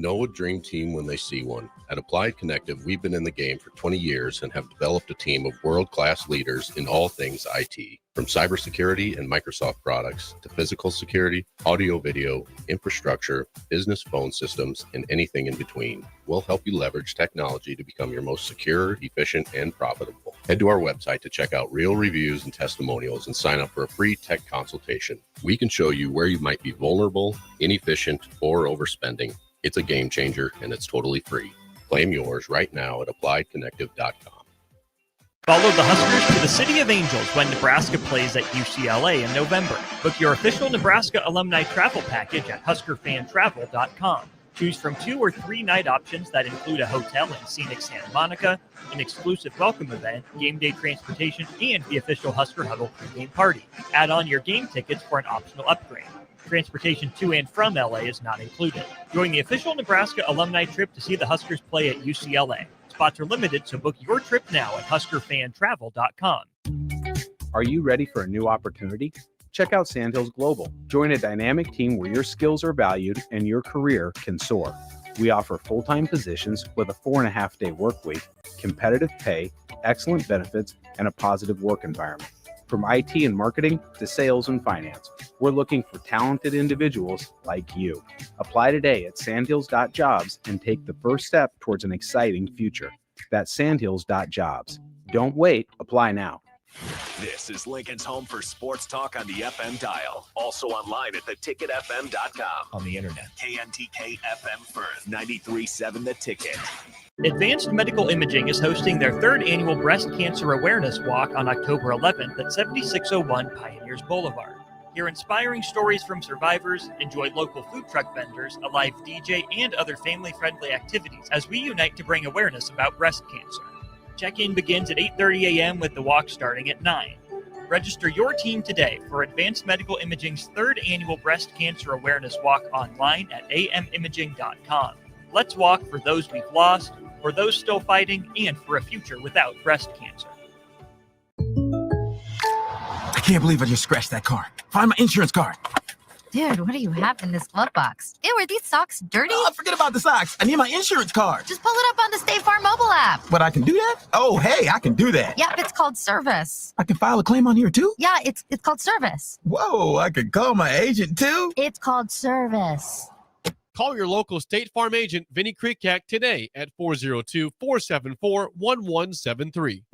know a dream team when they see one. At Applied Connective, we've been in the game for 20 years and have developed a team of world-class leaders in all things IT. From cybersecurity and Microsoft products to physical security, audio-video, infrastructure, business phone systems, and anything in between. We'll help you leverage technology to become your most secure, efficient, and profitable. Head to our website to check out real reviews and testimonials and sign up for a free tech consultation. We can show you where you might be vulnerable, inefficient, or overspending. It's a game changer, and it's totally free. Claim yours right now at appliedconnective.com. Follow the Huskers to the City of Angels when Nebraska plays at UCLA in November. Book your official Nebraska alumni travel package at huskerfantravel.com. Choose from 2 or 3 night options that include a hotel in scenic Santa Monica, an exclusive welcome event, game day transportation, and the official Husker Huddle pregame party. Add on your game tickets for an optional upgrade. Transportation to and from LA is not included. Join the official Nebraska alumni trip to see the Huskers play at UCLA. Spots are limited, so book your trip now at huskerfantravel.com. Are you ready for a new opportunity? Check out Sandhills Global. Join a dynamic team where your skills are valued and your career can soar. We offer full-time positions with a 4.5-day work week, competitive pay, excellent benefits, and a positive work environment. From IT and marketing to sales and finance, we're looking for talented individuals like you. Apply today at sandhills.jobs and take the first step towards an exciting future. That's sandhills.jobs. Don't wait. Apply now. This is Lincoln's home for sports talk on the FM dial. Also online at theticketfm.com. On the internet. KNTK FM Firth, 93.7 The Ticket. Advanced Medical Imaging is hosting their 3rd annual Breast Cancer Awareness Walk on October 11th at 7601 Pioneers Boulevard. Hear inspiring stories from survivors, enjoy local food truck vendors, a live DJ, and other family-friendly activities as we unite to bring awareness about breast cancer. Check-in begins at 8:30 a.m. with the walk starting at 9. Register your team today for Advanced Medical Imaging's 3rd annual Breast Cancer Awareness Walk online at amimaging.com. Let's walk for those we've lost, for those still fighting, and for a future without breast cancer. I can't believe I just scratched that car. Find my insurance card. Dude, what do you have in this glove box? Ew, are these socks dirty? Oh, forget about the socks. I need my insurance card. Just pull it up on the State Farm mobile app. But I can do that? Oh, hey, I can do that. Yep, it's called service. I can file a claim on here too? Yeah, it's called service. Whoa, I can call my agent too? It's called service. Call your local State Farm agent, Vinny Krikak, today at 402-474-1173.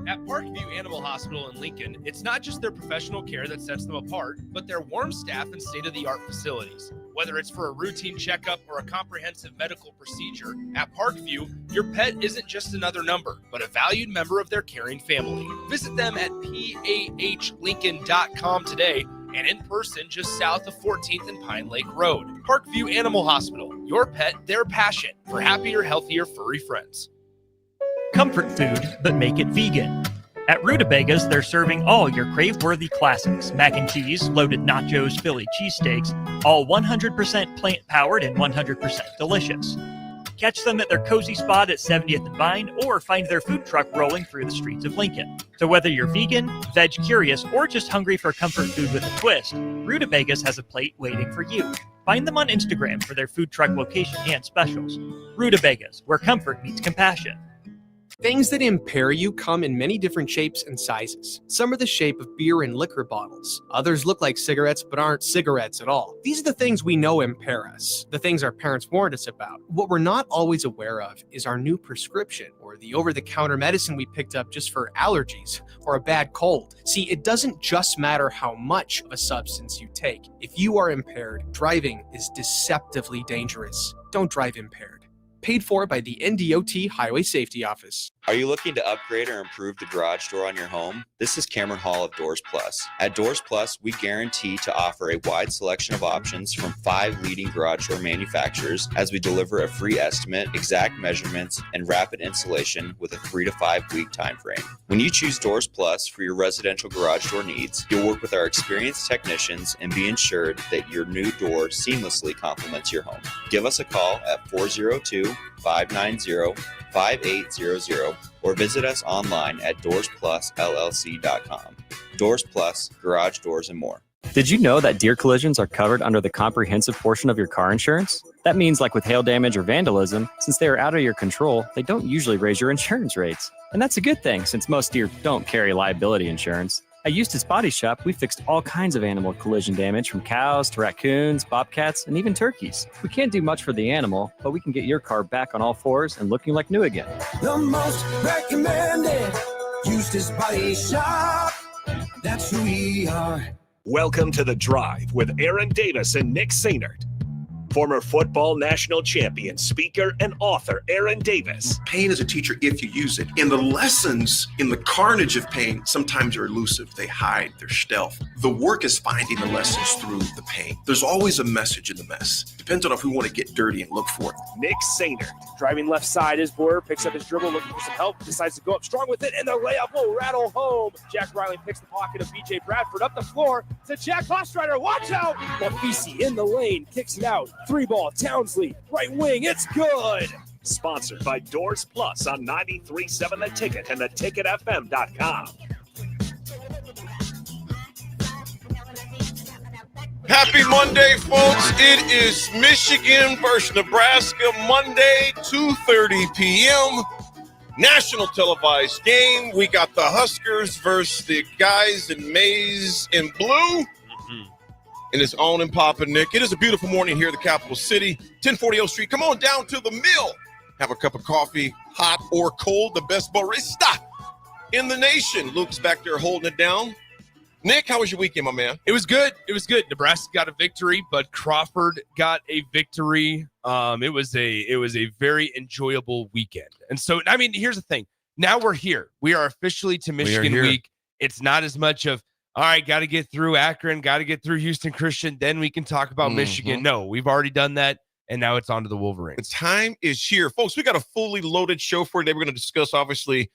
At Parkview Animal Hospital in Lincoln, it's not just their professional care that sets them apart, but their warm staff and state-of-the-art facilities. Whether it's for a routine checkup or a comprehensive medical procedure, at Parkview, your pet isn't just another number, but a valued member of their caring family. Visit them at pahlincoln.com today and in person just south of 14th and Pine Lake Road. Parkview Animal Hospital, your pet, their passion for happier, healthier, furry friends. Comfort food, but make it vegan. At Rutabagas, they're serving all your crave-worthy classics. Mac and cheese, loaded nachos, Philly cheesesteaks, all 100% plant-powered and 100% delicious. Catch them at their cozy spot at 70th and Vine, or find their food truck rolling through the streets of Lincoln. So whether you're vegan, veg-curious, or just hungry for comfort food with a twist, Rutabagas has a plate waiting for you. Find them on Instagram for their food truck location and specials. Rutabagas, where comfort meets compassion. Things that impair you come in many different shapes and sizes. Some are the shape of beer and liquor bottles. Others look like cigarettes but aren't cigarettes at all. These are the things we know impair us, the things our parents warned us about. What we're not always aware of is our new prescription or the over-the-counter medicine we picked up just for allergies or a bad cold. See, it doesn't just matter how much of a substance you take. If you are impaired, driving is deceptively dangerous. Don't drive impaired. Paid for by the NDOT Highway Safety Office. Are you looking to upgrade or improve the garage door on your home? This is Cameron Hall of Doors Plus. At Doors Plus, we guarantee to offer a wide selection of options from 5 leading garage door manufacturers as we deliver a free estimate, exact measurements, and rapid installation with a 3 to 5 week time frame. When you choose Doors Plus for your residential garage door needs, you'll work with our experienced technicians and be ensured that your new door seamlessly complements your home. Give us a call at 402-590-5800 or visit us online at DoorsPlusLLC.com. Doors Plus, garage doors and more. Did you know that deer collisions are covered under the comprehensive portion of your car insurance? That means, like with hail damage or vandalism, since they are out of your control, they don't usually raise your insurance rates. And that's a good thing, since most deer don't carry liability insurance. At Eustace Body Shop, we fixed all kinds of animal collision damage, from cows to raccoons, bobcats, and even turkeys. We can't do much for the animal, but we can get your car back on all fours and looking like new again. The most recommended Eustace Body Shop. That's who we are. Welcome to The Drive with Aaron Davis and Nick Sainert. Former football national champion, speaker, and author Aaron Davis. Pain is a teacher if you use it. And the lessons in the carnage of pain sometimes are elusive. They hide, they're stealth. The work is finding the lessons through the pain. There's always a message in the mess. Depends on if we want to get dirty and look for it. Nick Sainert. Driving left side is Boyer, picks up his dribble, looking for some help, decides to go up strong with it, and the layup will rattle home. Jack Riley picks the pocket of BJ Bradford up the floor to Jack Hostrider. Watch out! Mafisi in the lane, kicks it out. 3-ball, Townsley, right wing, it's good! Sponsored by Doors Plus on 93.7 The Ticket and theticketfm.com. Happy Monday, folks. It is Michigan versus Nebraska, Monday, 2:30 p.m. National televised game. We got the Huskers versus the guys in maize and blue. And it's on and popping, Nick. It is a beautiful morning here in the capital city, 1040 O Street. Come on down to the mill. Have a cup of coffee, hot or cold. The best barista in the nation. Luke's back there holding it down. Nick, how was your weekend, my man? It was good. It was good. Nebraska got a victory, but Crawford got a victory. It was a very enjoyable weekend. And so, I mean, here's the thing. Now we're here. We are officially to Michigan week. It's not as much of, all right, got to get through Akron, got to get through Houston Christian, then we can talk about Michigan. No, we've already done that, and now it's on to the Wolverines. The time is here. Folks, we got a fully loaded show for today. We're going to discuss, obviously,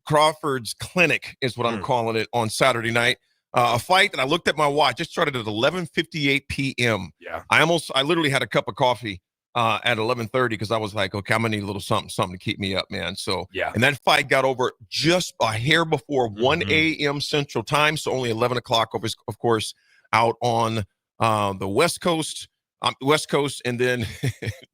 Crawford's Clinic is what I'm calling it on Saturday night. A fight that I looked at my watch. It started at 11:58 p.m. Yeah. I literally had a cup of coffee at 11:30 because I was like, okay, I'm going to need a little something to keep me up, man. So, yeah. And that fight got over just a hair before 1 a.m. Central Time. So only 11 o'clock, of course, out on the West Coast. And then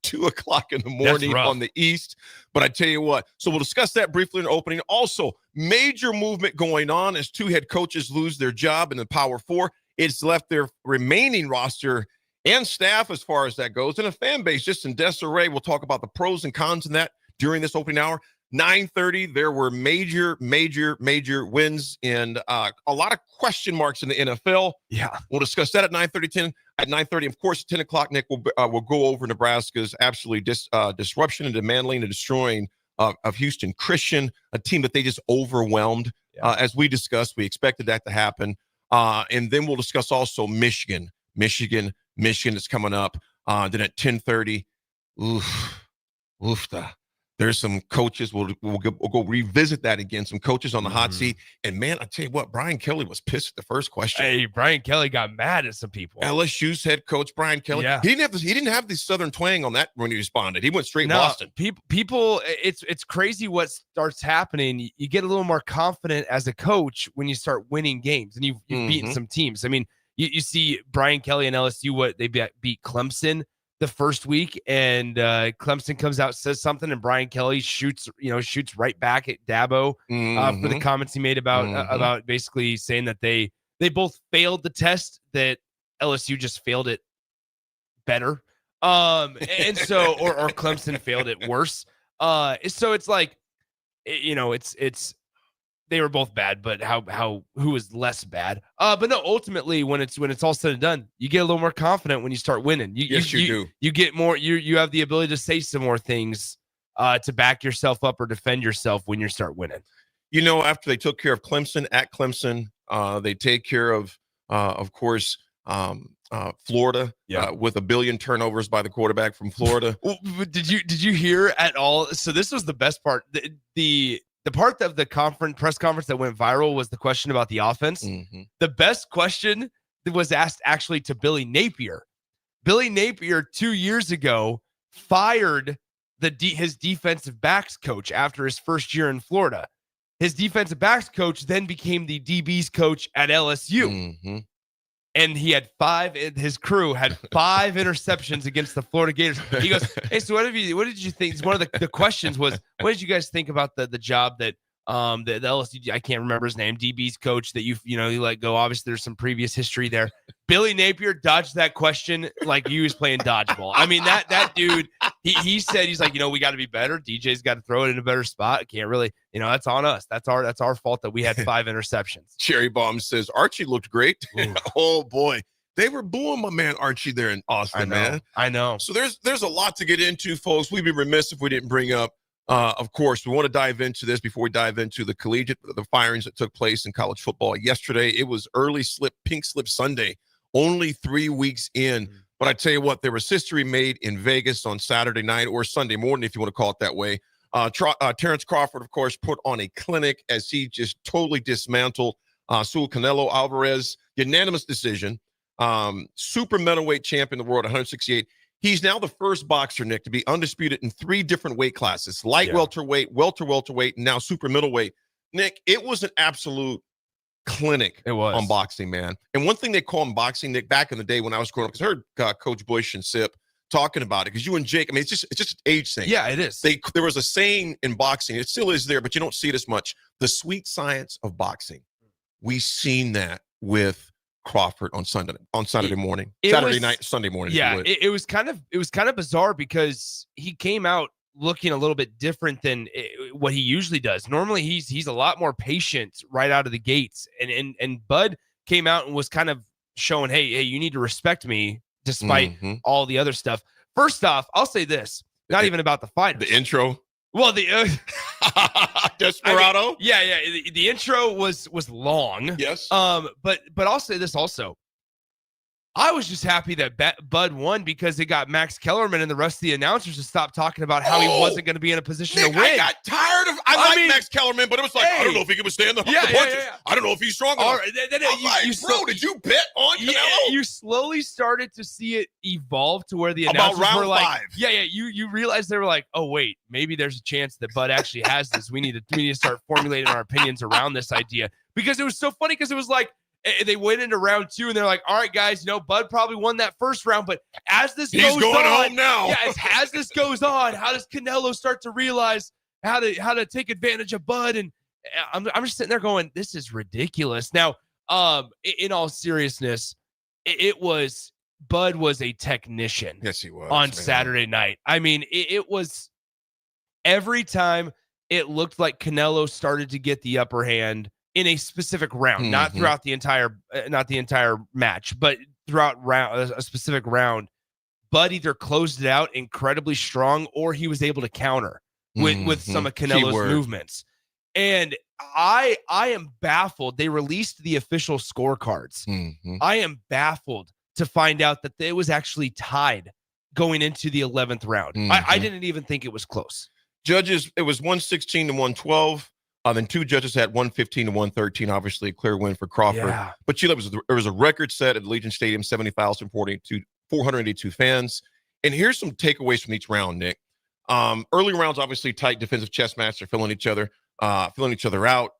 2 o'clock in the morning on the East. But I tell you what, so we'll discuss that briefly in the opening. Also, major movement going on as two head coaches lose their job in the Power Four. It's left their remaining roster and staff as far as that goes, and a fan base just in disarray. We'll talk about the pros and cons in that during this opening hour. 9:30, there were major wins and a lot of question marks in the NFL. Yeah. We'll discuss that at 9:30, At 9:30, of course, 10 o'clock, Nick, will go over Nebraska's absolutely disruption and dismantling and destroying of Houston Christian, a team that they just overwhelmed. As we discussed, we expected that to happen. And then we'll discuss also Michigan is coming up. Then at 10:30, there's some coaches. We'll go revisit that again. Some coaches on the hot seat. And, man, I tell you what, Brian Kelly was pissed at the first question. Hey, Brian Kelly got mad at some people. LSU's head coach, Brian Kelly. Yeah. He didn't have the Southern twang on that when he responded. He went straight Boston. People, it's crazy what starts happening. You get a little more confident as a coach when you start winning games and you've beaten some teams. I mean, you see Brian Kelly and LSU, they beat Clemson the first week, and Clemson comes out, says something, and Brian Kelly shoots right back at Dabo for the comments he made about basically saying that they both failed the test, that LSU just failed it better. And so, or Clemson failed it worse. So it's like, it's they were both bad, but who was less bad? But no, ultimately, when it's all said and done, you get a little more confident when you start winning. You do. You get more. You have the ability to say some more things to back yourself up or defend yourself when you start winning. After they took care of Clemson at Clemson, they take care of course, Florida with 1 billion turnovers by the quarterback from Florida. Did you hear at all? So this was the best part. The part of the press conference that went viral was the question about the offense. The best question that was asked actually to Billy Napier. Billy Napier 2 years ago fired his defensive backs coach after his first year in Florida. His defensive backs coach then became the DB's coach at LSU. and he had 5. His crew had 5 interceptions against the Florida Gators. He goes, "Hey, so what did you think?" One of the questions was, "What did you guys think about the job that the LSU, I can't remember his name, DB's coach that you let go?" Obviously, there's some previous history there. Billy Napier dodged that question like he was playing dodgeball. I mean, that dude, he said, he's like, we got to be better. DJ's got to throw it in a better spot. Can't really, that's on us. That's our fault that we had 5 interceptions. Cherry Bomb says Archie looked great. Oh boy, they were booing my man Archie there in Austin, man. I know. So there's a lot to get into, folks. We'd be remiss if we didn't bring up. Of course, we want to dive into this before we dive into the firings that took place in college football yesterday. It was Pink Slip Sunday, only 3 weeks in. But I tell you what, there was history made in Vegas on Saturday night or Sunday morning, if you want to call it that way. Terrence Crawford, of course, put on a clinic as he just totally dismantled Saul Canelo Alvarez. Unanimous decision. Super middleweight champion of the world, 168. He's now the first boxer, Nick, to be undisputed in 3 different weight classes: light welterweight, welterweight, and now super middleweight. Nick, it was an absolute clinic on boxing, man. And one thing they call in boxing, Nick, back in the day when I was growing up, because I heard Coach Bush and Sip talking about it, because you and Jake, I mean, it's just an age thing. Yeah, it is. There was a saying in boxing, it still is there, but you don't see it as much: the sweet science of boxing. We seen that with Crawford on Saturday morning, Sunday morning. Yeah, it was kind of bizarre because he came out looking a little bit different than what he usually does. Normally, he's a lot more patient right out of the gates, and Bud came out and was kind of showing, hey, you need to respect me despite all the other stuff. First off, I'll say this: not even about the fight. The intro. Well, the Desperado. I mean, yeah. The intro was long. Yes. But I'll say this also. I was just happy that Bud won because it got Max Kellerman and the rest of the announcers to stop talking about how he wasn't going to be in a position to win. I got tired of. I like Max Kellerman, but it was like, I don't know if he can withstand the punches. Yeah. I don't know if he's strong enough. Bro, did you bet on Canelo? You slowly started to see it evolve to where the announcers round were like, 5. You realized they were like, oh wait, maybe there's a chance that Bud actually has this. We need to start formulating our opinions around this idea, because it was so funny because it was like, they went into round 2 and they're like, all right, guys, Bud probably won that first round, but as this goes on, he's going home now. Yeah, as this goes on, how does Canelo start to realize how to take advantage of Bud? And I'm just sitting there going, this is ridiculous. Now, in all seriousness, Bud was a technician. Yes, he was on Saturday night. I mean, it was every time it looked like Canelo started to get the upper hand in a specific round, not throughout the entire match, but throughout a specific round, Bud either closed it out incredibly strong or he was able to counter with some of Canelo's movements. And I am baffled. They released the official scorecards. I am baffled to find out that it was actually tied going into the 11th round. I didn't even think it was close. Judges, it was 116 to 112. Then 2 judges had 115 to 113. Obviously, a clear win for Crawford. Yeah. But it was a record set at Allegiant Stadium, 70,482 fans. And here's some takeaways from each round, Nick. Early rounds, obviously, tight defensive chess match. They're filling each other out,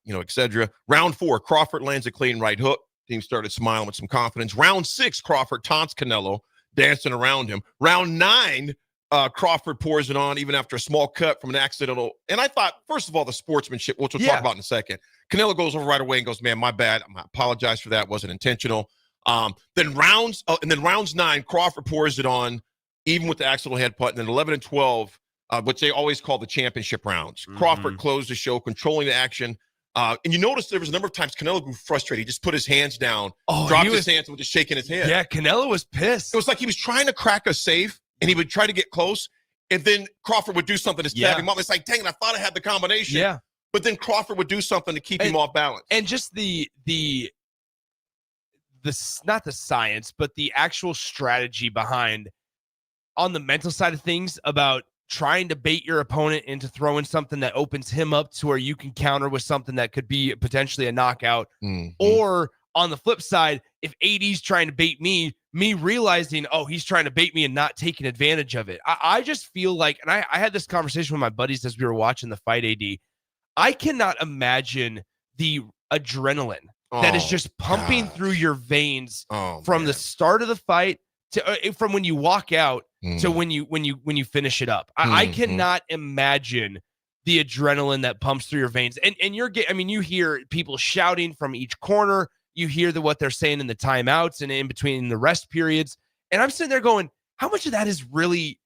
etc. Round 4, Crawford lands a clean right hook. Team started smiling with some confidence. Round 6, Crawford taunts Canelo, dancing around him. Round 9, Crawford pours it on even after a small cut from an accidental. And I thought, first of all, the sportsmanship, which we'll talk about in a second. Canelo goes over right away and goes, man, my bad. I apologize for that. Wasn't intentional. Then rounds 9, Crawford pours it on even with the accidental head putt. And then 11 and 12, which they always call the championship rounds. Crawford closed the show, controlling the action. And you notice there was a number of times Canelo grew frustrated. He just put his hands down, dropped his hands, and was just shaking his head. Yeah, Canelo was pissed. It was like he was trying to crack a safe, and he would try to get close, and then Crawford would do something to stab him up. It's like, dang it, I thought I had the combination. Yeah. But then Crawford would do something to keep him off balance. And just the not the science, but the actual strategy behind on the mental side of things about trying to bait your opponent into throwing something that opens him up to where you can counter with something that could be potentially a knockout. Or on the flip side, if AD's trying to bait me realizing, he's trying to bait me and not taking advantage of it. I just feel like, and I had this conversation with my buddies as we were watching the fight, AD. I cannot imagine the adrenaline that is just pumping through your veins from the start of the fight to from when you walk out to when you finish it up. I cannot imagine the adrenaline that pumps through your veins. And you hear people shouting from each corner. You hear what they're saying in the timeouts and in between the rest periods. And I'm sitting there going, how much of that is really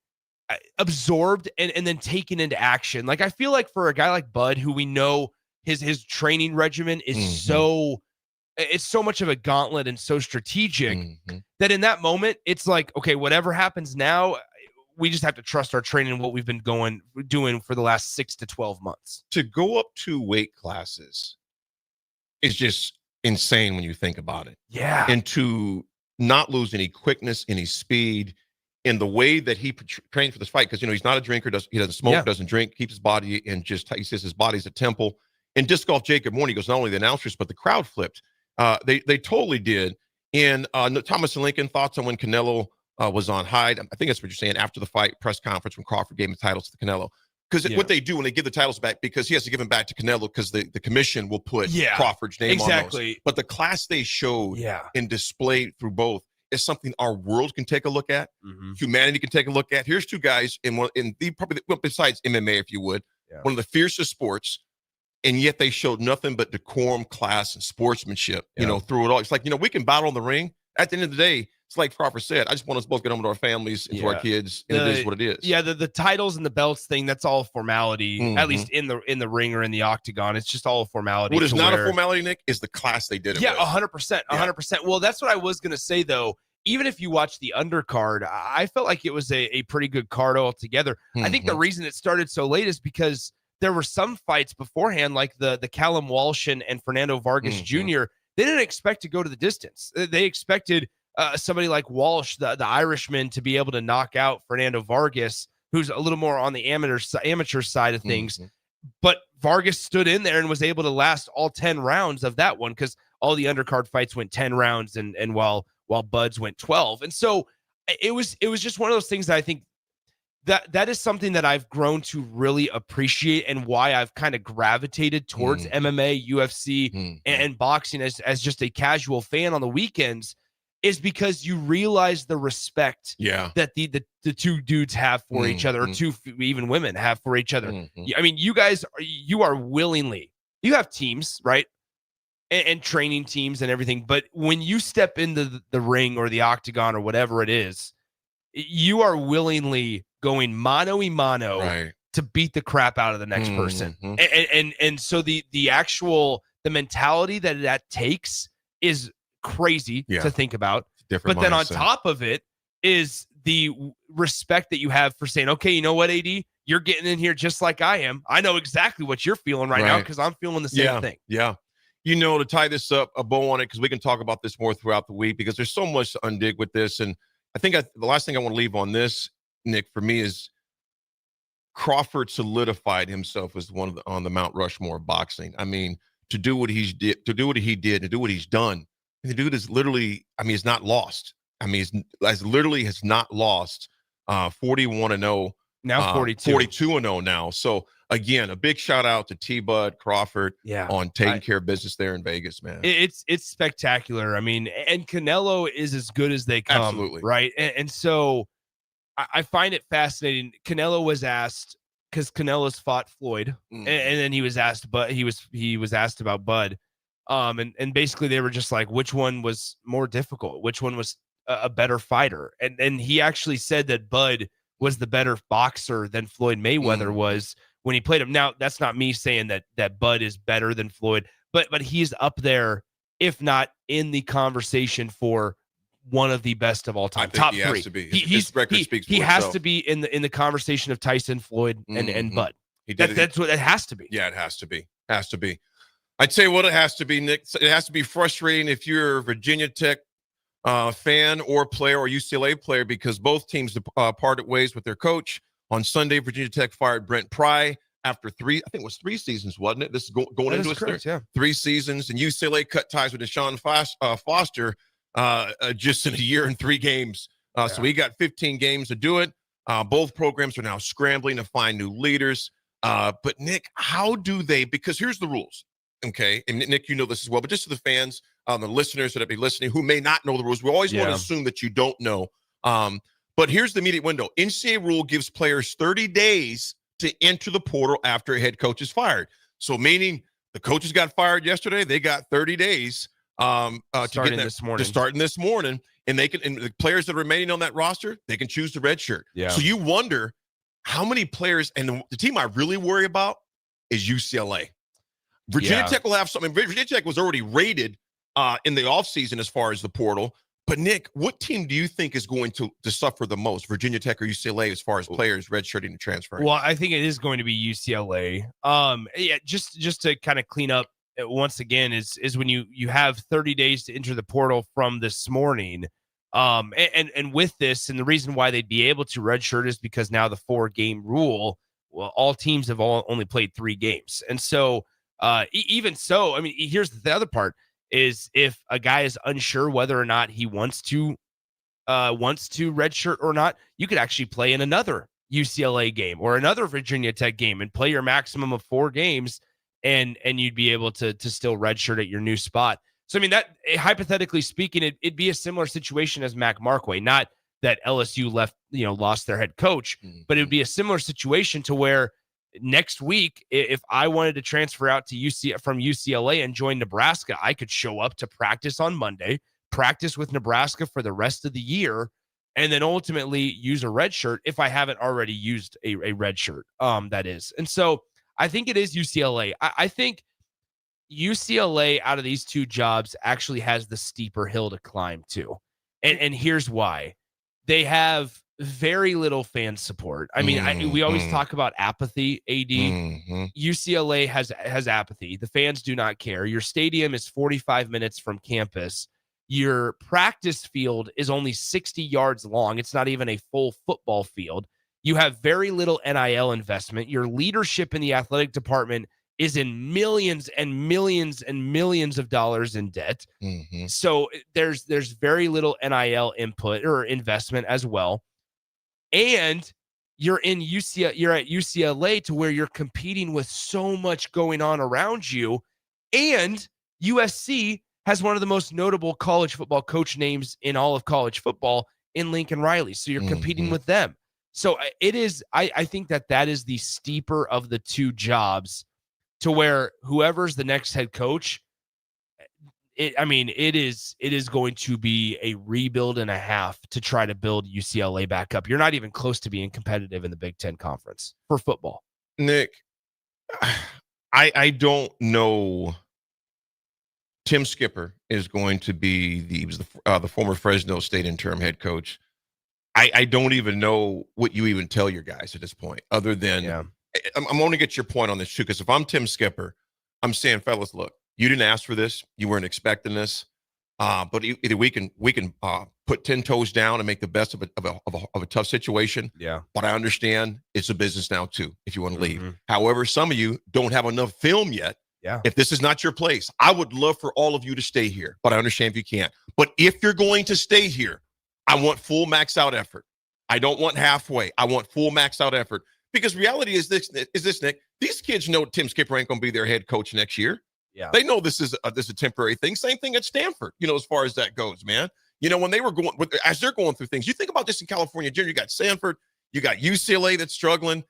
absorbed and then taken into action? Like, I feel like for a guy like Bud, who we know his training regimen is so much of a gauntlet and so strategic that in that moment, it's like, okay, whatever happens now, we just have to trust our training and what we've been doing for the last 6 to 12 months. To go up 2 weight classes is just insane when you think about it. Yeah. And to not lose any quickness, any speed in the way that he trained for this fight. Because, he's not a drinker, he doesn't smoke, doesn't drink, keeps his body in just, he says his body's a temple. In disc golf, Jacob Morton, he goes, not only the announcers, but the crowd flipped. They totally did. And Thomas and Lincoln, thoughts on when Canelo was on Hyde? I think that's what you're saying, after the fight press conference when Crawford gave the titles to Canelo. Because what they do when they give the titles back, because he has to give them back to Canelo because the commission will put Crawford's name on those. But the class they showed and displayed through both is something our world can take a look at, humanity can take a look at. Here's 2 guys besides MMA, if you would, one of the fiercest sports, and yet they showed nothing but decorum, class, and sportsmanship, through it all. It's like, we can battle in the ring. At the end of the day, it's like Crawford said, I just want us both to get home to our families and to our kids, and it is what it is. Yeah, the titles and the belts thing, that's all formality, at least in the ring or in the octagon. It's just all a formality. What is not a formality, Nick, is the class they did it with. 100%. 100%. Well, that's what I was going to say, though. Even if you watch the undercard, I felt like it was a pretty good card altogether. I think the reason it started so late is because there were some fights beforehand, like the Callum Walsh and Fernando Vargas Jr. They didn't expect to go to the distance. They expected somebody like Walsh, the Irishman, to be able to knock out Fernando Vargas, who's a little more on the amateur side of things. But Vargas stood in there and was able to last all 10 rounds of that one, because all the undercard fights went 10 rounds, and while Bud's went 12. And so it was just one of those things that I think that is something that I've grown to really appreciate, and why I've kind of gravitated towards MMA, UFC, and boxing as just a casual fan on the weekends, is because you realize the respect that the 2 dudes have for each other, or 2 even women have for each other. I mean, you guys, you are willingly, you have teams, right? And training teams and everything. But when you step into the ring or the octagon or whatever it is, you are willingly going mano-a-mano to beat the crap out of the next person. And so the mentality that takes is crazy to think about. But then on top of it is the respect that you have for saying, okay, you know what, AD, you're getting in here just like I am. I know exactly what you're feeling right now, because I'm feeling the same thing. Yeah. To tie this up, a bow on it, because we can talk about this more throughout the week, because there's so much to undig with this. And I think the last thing I want to leave on this, Nick, for me, is Crawford solidified himself as on the Mount Rushmore of boxing. I mean, to do what he did, to do what he's done. And the dude is literally, he's not lost. He's literally has not lost. 41-0. Now 42. 42-0 now. So again, a big shout out to T-Bud Crawford on taking care of business there in Vegas, man. It's spectacular. I mean, and Canelo is as good as they come. Absolutely. Right. And so I find it fascinating. Canelo was asked, because Canelo's fought Floyd, and then he was asked, but he was asked about Bud. And basically they were just like, which one was more difficult? Which one was a better fighter? And he actually said that Bud was the better boxer than Floyd Mayweather was when he played him. Now, that's not me saying that Bud is better than Floyd, but he's up there, if not in the conversation for one of the best of all time. I think Top he 3. Has to be. His record speaks for he itself. has to be in the conversation of Tyson, Floyd, and Bud. That's what it has to be. Yeah, it has to be. Has to be. I'd say what it has to be, Nick. It has to be frustrating if you're a Virginia Tech fan or player, or UCLA player, because both teams parted ways with their coach. On Sunday, Virginia Tech fired Brent Pry after 3 seasons, wasn't it? This is going into its 3 seasons. And UCLA cut ties with Deshaun Foster just in a year and 3 games. So we got 15 games to do it. Both programs are now scrambling to find new leaders. But Nick, how do they, because here's the rules. okay, and Nick, you know this as well, but just to the fans, the listeners that be listening who may not know the rules, we always want to assume that you don't know. But here's the immediate window. NCAA rule gives players 30 days to enter the portal after a head coach is fired. So meaning the coaches got fired yesterday, they got 30 days starting this morning. And the players that are remaining on that roster, they can choose the red shirt. Yeah. So you wonder how many players, and the team I really worry about is UCLA. Virginia Tech will have something. Virginia Tech was already rated in the offseason as far as the portal. But, Nick, what team do you think is going to suffer the most, Virginia Tech or UCLA, as far as players redshirting and transferring? Well, I think it is going to be UCLA. Just to kind of clean up once again is when you have 30 days to enter the portal from this morning. And with this, and the reason why they'd be able to redshirt is because now the 4-game rule, well, all teams have only played 3 games. And so even so, I mean, here's the other part. Is if a guy is unsure whether or not he wants to redshirt or not, you could actually play in another UCLA game or another Virginia Tech game and play your maximum of 4 games, and you'd be able to still redshirt at your new spot. So I mean, that hypothetically speaking, it'd be a similar situation as Mac Markway. Not that LSU lost their head coach, but it would be a similar situation to where next week, if I wanted to transfer out to from UCLA and join Nebraska, I could show up to practice on Monday, practice with Nebraska for the rest of the year, and then ultimately use a red shirt if I haven't already used a red shirt. That is. And so I think it is UCLA. I think UCLA out of these 2 jobs actually has the steeper hill to climb too. And here's why. They have very little fan support. I mean, we always talk about apathy, AD. UCLA has apathy. The fans do not care. Your stadium is 45 minutes from campus. Your practice field is only 60 yards long. It's not even a full football field. You have very little NIL investment. Your leadership in the athletic department is in millions and millions and millions of dollars in debt. So there's very little NIL input or investment as well. And you're at UCLA to where you're competing with so much going on around you. And USC has one of the most notable college football coach names in all of college football in Lincoln Riley. So you're competing with them. So it is, I think that is the steeper of the 2 jobs, to where whoever's the next head coach, it is going to be a rebuild and a half to try to build UCLA back up. You're not even close to being competitive in the Big Ten Conference for football. Nick, I don't know. Tim Skipper is going to be the former Fresno State interim head coach. I don't even know what you even tell your guys at this point, other than I'm going to get your point on this too, because if I'm Tim Skipper, I'm saying, fellas, look, you didn't ask for this. You weren't expecting this. But either we can put 10 toes down and make the best of a tough situation. Yeah. But I understand it's a business now too, if you want to leave. However, some of you don't have enough film yet. Yeah. If this is not your place, I would love for all of you to stay here, but I understand if you can't. But if you're going to stay here, I want full max out effort. I don't want halfway. I want full max out effort. Because reality is this, Nick. These kids know Tim Skipper ain't going to be their head coach next year. Yeah. They know this is a temporary thing. Same thing at Stanford, as far as that goes, man. When they were as they're going through things, you think about this in California, Junior, you got Stanford, you got UCLA that's struggling.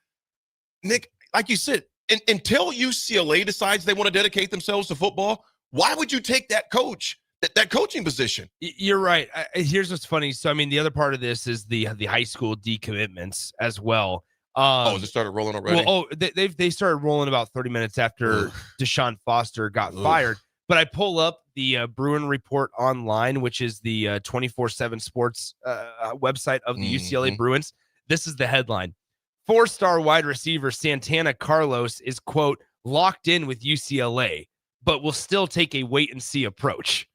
Nick, like you said, until UCLA decides they want to dedicate themselves to football, why would you take that coaching position? You're right. Here's what's funny. So, I mean, the other part of this is the high school decommitments as well. Has it started rolling already? Well, they started rolling about 30 minutes after Deshaun Foster got fired. But I pull up the Bruin Report online, which is the 24/7 sports website of the UCLA Bruins. This is the headline: 4-star wide receiver Santana Carlos is, quote, locked in with UCLA, but will still take a wait and see approach.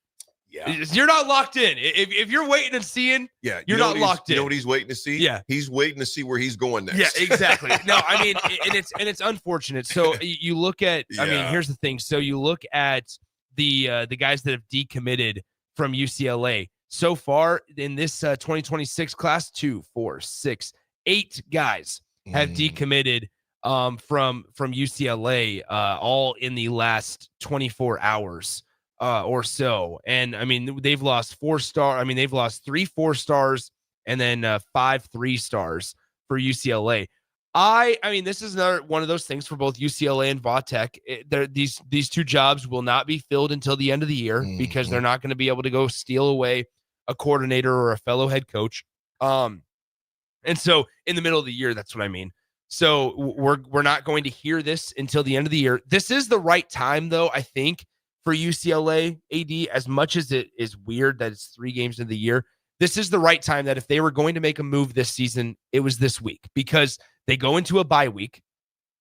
Yeah. You're not locked in. If you're waiting and seeing, you're not locked in. You know what he's waiting to see? Yeah. He's waiting to see where he's going next. Yeah, exactly. No, I mean, and it's unfortunate. So you look at, I mean, here's the thing. So you look at the guys that have decommitted from UCLA so far in this 2026 class. 2, 4, 6, 8 guys have decommitted from UCLA all in the last 24 hours or so. And I mean, they've lost 4-star. I mean, they've lost 3 4-stars and then 5 3-stars for UCLA. I mean, this is another one of those things for both UCLA and Vautech. These two jobs will not be filled until the end of the year because they're not going to be able to go steal away a coordinator or a fellow head coach. And so in the middle of the year, that's what I mean. So we're not going to hear this until the end of the year. This is the right time, though, I think, for UCLA AD, as much as it is weird that it's 3 games in the year. This is the right time that if they were going to make a move this season, it was this week because they go into a bye week.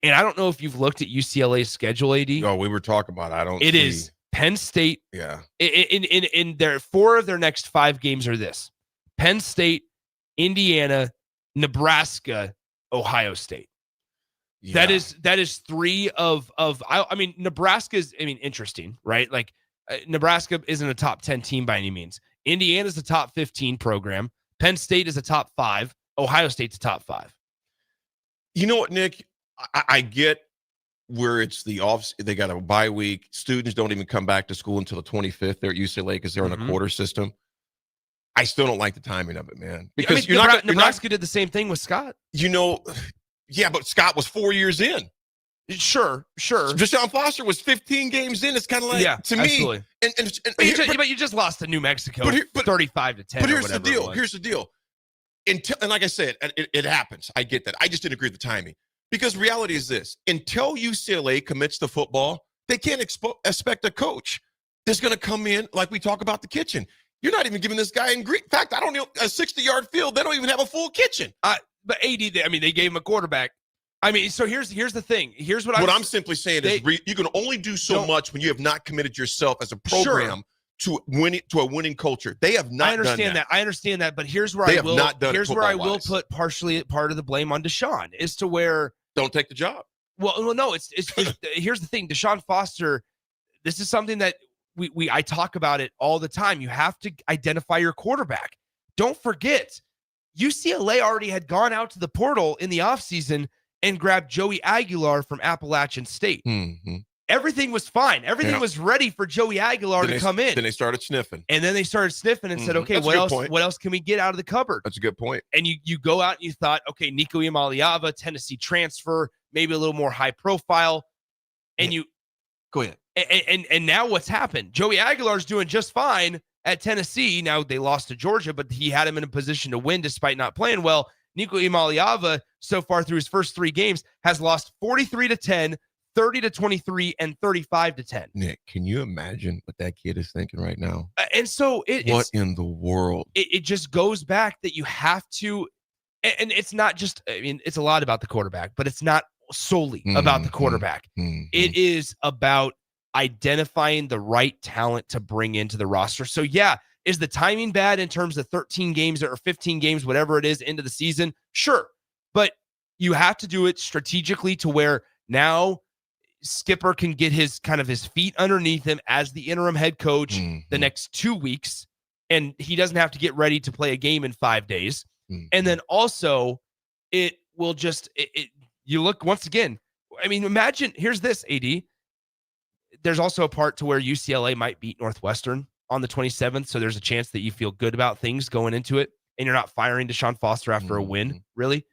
And I don't know if you've looked at UCLA's schedule, AD. Oh, we were talking about it. It is Penn State. Yeah. In their 4 of their next 5 games are this: Penn State, Indiana, Nebraska, Ohio State. Yeah. That is 3 of I mean, Nebraska is, I mean, interesting, right? Like Nebraska isn't a top 10 team by any means. Indiana's a top 15 program. Penn State is a top 5. Ohio State's a top 5. You know what, Nick? I get where it's the off. They got a bye week. Students don't even come back to school until the 25th. They're at UCLA because they're on a quarter system. I still don't like the timing of it, man. Because Nebraska did the same thing with Scott. You know, yeah, but Scott was 4 years in. Sure. Deshaun Foster was 15 games in. It's kind of like, to me. Absolutely. But you just lost to New Mexico 35-10. But here's the deal. Here's the deal. And like I said, it happens. I get that. I just didn't agree with the timing. Because reality is this. Until UCLA commits to football, they can't expect a coach that's going to come in like we talk about the kitchen. You're not even giving this guy in Greek. In fact, I don't know, a 60-yard field. They don't even have a full kitchen. But AD, I mean, they gave him a quarterback. I mean, so here's the thing. Here's what I'm simply saying is you can only do so much when you have not committed yourself as a program to a winning culture. They have not. I understand that. But here's where I will put partially part of the blame on Deshaun is to where don't take the job. Well, no, it's here's the thing. Deshaun Foster. This is something that I talk about it all the time. You have to identify your quarterback. Don't forget, UCLA already had gone out to the portal in the offseason and grabbed Joey Aguilar from Appalachian State. Mm-hmm. Everything was fine. Everything was ready for Joey Aguilar to come in. Then they started sniffing. And then they started sniffing and said, okay, what else can we get out of the cupboard? That's a good point. And you go out and you thought, okay, Nico Iamaleava, Tennessee transfer, maybe a little more high profile. And you go ahead. And now what's happened? Joey Aguilar's doing just fine at Tennessee. Now they lost to Georgia, but he had him in a position to win despite not playing well. Nico Iamaleava, so far through his first 3 games, has lost 43-10, 30-23, and 35-10. Nick, can you imagine what that kid is thinking right now? And so what in the world? It just goes back that you have to, and it's not just, I mean, it's a lot about the quarterback, but it's not solely about the quarterback. It is about identifying the right talent to bring into the roster. So yeah, is the timing bad in terms of 13 games or 15 games, whatever it is, into the season? Sure. But you have to do it strategically to where now Skipper can get his feet underneath him as the interim head coach the next 2 weeks. And he doesn't have to get ready to play a game in 5 days. And then also it will just, you look once again, I mean, imagine, here's this, AD. There's also a part to where UCLA might beat Northwestern on the 27th. So there's a chance that you feel good about things going into it and you're not firing Deshaun Foster after a win, really.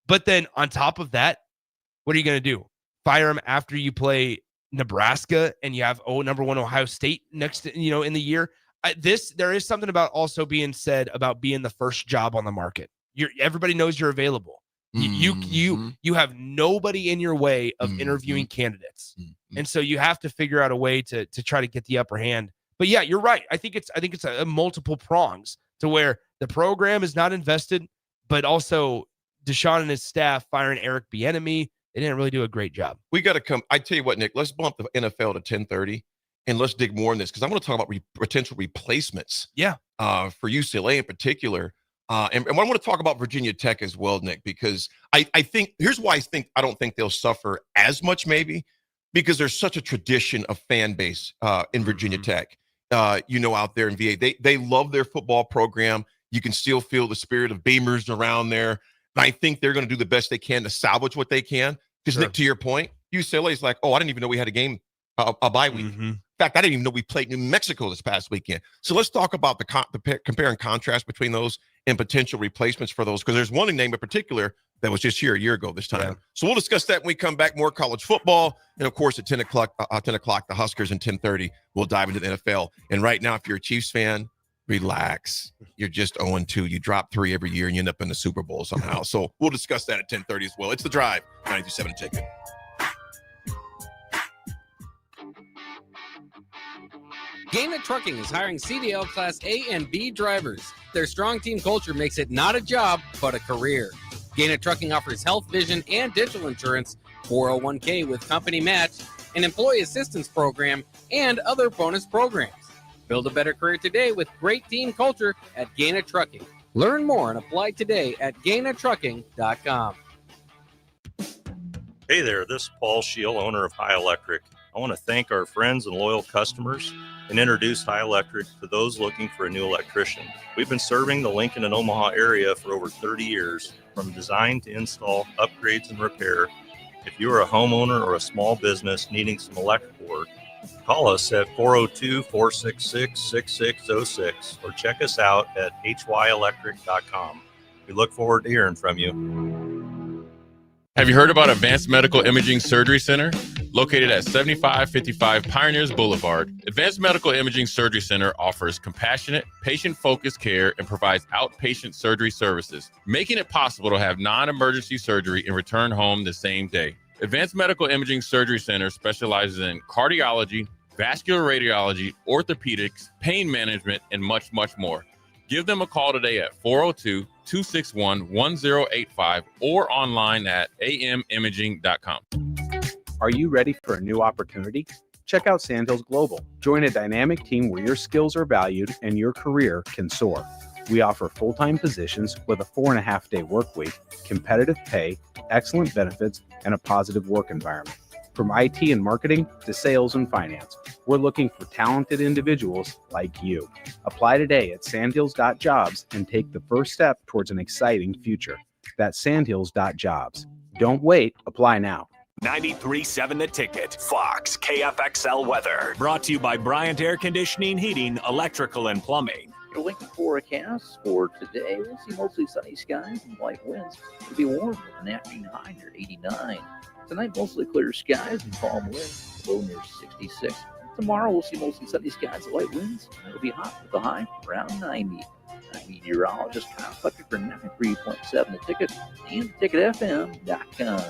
But then on top of that, what are you going to do? Fire him after you play Nebraska and you have number 1 Ohio State next, in the year. There is something about also being said about being the first job on the market. Everybody knows you're available. You have nobody in your way of interviewing candidates. And so you have to figure out a way to try to get the upper hand. But yeah, you're right. I think it's a multiple prongs to where the program is not invested, but also Deshaun and his staff firing Eric Bieniemy. They didn't really do a great job. We got to come. I tell you what, Nick, let's bump the NFL to 10:30 and let's dig more in this because I want to talk about potential replacements. Yeah. For UCLA in particular. And I want to talk about Virginia Tech as well, Nick, because I think here's why I don't think they'll suffer as much maybe because there's such a tradition of fan base in Virginia Tech. Out there in VA, they love their football program. You can still feel the spirit of Beamers around there. And I think they're going to do the best they can to salvage what they can. Because Nick, to your point, UCLA is like, oh, I didn't even know we had a game, a bye week. In fact, I didn't even know we played New Mexico this past weekend. So let's talk about the compare and contrast between those and potential replacements for those, because there's one name in particular that was just here a year ago this time. Yeah. So we'll discuss that when we come back. More college football, and of course at 10 o'clock, the Huskers, and 10:30 we'll dive into the NFL. And right now, if you're a Chiefs fan, relax. You're just 0-2. You drop 3 every year and you end up in the Super Bowl somehow. So we'll discuss that at 10:30 as well. It's The Drive, 92.7 Ticket. Gaina Trucking is hiring CDL Class A and B drivers. Their strong team culture makes it not a job, but a career. Gaina Trucking offers health, vision, and dental insurance, 401k with company match, an employee assistance program, and other bonus programs. Build a better career today with great team culture at Gaina Trucking. Learn more and apply today at GainaTrucking.com. Hey there, this is Paul Scheel, owner of High Electric. I want to thank our friends and loyal customers and introduce High Electric to those looking for a new electrician. We've been serving the Lincoln and Omaha area for over 30 years, from design to install, upgrades, and repair. If you are a homeowner or a small business needing some electrical work, call us at 402-466-6606 or check us out at hyelectric.com. We look forward to hearing from you. Have you heard about Advanced Medical Imaging Surgery Center? Located at 7555 Pioneers Boulevard, Advanced Medical Imaging Surgery Center offers compassionate, patient-focused care and provides outpatient surgery services, making it possible to have non-emergency surgery and return home the same day. Advanced Medical Imaging Surgery Center specializes in cardiology, vascular radiology, orthopedics, pain management, and much, much more. Give them a call today at 402-261-1085 or online at amimaging.com. Are you ready for a new opportunity? Check out Sandhills Global. Join a dynamic team where your skills are valued and your career can soar. We offer full-time positions with a 4.5-day work week, competitive pay, excellent benefits, and a positive work environment. From IT and marketing to sales and finance, we're looking for talented individuals like you. Apply today at sandhills.jobs and take the first step towards an exciting future. That's sandhills.jobs. Don't wait, apply now. 93.7 The Ticket, Fox, KFXL weather. Brought to you by Bryant Air Conditioning, Heating, Electrical, and Plumbing. Your Lincoln forecast for today, we'll see mostly sunny skies and light winds. It'll be warm with an afternoon high near 89. Tonight, mostly clear skies and calm winds, low near 66. Tomorrow, we'll see mostly sunny skies and light winds. It'll be hot with a high around 90. I'm meteorologist Kyle Fletcher for 93.7 The Ticket and TicketFM.com.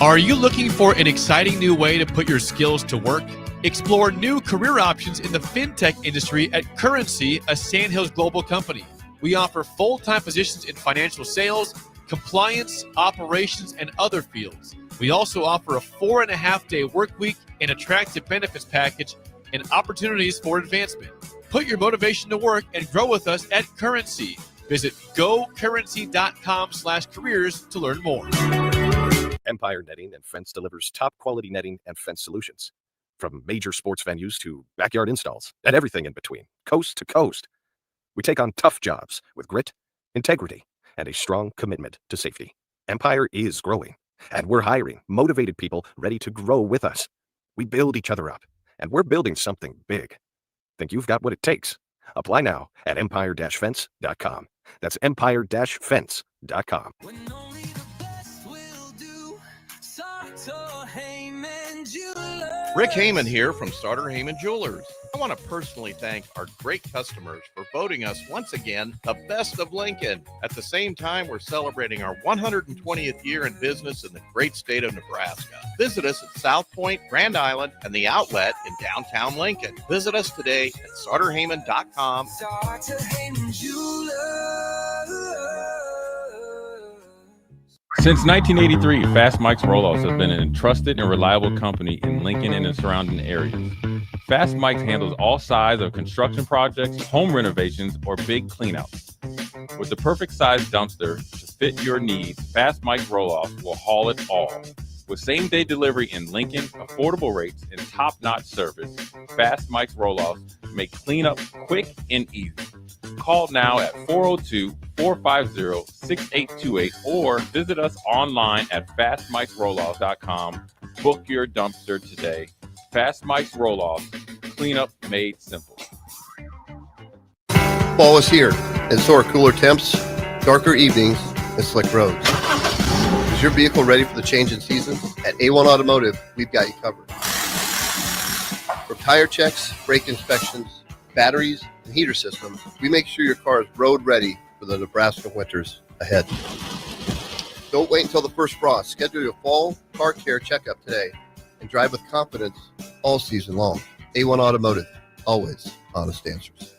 Are you looking for an exciting new way to put your skills to work? Explore new career options in the fintech industry at Currency, a Sandhills Global company. We offer full-time positions in financial sales, compliance, operations, and other fields. We also offer a 4.5-day work week, an attractive benefits package, and opportunities for advancement. Put your motivation to work and grow with us at Currency. Visit gocurrency.com/careers to learn more. Empire Netting and Fence delivers top quality netting and fence solutions. From major sports venues to backyard installs and everything in between, coast to coast. We take on tough jobs with grit, integrity, and a strong commitment to safety. Empire is growing, and we're hiring motivated people ready to grow with us. We build each other up, and we're building something big. Think you've got what it takes? Apply now at empire-fence.com. That's empire-fence.com. Rick Heyman here from Sartor Heyman Jewelers. I want to personally thank our great customers for voting us once again the best of Lincoln. At the same time, we're celebrating our 120th year in business in the great state of Nebraska. Visit us at South Point, Grand Island, and the Outlet in downtown Lincoln. Visit us today at sartorheyman.com. Sartor Heyman Jewelers. Since 1983, Fast Mike's Rollouts has been an trusted and reliable company in Lincoln and the surrounding areas. Fast Mike's handles all sides of construction projects, home renovations, or big cleanouts. With the perfect size dumpster to fit your needs, Fast Mike's Rollouts will haul it all. With same-day delivery in Lincoln, affordable rates, and top-notch service, Fast Mike's Rollouts make cleanup quick and easy. Call now at 402-466-6606 450-6828 or visit us online at fastmikesrolloff.com. Book your dumpster today. Fast Mike's Roll-Off. Cleanup made simple. Fall is here, and so are cooler temps, darker evenings, and slick roads. Is your vehicle ready for the change in season? At A1 Automotive, we've got you covered. From tire checks, brake inspections, batteries, and heater systems, we make sure your car is road ready for the Nebraska winters ahead. Don't wait until the first frost. Schedule your fall car care checkup today and drive with confidence all season long. A1 Automotive, always honest answers.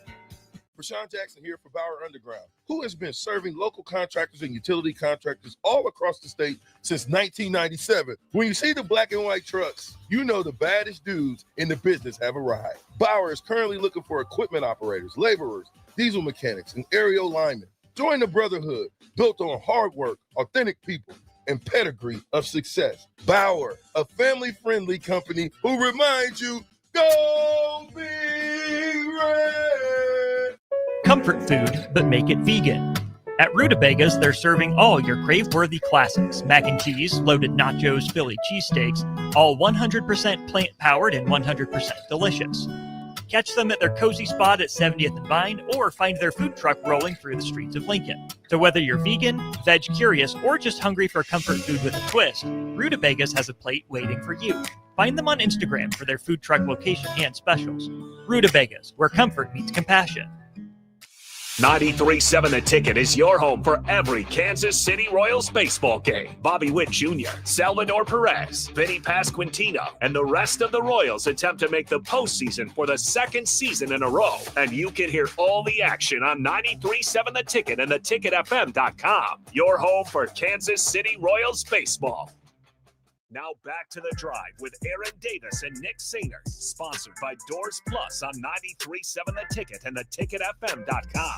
Rashawn Jackson here for Bauer Underground, who has been serving local contractors and utility contractors all across the state since 1997. When you see the black and white trucks, you know the baddest dudes in the business have arrived. Bauer is currently looking for equipment operators, laborers, diesel mechanics, and aerial linemen. Join the brotherhood built on hard work, authentic people, and pedigree of success. Bauer, a family-friendly company who reminds you, go Big Red! Comfort food, but make it vegan. At Rutabagas, they're serving all your crave-worthy classics. Mac and cheese, loaded nachos, Philly cheesesteaks, all 100% plant-powered and 100% delicious. Catch them at their cozy spot at 70th and Vine, or find their food truck rolling through the streets of Lincoln. So whether you're vegan, veg-curious, or just hungry for comfort food with a twist, Rutabagas has a plate waiting for you. Find them on Instagram for their food truck location and specials. Rutabagas, where comfort meets compassion. 93.7 The Ticket is your home for every Kansas City Royals baseball game. Bobby Witt Jr., Salvador Perez, Vinny Pasquantino, and the rest of the Royals attempt to make the postseason for the second season in a row. And you can hear all the action on 93.7 The Ticket and theticketfm.com. Your home for Kansas City Royals baseball. Now back to The Drive with Aaron Davis and Nick Sainert, sponsored by Doors Plus on 93.7 The Ticket and theticketfm.com.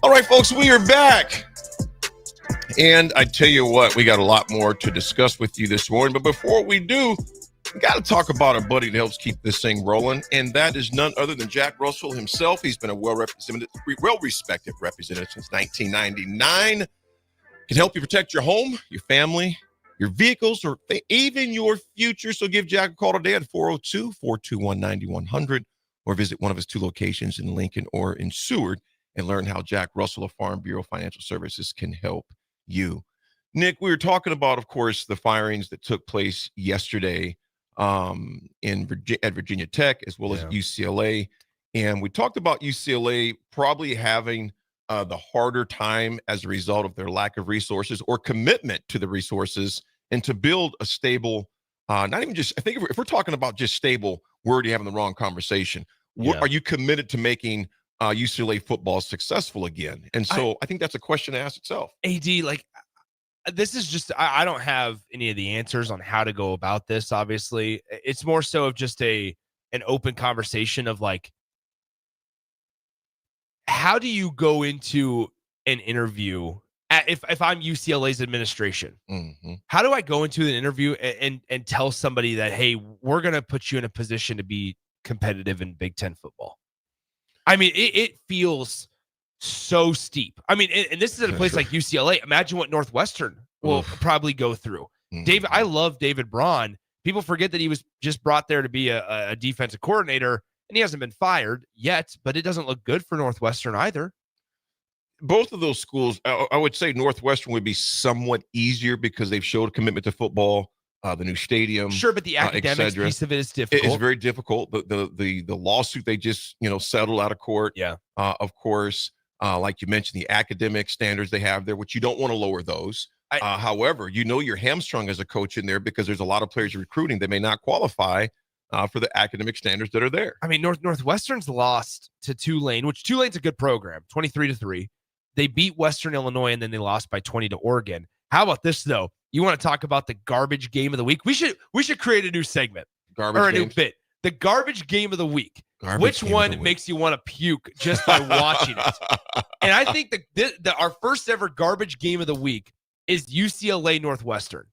All right, folks, we are back. And I tell you what, we got a lot more to discuss with you this morning. But before we do, we got to talk about our buddy that helps keep this thing rolling. And that is none other than Jack Russell himself. He's been a well-respected representative since 1999. Can help you protect your home, your family, your vehicles, or even your future. So give Jack a call today at 402-421-9100 or visit one of his 2 locations in Lincoln or in Seward and learn how Jack Russell of Farm Bureau Financial Services can help you. Nick, we were talking about, of course, the firings that took place yesterday at Virginia Tech as well as UCLA. And we talked about UCLA probably having the harder time as a result of their lack of resources or commitment to the resources and to build a stable, not even just, I think if we're talking about just stable, we're already having the wrong conversation. Are you committed to making UCLA football successful again? And so I think that's a question to ask itself. AD, like, this is just, I don't have any of the answers on how to go about this. Obviously, it's more so of just an open conversation of like, how do you go into an interview if I'm UCLA's administration? How do I go into an interview and tell somebody that, hey, we're going to put you in a position to be competitive in Big Ten football? I mean, it feels so steep. I mean, and this is at a place like UCLA. Imagine what Northwestern will probably go through. I love David Braun. People forget that he was just brought there to be a defensive coordinator, and he hasn't been fired yet, but it doesn't look good for Northwestern either. Both of those schools, I would say Northwestern would be somewhat easier because they've showed a commitment to football. The new stadium, sure, but the academics piece of it is difficult. It's very difficult. The lawsuit they just settled out of court. Of course, like you mentioned, the academic standards they have there, which you don't want to lower those. However, you're hamstrung as a coach in there because there's a lot of players you're recruiting that may not qualify for the academic standards that are there. I mean, Northwestern's lost to Tulane, which Tulane's a good program, 23-3. They beat Western Illinois, and then they lost by 20 to Oregon. How about this, though? You want to talk about the garbage game of the week? We should create a new segment or a new bit. The garbage game of the week. Which one makes you want to puke just by watching it? And I think our first ever garbage game of the week is UCLA Northwestern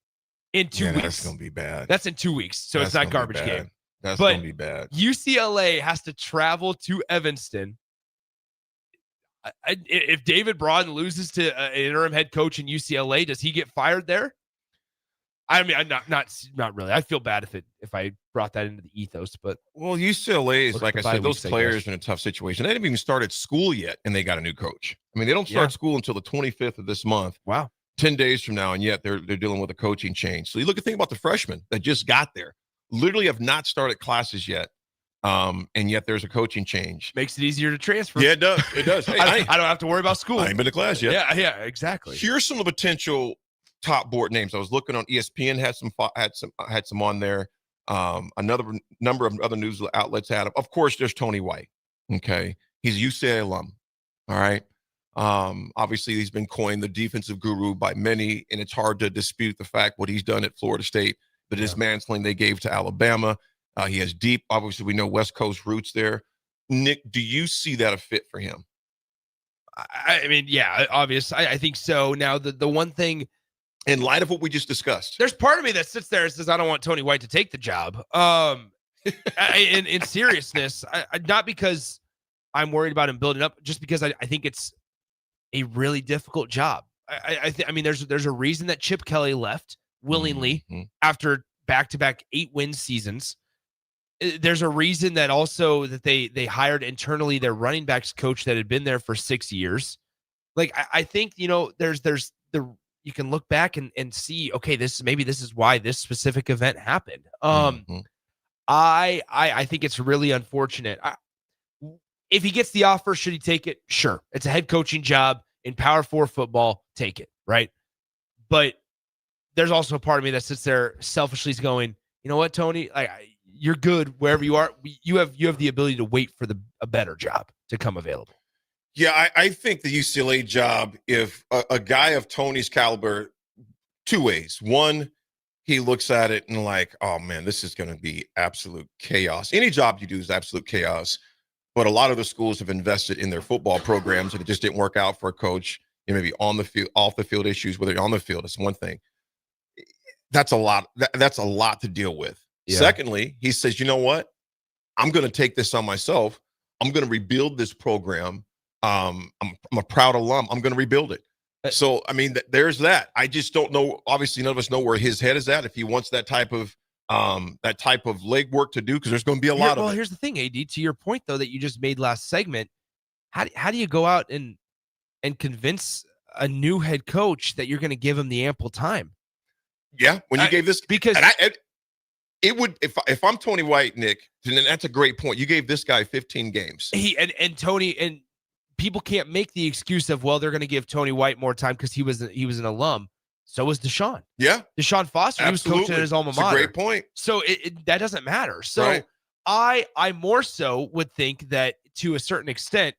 in 2 weeks. That's going to be bad. That's in 2 weeks, so it's not garbage game. That's going to be bad. UCLA has to travel to Evanston. If David Brodin loses to an interim head coach in UCLA, does he get fired there? I mean, I'm not really. I feel bad if I brought that into the ethos, but UCLA is, like I said, those players are in a tough situation. They haven't even started school yet, and they got a new coach. I mean, they don't start school until the 25th of this month. Wow, 10 days from now, and yet they're dealing with a coaching change. So you think about the freshmen that just got there, literally have not started classes yet, and yet there's a coaching change. Makes it easier to transfer. Yeah, it does. It does. Hey, I don't have to worry about school. I ain't been to class yet. Yeah, exactly. Here's some of the potential top board names. I was looking on ESPN, had some on there. Another number of other news outlets had them. Of course, there's Tony White. Okay, he's a UCLA alum. All right. Obviously, he's been coined the defensive guru by many, and it's hard to dispute the fact what he's done at Florida State, the dismantling they gave to Alabama. He has deep, obviously, we know West Coast roots there. Nick, do you see that a fit for him? I mean, yeah, obvious. I think so. Now, the one thing, in light of what we just discussed, there's part of me that sits there and says, I don't want Tony White to take the job. In seriousness, not because I'm worried about him building up, just because I think it's a really difficult job. I mean, there's a reason that Chip Kelly left willingly after back-to-back 8-win seasons. There's a reason that also that they hired internally their running backs coach that had been there for 6 years. Like, I think, there's the, you can look back and see, okay, this is why this specific event happened. I think it's really unfortunate. If he gets the offer, should he take it? Sure. It's a head coaching job in Power 4 football. Take it, right? But there's also a part of me that sits there selfishly going, you know what, Tony? You're good wherever you are. You have the ability to wait for a better job to come available. Yeah, I think the UCLA job, if a guy of Tony's caliber, two ways. One, he looks at it and like, oh, man, this is going to be absolute chaos. Any job you do is absolute chaos. But a lot of the schools have invested in their football programs, and it just didn't work out for a coach. Maybe on the field, off the field issues, whether you're on the field, it's one thing. That's a lot. That's a lot to deal with. Yeah. Secondly, he says, you know what? I'm going to take this on myself. I'm going to rebuild this program. I'm a proud alum. I'm going to rebuild it. So, I mean, there's that. I just don't know. Obviously, none of us know where his head is at, if he wants that type of legwork to do, because there's going to be a lot of it. Well, here's the thing, AD, to your point, though, that you just made last segment, how do you go out and convince a new head coach that you're going to give him the ample time? Yeah, when you gave this, because it would, if I'm Tony White, Nick, then that's a great point. You gave this guy 15 games. And Tony, and people can't make the excuse of, well, they're going to give Tony White more time because he was an alum. So was Deshaun. Yeah, Deshaun Foster. Absolutely. He was coaching at his alma mater. That's a great point. So that doesn't matter. So right. I more so would think that, to a certain extent,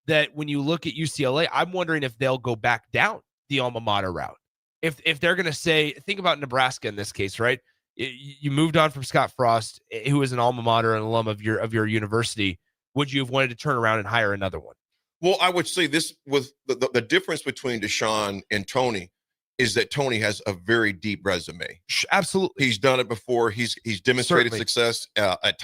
that when you look at UCLA, I'm wondering if they'll go back down the alma mater route. If they're going to say, think about Nebraska in this case, right? You moved on from Scott Frost, who is an alma mater and alum of your university. Would you have wanted to turn around and hire another one? Well, I would say this was the difference between Deshaun and Tony is that Tony has a very deep resume. Absolutely. He's done it before. He's demonstrated success at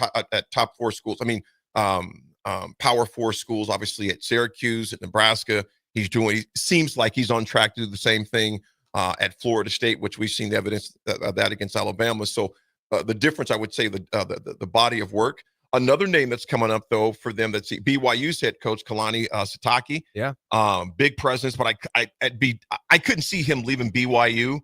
top 4 schools. I mean, Power 4 schools, obviously at Syracuse, at Nebraska. He seems like he's on track to do the same thing at Florida State, which we've seen the evidence of that against Alabama. So the difference, I would say, the body of work. Another name that's coming up, though, for them, that's BYU's head coach, Kalani Sitake. Yeah. Big presence, but I couldn't see him leaving BYU.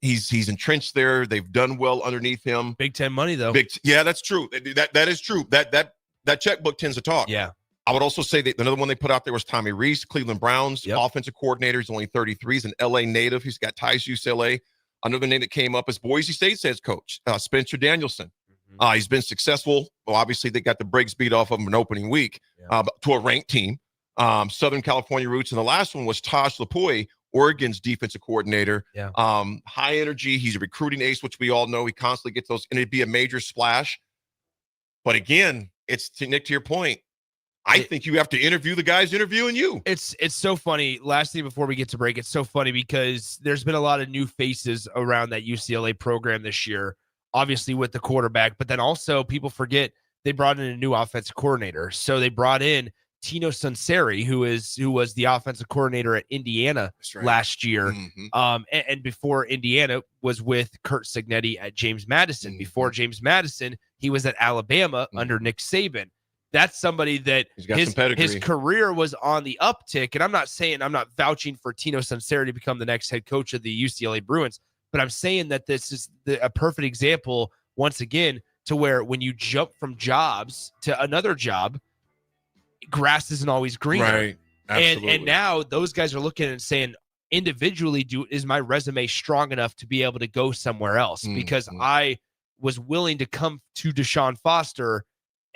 He's entrenched there. They've done well underneath him. Big Ten money, though. Yeah, that's true. That is true. That checkbook tends to talk. Yeah. I would also say that another one they put out there was Tommy Rees, Cleveland Browns, offensive coordinator. He's only 33. He's an LA native. He's got ties to UCLA. Another name that came up is Boise State's head coach, Spencer Danielson. He's been successful. Well, obviously, they got the brakes beat off of him in opening week to a ranked team. Southern California roots. And the last one was Tosh Lapoy, Oregon's defensive coordinator. Yeah. High energy. He's a recruiting ace, which we all know. He constantly gets those, and it'd be a major splash. But again, it's to Nick, to your point. I think you have to interview the guys interviewing you. It's so funny. Last thing before we get to break, it's so funny because there's been a lot of new faces around that UCLA program this year, obviously with the quarterback, but then also people forget they brought in a new offensive coordinator. So they brought in Tino Sunseri, who was the offensive coordinator at Indiana last year. And before Indiana was with Kurt Signetti at James Madison. Before James Madison, he was at Alabama under Nick Saban. That's somebody that his career was on the uptick. And I'm not vouching for Tino Sunseri to become the next head coach of the UCLA Bruins, but I'm saying that this is a perfect example, once again, to where when you jump from jobs to another job, grass isn't always greener. Right. Absolutely. And now those guys are looking and saying, individually, is my resume strong enough to be able to go somewhere else? Because I was willing to come to Deshaun Foster,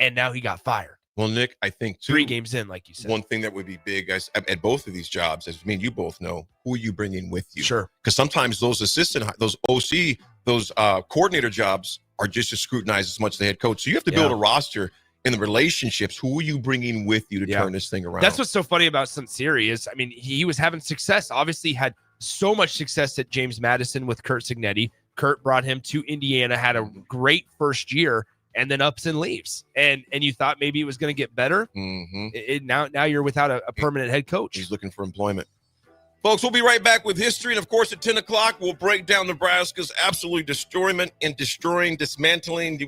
and now he got fired. Well, Nick, I think too, 3 games in, like you said. One thing that would be big at both of these jobs, as you both know, who are you bringing with you? Sure. Because sometimes those those OC, those coordinator jobs are just as scrutinized as much as the head coach. So you have to build a roster in the relationships. Who are you bringing with you to turn this thing around? That's what's so funny about Sunseri is, I mean, he was having success. Obviously, had so much success at James Madison with Kurt Signetti. Kurt brought him to Indiana, had a great first year, and then ups and leaves. And you thought maybe it was going to get better. Now you're without a permanent head coach. He's looking for employment. Folks, we'll be right back with history. And, of course, at 10 o'clock, we'll break down Nebraska's absolute dismantling,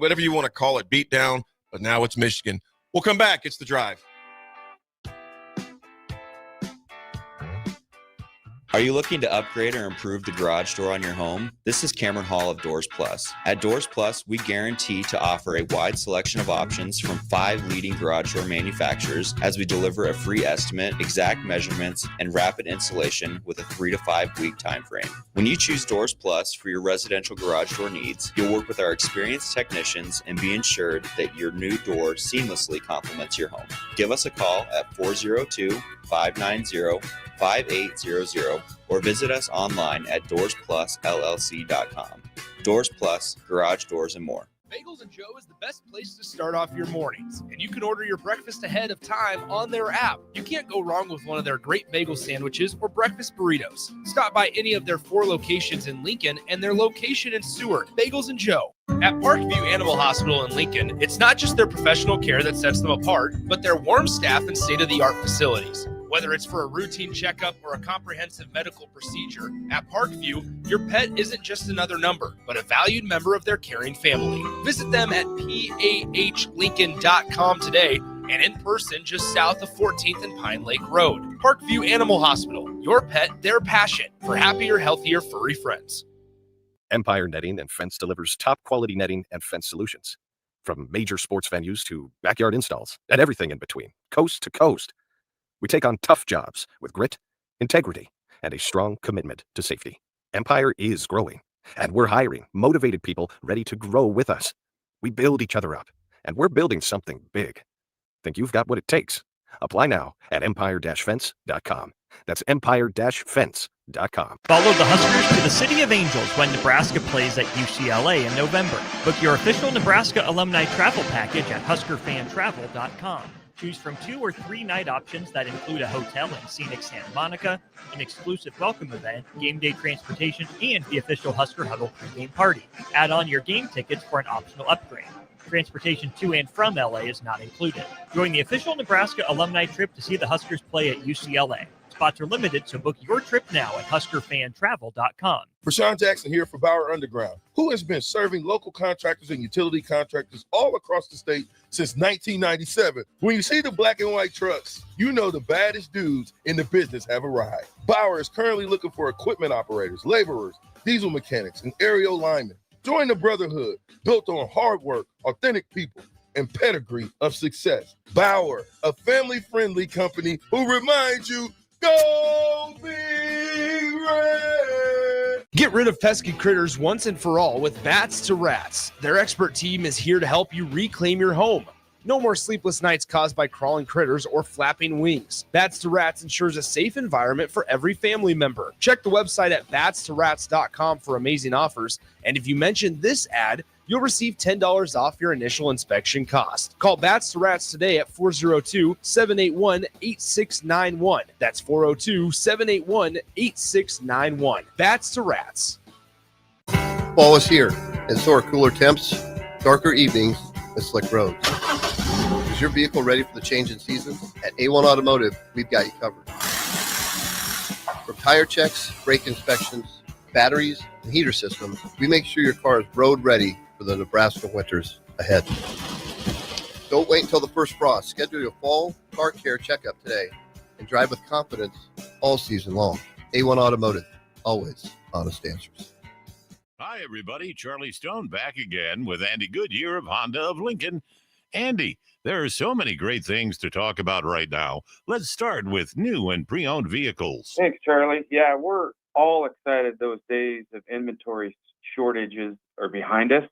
whatever you want to call it, beat down. But now it's Michigan. We'll come back. It's The Drive. Are you looking to upgrade or improve the garage door on your home? This is Cameron Hall of Doors Plus. At Doors Plus, we guarantee to offer a wide selection of options from 5 leading garage door manufacturers as we deliver a free estimate, exact measurements, and rapid installation with a 3 to 5 week time frame. When you choose Doors Plus for your residential garage door needs, you'll work with our experienced technicians and be ensured that your new door seamlessly complements your home. Give us a call at 402-590-5800 or visit us online at DoorsPlusLLC.com. Doors Plus, garage doors, and more. Bagels and Joe is the best place to start off your mornings, and you can order your breakfast ahead of time on their app. You can't go wrong with one of their great bagel sandwiches or breakfast burritos. Stop by any of their 4 locations in Lincoln and their location in Seward. Bagels and Joe. At Parkview Animal Hospital in Lincoln, it's not just their professional care that sets them apart, but their warm staff and state-of-the-art facilities. Whether it's for a routine checkup or a comprehensive medical procedure, at Parkview, your pet isn't just another number, but a valued member of their caring family. Visit them at PAHLincoln.com today and in person just south of 14th and Pine Lake Road. Parkview Animal Hospital, your pet, their passion for happier, healthier, furry friends. Empire Netting and Fence delivers top quality netting and fence solutions. From major sports venues to backyard installs and everything in between, coast to coast. We take on tough jobs with grit, integrity, and a strong commitment to safety. Empire is growing, and we're hiring motivated people ready to grow with us. We build each other up, and we're building something big. Think you've got what it takes? Apply now at empire-fence.com. That's empire-fence.com. Follow the Huskers to the City of Angels when Nebraska plays at UCLA in November. Book your official Nebraska alumni travel package at huskerfantravel.com. Choose from 2 or 3 night options that include a hotel in scenic Santa Monica, an exclusive welcome event, game day transportation, and the official Husker Huddle pregame party. Add on your game tickets for an optional upgrade. Transportation to and from LA is not included. Join the official Nebraska alumni trip to see the Huskers play at UCLA. Spots are limited, so book your trip now at huskerfantravel.com. Rashawn Jackson here for Bauer Underground, who has been serving local contractors and utility contractors all across the state since 1997. When you see the black and white trucks, you know the baddest dudes in the business have arrived. Bauer is currently looking for equipment operators, laborers, diesel mechanics, and aerial linemen. Join the brotherhood built on hard work, authentic people, and pedigree of success. Bauer, a family-friendly company who reminds you, go Big Red! Get rid of pesky critters once and for all with Bats to Rats. Their expert team is here to help you reclaim your home. No more sleepless nights caused by crawling critters or flapping wings. Bats to Rats ensures a safe environment for every family member. Check the website at batstorats.com for amazing offers. And if you mention this ad, you'll receive $10 off your initial inspection cost. Call Bats to Rats today at 402-781-8691. That's 402-781-8691. Bats to Rats. Fall is here, and so are cooler temps, darker evenings, and slick roads. Is your vehicle ready for the change in seasons? At A1 Automotive, we've got you covered. From tire checks, brake inspections, batteries, and heater systems, we make sure your car is road ready for the Nebraska winters ahead. Don't wait until the first frost. Schedule your fall car care checkup today and drive with confidence all season long. A1 Automotive, always honest answers. Hi, everybody. Charlie Stone back again with Andy Goodyear of Honda of Lincoln. Andy, there are so many great things to talk about right now. Let's start with new and pre-owned vehicles. Thanks, Charlie. Yeah, we're all excited those days of inventory shortages are behind us.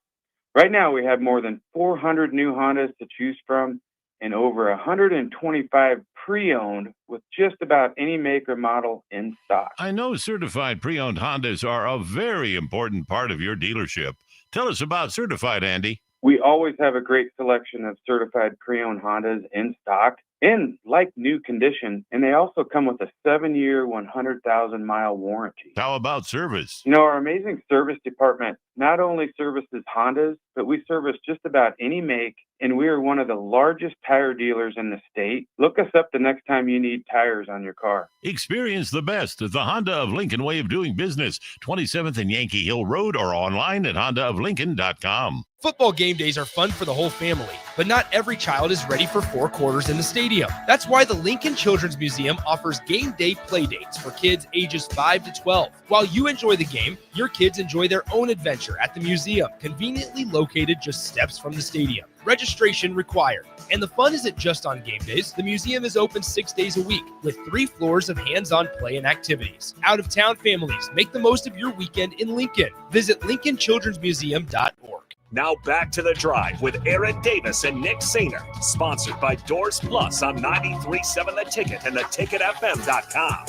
Right now, we have more than 400 new Hondas to choose from and over 125 pre-owned with just about any make or model in stock. I know certified pre-owned Hondas are a very important part of your dealership. Tell us about certified, Andy. We always have a great selection of certified pre-owned Hondas in stock in like new condition, and they also come with a 7-year, 100,000-mile warranty. How about service? You know, our amazing service department not only services Hondas, but we service just about any make, and we are one of the largest tire dealers in the state. Look us up the next time you need tires on your car. Experience the best at the Honda of Lincoln way of doing business, 27th and Yankee Hill Road, or online at hondaoflincoln.com. Football game days are fun for the whole family, but not every child is ready for 4 quarters in the stadium. That's why the Lincoln Children's Museum offers game day play dates for kids ages 5 to 12. While you enjoy the game, your kids enjoy their own adventure at the museum, conveniently located just steps from the stadium. Registration required. And the fun isn't just on game days. The museum is open 6 days a week with 3 floors of hands-on play and activities. Out-of-town families, make the most of your weekend in Lincoln. Visit lincolnchildrensmuseum.org. Now back to The Drive with Aaron Davis and Nick Sainer. Sponsored by Doors Plus on 93.7 The Ticket and theticketfm.com.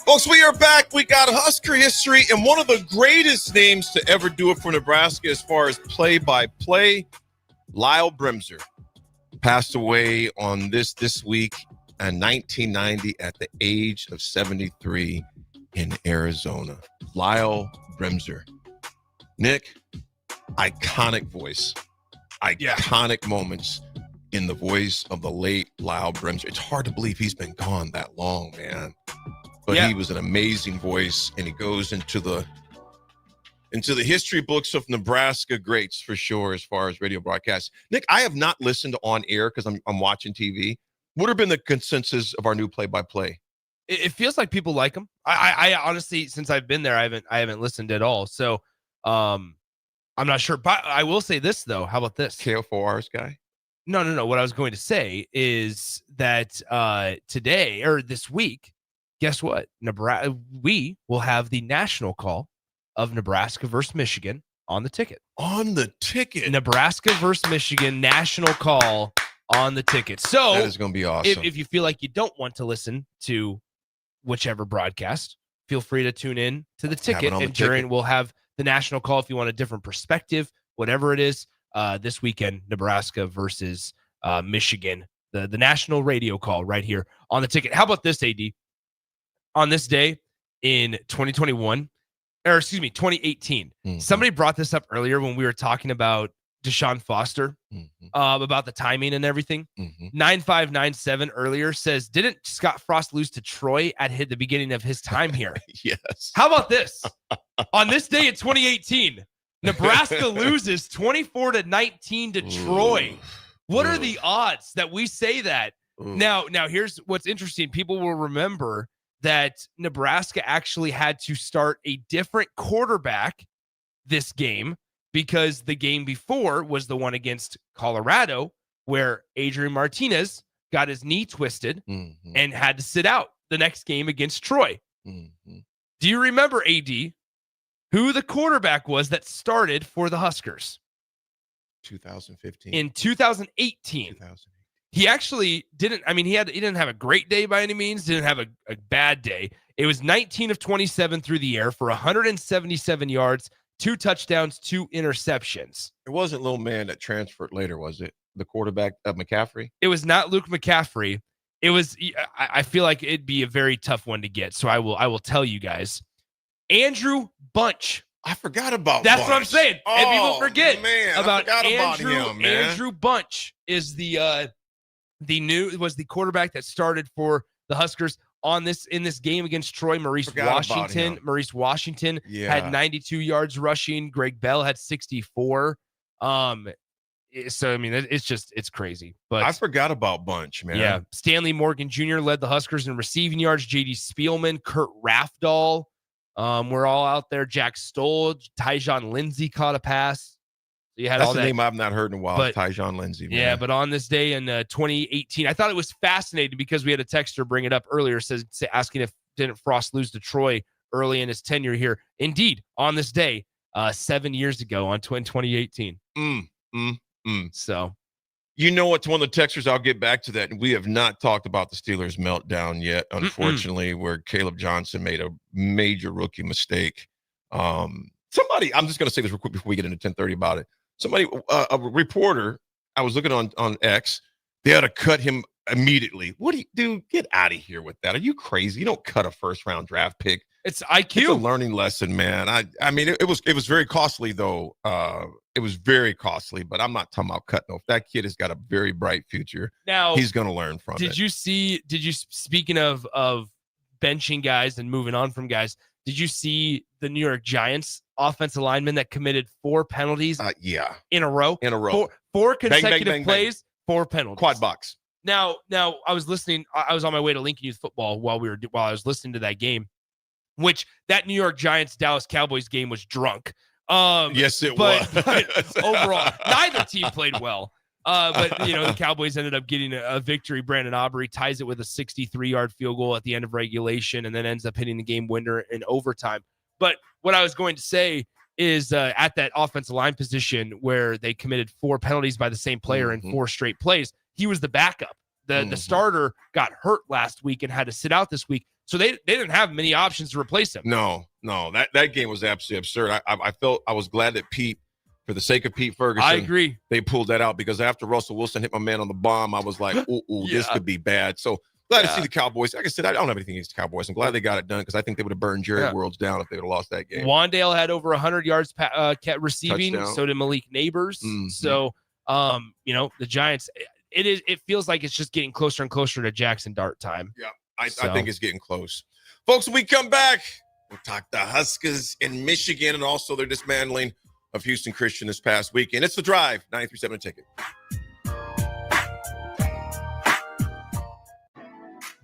Folks, we are back. We got Husker history, and one of the greatest names to ever do it for Nebraska as far as play-by-play, Lyle Bremser, passed away on this week in 1990 at the age of 73 in Arizona. Lyle Bremser. Nick, iconic voice, iconic moments in the voice of the late Lyle Bremser. It's hard to believe he's been gone that long, man. But he was an amazing voice, and he goes into the history books of Nebraska greats for sure as far as radio broadcasts. Nick, I have not listened on air because I'm watching TV. What have been the consensus of our new play-by-play? It feels like people like him. I honestly, since I've been there, I haven't listened at all. So I'm not sure. But I will say this though. How about this? KO4R's guy? No. What I was going to say is that today or this week, guess what? Nebraska, we will have the national call of Nebraska versus Michigan on the ticket. On the ticket. Nebraska versus Michigan national call on the ticket. So that is going to be awesome. If you feel like you don't want to listen to whichever broadcast, feel free to tune in to the ticket, and during we'll have the national call if you want a different perspective, whatever it is. This weekend, Nebraska versus Michigan, the national radio call right here on the ticket. How about this, AD? On this day in 2018, somebody brought this up earlier when we were talking about Deshaun Foster, about the timing and everything. 9597 earlier says, didn't Scott Frost lose to Troy at the beginning of his time here? Yes. How about this? On this day in 2018, Nebraska loses 24-19 to Troy. What are the odds that we say that? Now here's what's interesting. People will remember that Nebraska actually had to start a different quarterback this game because the game before was the one against Colorado where Adrian Martinez got his knee twisted and had to sit out the next game against Troy. Do you remember, AD, who the quarterback was that started for the Huskers? 2015. In 2018. He actually didn't, I mean, he didn't have a great day by any means, didn't have a bad day. It was 19 of 27 through the air for 177 yards, 2 touchdowns, 2 interceptions. It wasn't little man that transferred later, was it? The quarterback of McCaffrey? It was not Luke McCaffrey. It was, I feel like it'd be a very tough one to get. So I will tell you guys. Andrew Bunch. I forgot about That's Bunch. what I'm saying. And people forget about Andrew, him, man. Andrew Bunch is was the quarterback that started for the Huskers in this game against Troy. Maurice Washington had 92 yards rushing. Greg Bell had 64. So I mean, it's crazy. But I forgot about Bunch, man. Yeah, Stanley Morgan Jr. led the Huskers in receiving yards. J.D. Spielman, Kurt Rafdal, we're all out there. Jack Stoll, Tyjon Lindsey caught a pass. So you had That's all the that. name I've not heard in a while. But- Tyjon Lindsey. Man. Yeah, but on this day in 2018, I thought it was fascinating because we had a texter bring it up earlier, asking if didn't Frost lose to Troy early in his tenure here. Indeed, on this day, 7 years ago, on 2018. So, you know what? To one of the texters, I'll get back to that. And we have not talked about the Steelers meltdown yet, unfortunately, where Caleb Johnson made a major rookie mistake. Somebody, I'm just going to say this real quick before we get into 10:30 about it. Somebody, a reporter, I was looking on X, they had to cut him immediately. What do you do? Get out of here with that. Are you crazy? You don't cut a first-round draft pick. It's IQ. It's a learning lesson, man. I mean, it was very costly, though. It was very costly, but I'm not talking about cutting off. That kid has got a very bright future. Now, he's going to learn from it. Did you speaking of benching guys and moving on from guys, did you see the New York Giants offensive lineman that committed 4 penalties in a row? Four consecutive plays, 4 penalties. Quad box. Now I was listening. I was on my way to Lincoln Youth Football while I was listening to that game, which that New York Giants Dallas Cowboys game was drunk. Yes, it was. But overall, neither team played well. But the Cowboys ended up getting a victory. Brandon Aubrey ties it with a 63-yard field goal at the end of regulation, and then ends up hitting the game winner in overtime. But what I was going to say is at that offensive line position where they committed 4 penalties by the same player in 4 straight plays, he was the backup. The starter got hurt last week and had to sit out this week. So they didn't have many options to replace him. No, that game was absolutely absurd. I was glad that Pete, for the sake of Pete Ferguson, I agree, they pulled that out, because after Russell Wilson hit my man on the bomb, I was like, this could be bad. So glad to see the Cowboys. Like I said, I don't have anything against the Cowboys. I'm glad they got it done, because I think they would have burned Jerry Worlds down if they would have lost that game. Wandale had over 100 yards receiving. Touchdown. So did Malik Neighbors. So, the Giants, it feels like it's just getting closer and closer to Jackson Dart time. Yeah. I think it's getting close. Folks, when we come back, we'll talk the Huskers in Michigan and also their dismantling of Houston Christian this past weekend. It's The Drive, 93.7 Ticket.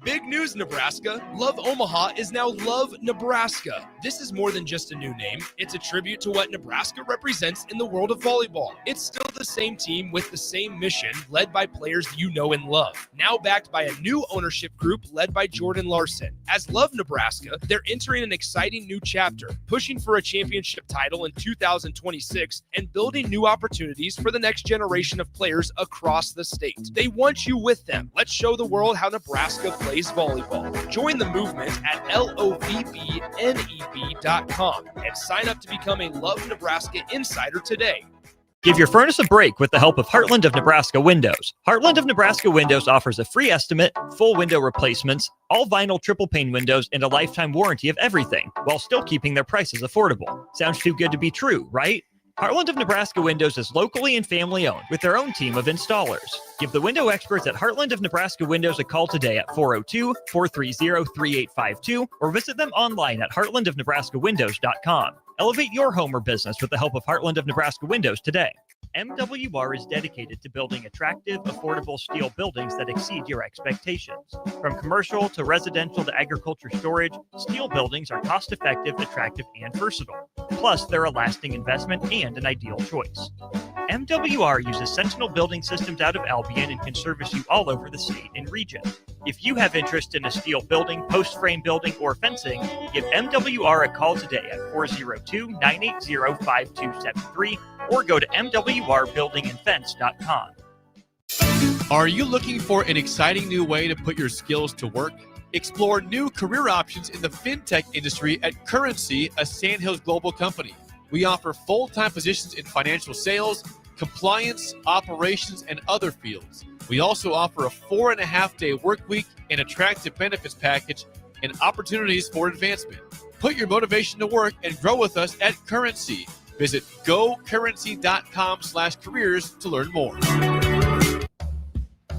Big news, Nebraska. Love Omaha is now Love Nebraska. This is more than just a new name. It's a tribute to what Nebraska represents in the world of volleyball. It's still the same team with the same mission, led by players you know and love. Now backed by a new ownership group led by Jordan Larson. As Love Nebraska, they're entering an exciting new chapter, pushing for a championship title in 2026 and building new opportunities for the next generation of players across the state. They want you with them. Let's show the world how Nebraska plays volleyball. Join the movement at lovneb.com and sign up to become a Love Nebraska insider today. Give your furnace a break with the help of Heartland of Nebraska Windows. Heartland of Nebraska Windows offers a free estimate, full window replacements, all vinyl triple pane windows, and a lifetime warranty of everything, while still keeping their prices affordable. Sounds too good to be true, right? Heartland of Nebraska Windows is locally and family owned with their own team of installers. Give the window experts at Heartland of Nebraska Windows a call today at 402-430-3852 or visit them online at heartlandofnebraskawindows.com. Elevate your home or business with the help of Heartland of Nebraska Windows today. MWR is dedicated to building attractive, affordable steel buildings that exceed your expectations. From commercial to residential to agriculture storage, steel buildings are cost-effective, attractive, and versatile. Plus, they're a lasting investment and an ideal choice. MWR uses Sentinel Building Systems out of Albion and can service you all over the state and region. If you have interest in a steel building, post-frame building, or fencing, give MWR a call today at 402-980-5273 or go to mwrbuildingandfence.com. Are you looking for an exciting new way to put your skills to work? Explore new career options in the fintech industry at Currency, a Sandhills Global company. We offer full-time positions in financial sales, compliance, operations, and other fields. We also offer a 4.5-day work week, an attractive benefits package, and opportunities for advancement. Put your motivation to work and grow with us at Currency. Visit gocurrency.com/careers to learn more.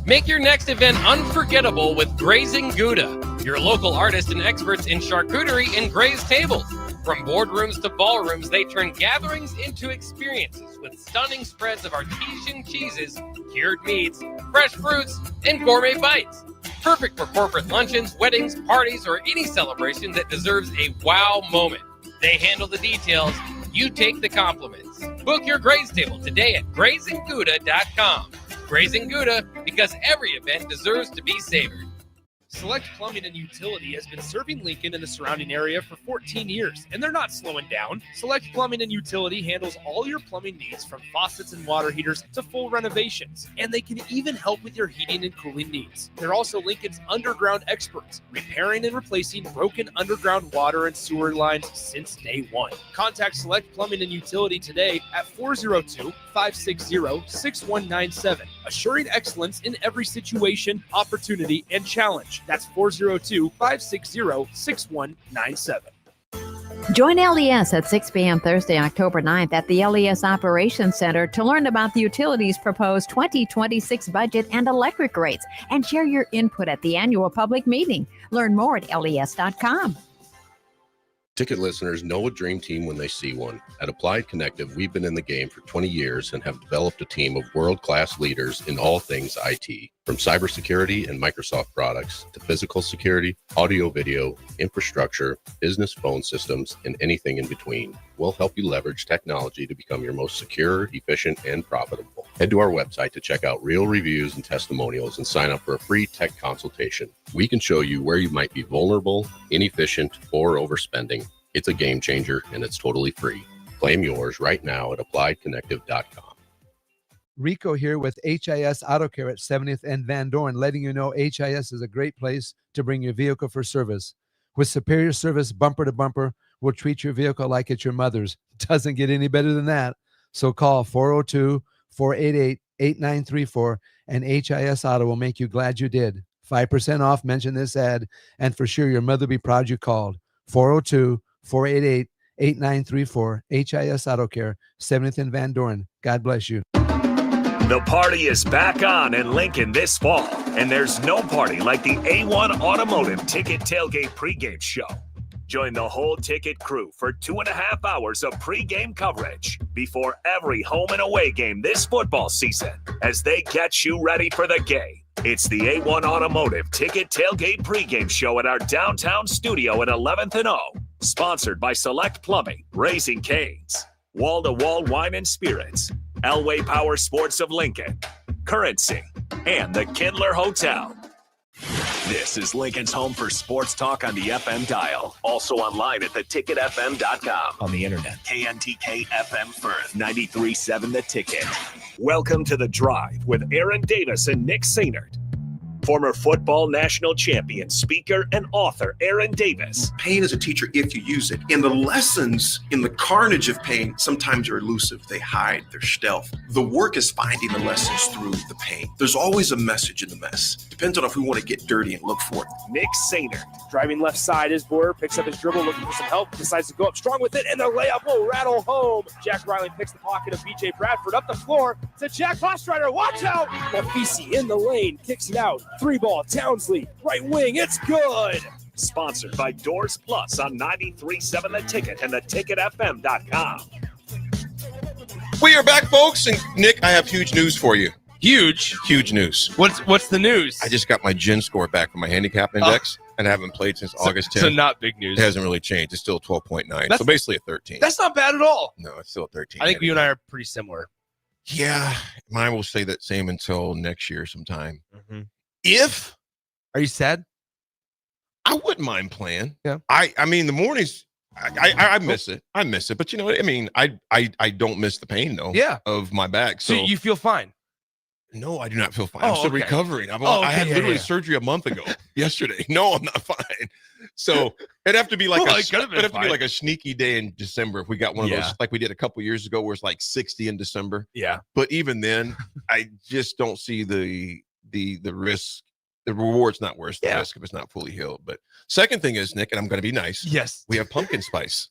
Make your next event unforgettable with Grazing Gouda, your local artists and experts in charcuterie and grazed tables. From boardrooms to ballrooms, they turn gatherings into experiences with stunning spreads of artesian cheeses, cured meats, fresh fruits, and gourmet bites. Perfect for corporate luncheons, weddings, parties, or any celebration that deserves a wow moment. They handle the details. You take the compliments. Book your graze table today at GrazingGouda.com. Grazing Gouda, because every event deserves to be savored. Select Plumbing and Utility has been serving Lincoln and the surrounding area for 14 years, and they're not slowing down. Select Plumbing and Utility handles all your plumbing needs, from faucets and water heaters to full renovations, and they can even help with your heating and cooling needs. They're also Lincoln's underground experts, repairing and replacing broken underground water and sewer lines since day one. Contact Select Plumbing and Utility today at 402-560-6197, assuring excellence in every situation, opportunity, and challenge. That's 402-560-6197. Join LES at 6 p.m. Thursday, October 9th at the LES Operations Center to learn about the utilities' proposed 2026 budget and electric rates, and share your input at the annual public meeting. Learn more at les.com. Ticket listeners know a dream team when they see one. At Applied Connective, we've been in the game for 20 years and have developed a team of world-class leaders in all things IT. From cybersecurity and Microsoft products to physical security, audio-video, infrastructure, business phone systems, and anything in between, we'll help you leverage technology to become your most secure, efficient, and profitable. Head to our website to check out real reviews and testimonials and sign up for a free tech consultation. We can show you where you might be vulnerable, inefficient, or overspending. It's a game changer, and it's totally free. Claim yours right now at appliedconnective.com. Rico here with HIS Auto Care at 70th and Van Dorn, letting you know HIS is a great place to bring your vehicle for service. With superior service bumper to bumper, we'll treat your vehicle like it's your mother's. Doesn't get any better than that. So call 402-488-8934 and HIS Auto will make you glad you did. 5% off, mention this ad, and for sure your mother will be proud you called. 402-488-8934, HIS Auto Care, 70th and Van Dorn. God bless you. The party is back on in Lincoln this fall, and there's no party like the A1 Automotive Ticket Tailgate pregame show. Join the whole ticket crew for 2.5 hours of pregame coverage before every home and away game this football season as they get you ready for the game. It's the A1 Automotive Ticket Tailgate pregame show at our downtown studio at 11th and O. Sponsored by Select Plumbing, Raising Cane's, Wall to Wall Wine and Spirits, Elway Power Sports of Lincoln, Currency, and the Kindler Hotel. This is Lincoln's home for sports talk on the FM dial. Also online at theticketfm.com. On the internet. KNTK FM Firth, 93.7 The Ticket. Welcome to The Drive with Aaron Davis and Nick Sainert. Former football national champion, speaker, and author Aaron Davis. Pain is a teacher if you use it. And the lessons in the carnage of pain sometimes are elusive. They hide, they're stealth. The work is finding the lessons through the pain. There's always a message in the mess. Depends on if we want to get dirty and look for it. Nick Sainert. Driving left side is Boyer, picks up his dribble, looking for some help, decides to go up strong with it, and the layup will rattle home. Jack Riley picks the pocket of BJ Bradford up the floor to Jack Hostrider. Watch out! Mafisi in the lane, kicks it out. 3-ball, Townsley, right wing, it's good! Sponsored by Doors Plus on 93.7 The Ticket and theticketfm.com. We are back, folks, and Nick, I have huge news for you. Huge news. What's the news? I just got my GIN score back from my handicap index, and I haven't played since August 10th. So not big news. It hasn't really changed. It's still 12.9, That's- so basically a 13. That's not bad at all. No, it's still a 13. I think you and I are pretty similar. Yeah, mine will stay that same until next year sometime. Mm-hmm. If Are you sad? I wouldn't mind playing. Yeah. I mean, the mornings, I miss it. I miss it, but you know what I mean. I don't miss the pain though. Yeah. Of my back. So So you feel fine. no, I do not feel fine. Oh, I'm still okay. recovering. I had Yeah, literally yeah. surgery a month ago. Yesterday. No, I'm not fine. So it'd have to be like Well, a it could've been it'd have to be fine. like a sneaky day in December if we got one of Yeah. those like we did a couple years ago where it's like 60 in December. Yeah. But even then, I just don't see the risk. The reward's not worth the risk if it's not fully healed. But second thing is, Nick, and I'm going to be nice. Yes. We have pumpkin spice.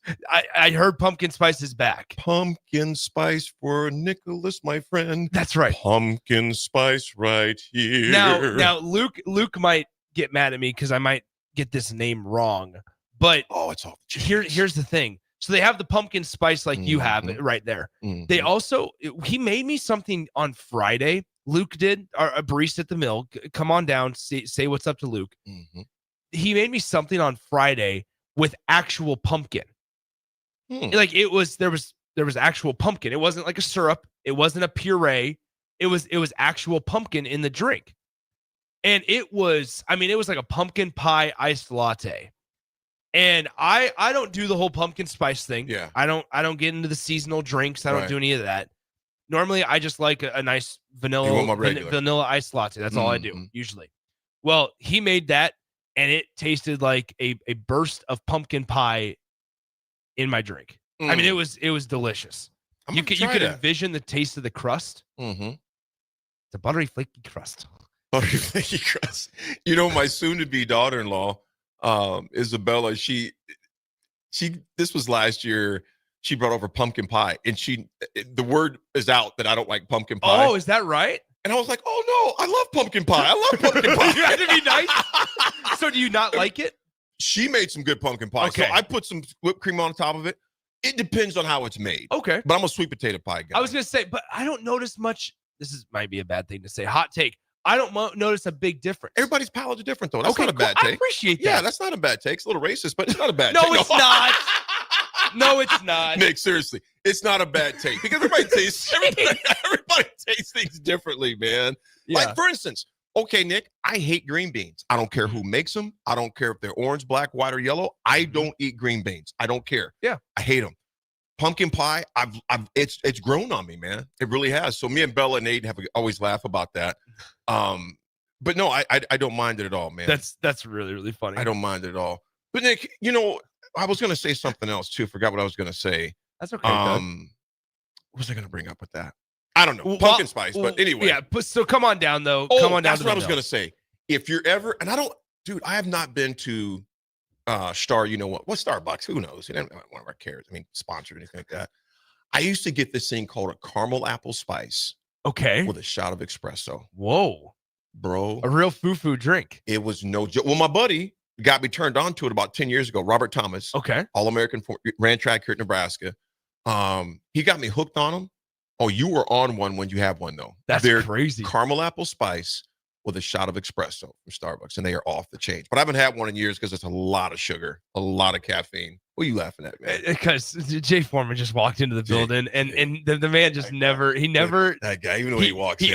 I heard pumpkin spice is back. Pumpkin spice for Nicholas, my friend. That's right. Pumpkin spice right here. Now Luke might get mad at me because I might get this name wrong. But it's all here's the thing. So they have the pumpkin spice like you have it right there. They also he made me something on Friday. Luke did, a barista at the mill. Come on down, say what's up to Luke. He made me something on Friday with actual pumpkin. Like there was actual pumpkin. It wasn't like a syrup. It wasn't a puree. It was actual pumpkin in the drink. And it was like a pumpkin pie iced latte. And I don't do the whole pumpkin spice thing. Yeah. I don't get into the seasonal drinks. I don't Right. do any of that. Normally, I just like a nice You want my regular. vanilla iced latte. That's all I do usually. Well, he made that, and it tasted like a burst of pumpkin pie in my drink. I mean, it was delicious. You could envision the taste of the crust. Mm-hmm. It's a buttery, flaky crust. Buttery flaky crust. You know, my soon-to-be daughter-in-law, Isabella. She. This was last year. She brought over pumpkin pie, and the word is out that I don't like pumpkin pie. Oh, is that right? And I was like, oh no, I love pumpkin pie. I love pumpkin pie. You had to be nice. So do you not like it? She made some good pumpkin pie. Okay. So I put some whipped cream on top of it. It depends on how it's made. Okay. But I'm a sweet potato pie guy. I was going to say, but I don't notice much. Might be a bad thing to say. Hot take. I don't notice a big difference. Everybody's palates are different, though. That's Okay, not a bad cool. I take. appreciate that. Yeah, that's not a bad take. It's a little racist, but it's not a bad No, take. it's not. No, it's not. Nick, seriously, it's not a bad take because everybody tastes things differently, man. Yeah. Like for instance, okay, Nick, I hate green beans. I don't care who makes them. I don't care if they're orange, black, white, or yellow. I don't eat green beans. I don't care. Yeah, I hate them. Pumpkin pie, it's grown on me, man. It really has. So me and Bella and Aiden always laugh about that. But no, I don't mind it at all, man. That's really, really funny. I don't mind it at all. But Nick, you know, I was going to say something else too. Forgot what I was going to say. That's okay. What was I going to bring up with that? I don't know. Pumpkin spice. But anyway. Yeah. So come on down though. Oh, Come on down. that's what I was going to say. If you're ever, and I have not been to Star, you know what Starbucks, who knows? You don't one of our cares. I mean, sponsored or anything like that. I used to get this thing called a caramel apple spice. Okay. With a shot of espresso. Whoa. Bro. A real foo-foo drink. It was no joke. Well, my buddy got me turned on to it about 10 years ago. Robert Thomas. Okay. All-American, ran track here at Nebraska. He got me hooked on them. Oh, you were on one when you have one, though. That's They're crazy. Caramel apple spice with a shot of espresso from Starbucks, and they are off the chain. But I haven't had one in years because it's a lot of sugar, a lot of caffeine. What are you laughing at, man? Because Jay Foreman just walked into the building, and the man just never that guy, even when he walks in,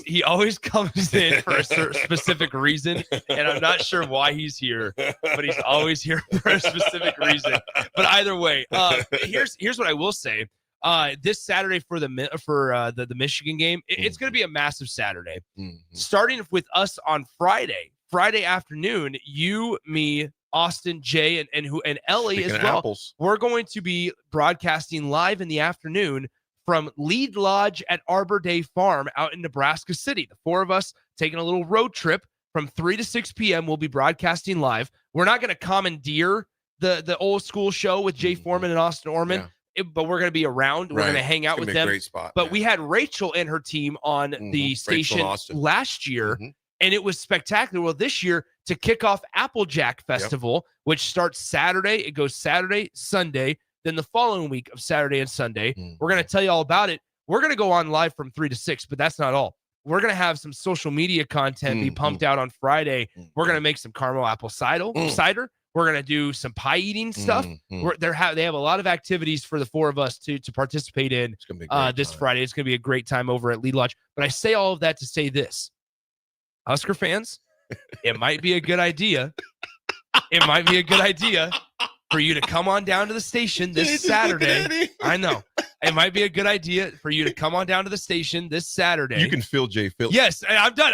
he always comes in for a specific reason, and I'm not sure why he's here, but he's always here for a specific reason. But either way, here's what I will say. This Saturday for the Michigan game, it's going to be a massive Saturday. Starting with us on Friday afternoon, you, me, Austin, Jay, and Ellie Speaking as of well. apples. We're going to be broadcasting live in the afternoon from Lead Lodge at Arbor Day Farm out in Nebraska City. The four of us taking a little road trip from 3 to 6 p.m. We'll be broadcasting live. We're not going to commandeer the old school show with Jay Foreman and Austin Orman. Yeah. But we're going to be around. We're Right. going to hang out It's with gonna be a them. great spot, But yeah. we had Rachel and her team on the Rachel station and Austin. last year, and it was spectacular. Well, this year, to kick off Applejack Festival, which starts Saturday, it goes Saturday, Sunday, then the following week of Saturday and Sunday. We're going to tell you all about it. we're going to go on live from 3 to 6, but that's not all. We're going to have some social media content be pumped out on Friday. We're going to make some caramel apple cider. We're going to do some pie eating stuff. They have a lot of activities for the four of us to participate in this Friday. It's going to be a great time over at Lead Lodge. But I say all of that to say this. Husker fans, it might be a good idea. It might be a good idea for you to come on down to the station this Saturday. I know. It might be a good idea for you to come on down to the station this Saturday. You can feel Jay Phillips. Yes, I'm done.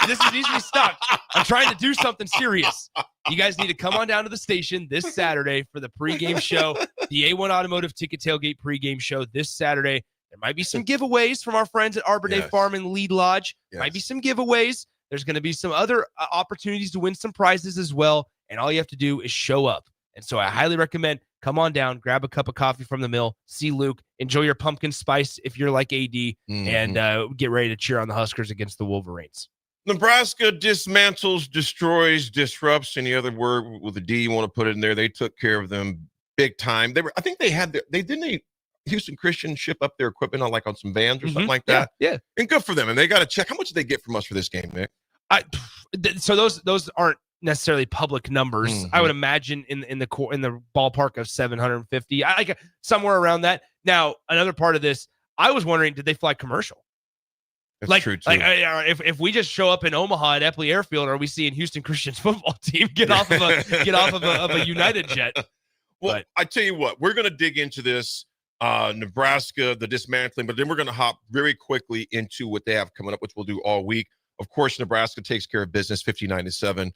This is easily stopped. I'm trying to do something serious. You guys need to come on down to the station this Saturday for the pregame show, the A1 Automotive Ticket Tailgate pregame show this Saturday. There might be some giveaways from our friends at Arbor Day Farm and Lead Lodge. Might be some giveaways. There's going to be some other opportunities to win some prizes as well. And all you have to do is show up. And so I highly recommend come on down, grab a cup of coffee from the mill, see Luke, enjoy your pumpkin spice if you're like AD, and get ready to cheer on the Huskers against the Wolverines. Nebraska dismantles, destroys, disrupts, any other word with a D you want to put in there. They took care of them big time. Houston Christian ship up their equipment on some vans or something like that. Yeah. And good for them. And they got to check. How much did they get from us for this game, Nick? So those aren't necessarily public numbers. I would imagine in the ballpark of 750, like somewhere around that. Now, another part of this, I was wondering, did they fly commercial? That's true too. If we just show up in Omaha at Epley Airfield, are we seeing Houston Christian's football team get off of a United jet? Well, I tell you what, we're going to dig into this Nebraska, the dismantling, but then we're going to hop very quickly into what they have coming up, which we'll do all week. Of course, Nebraska takes care of business 59-7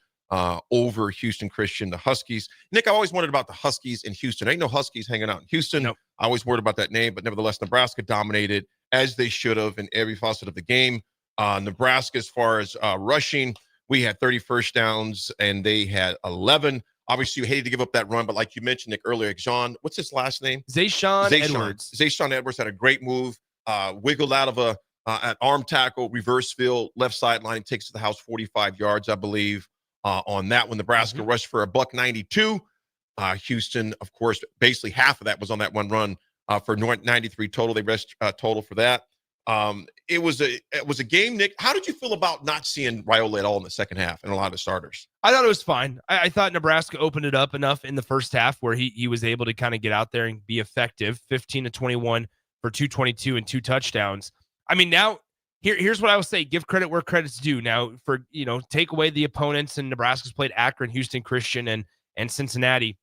over Houston Christian, the Huskies. Nick, I always wondered about the Huskies in Houston. Ain't no Huskies hanging out in Houston. Nope. I always worried about that name, but nevertheless, Nebraska dominated as they should have in every facet of the game. Nebraska, as far as rushing, we had 30 first downs and they had 11. Obviously, you hated to give up that run, but like you mentioned, Nick, earlier, what's his last name? Zayshawn Edwards. Zayshawn Edwards had a great move, wiggled out of an arm tackle, reverse field, left sideline, takes to the house 45 yards, I believe, on that one. Nebraska rushed for $192. Houston, of course, basically half of that was on that one run for 93 total. They rushed total for that. It was a game, Nick. How did you feel about not seeing Raiola at all in the second half and a lot of starters? I thought it was fine. I thought Nebraska opened it up enough in the first half where he was able to kind of get out there and be effective. 15-21 for 222 and 2 touchdowns. I mean, now here's what I will say. Give credit where credit's due. Now, for take away the opponents, and Nebraska's played Akron, Houston Christian, and Cincinnati.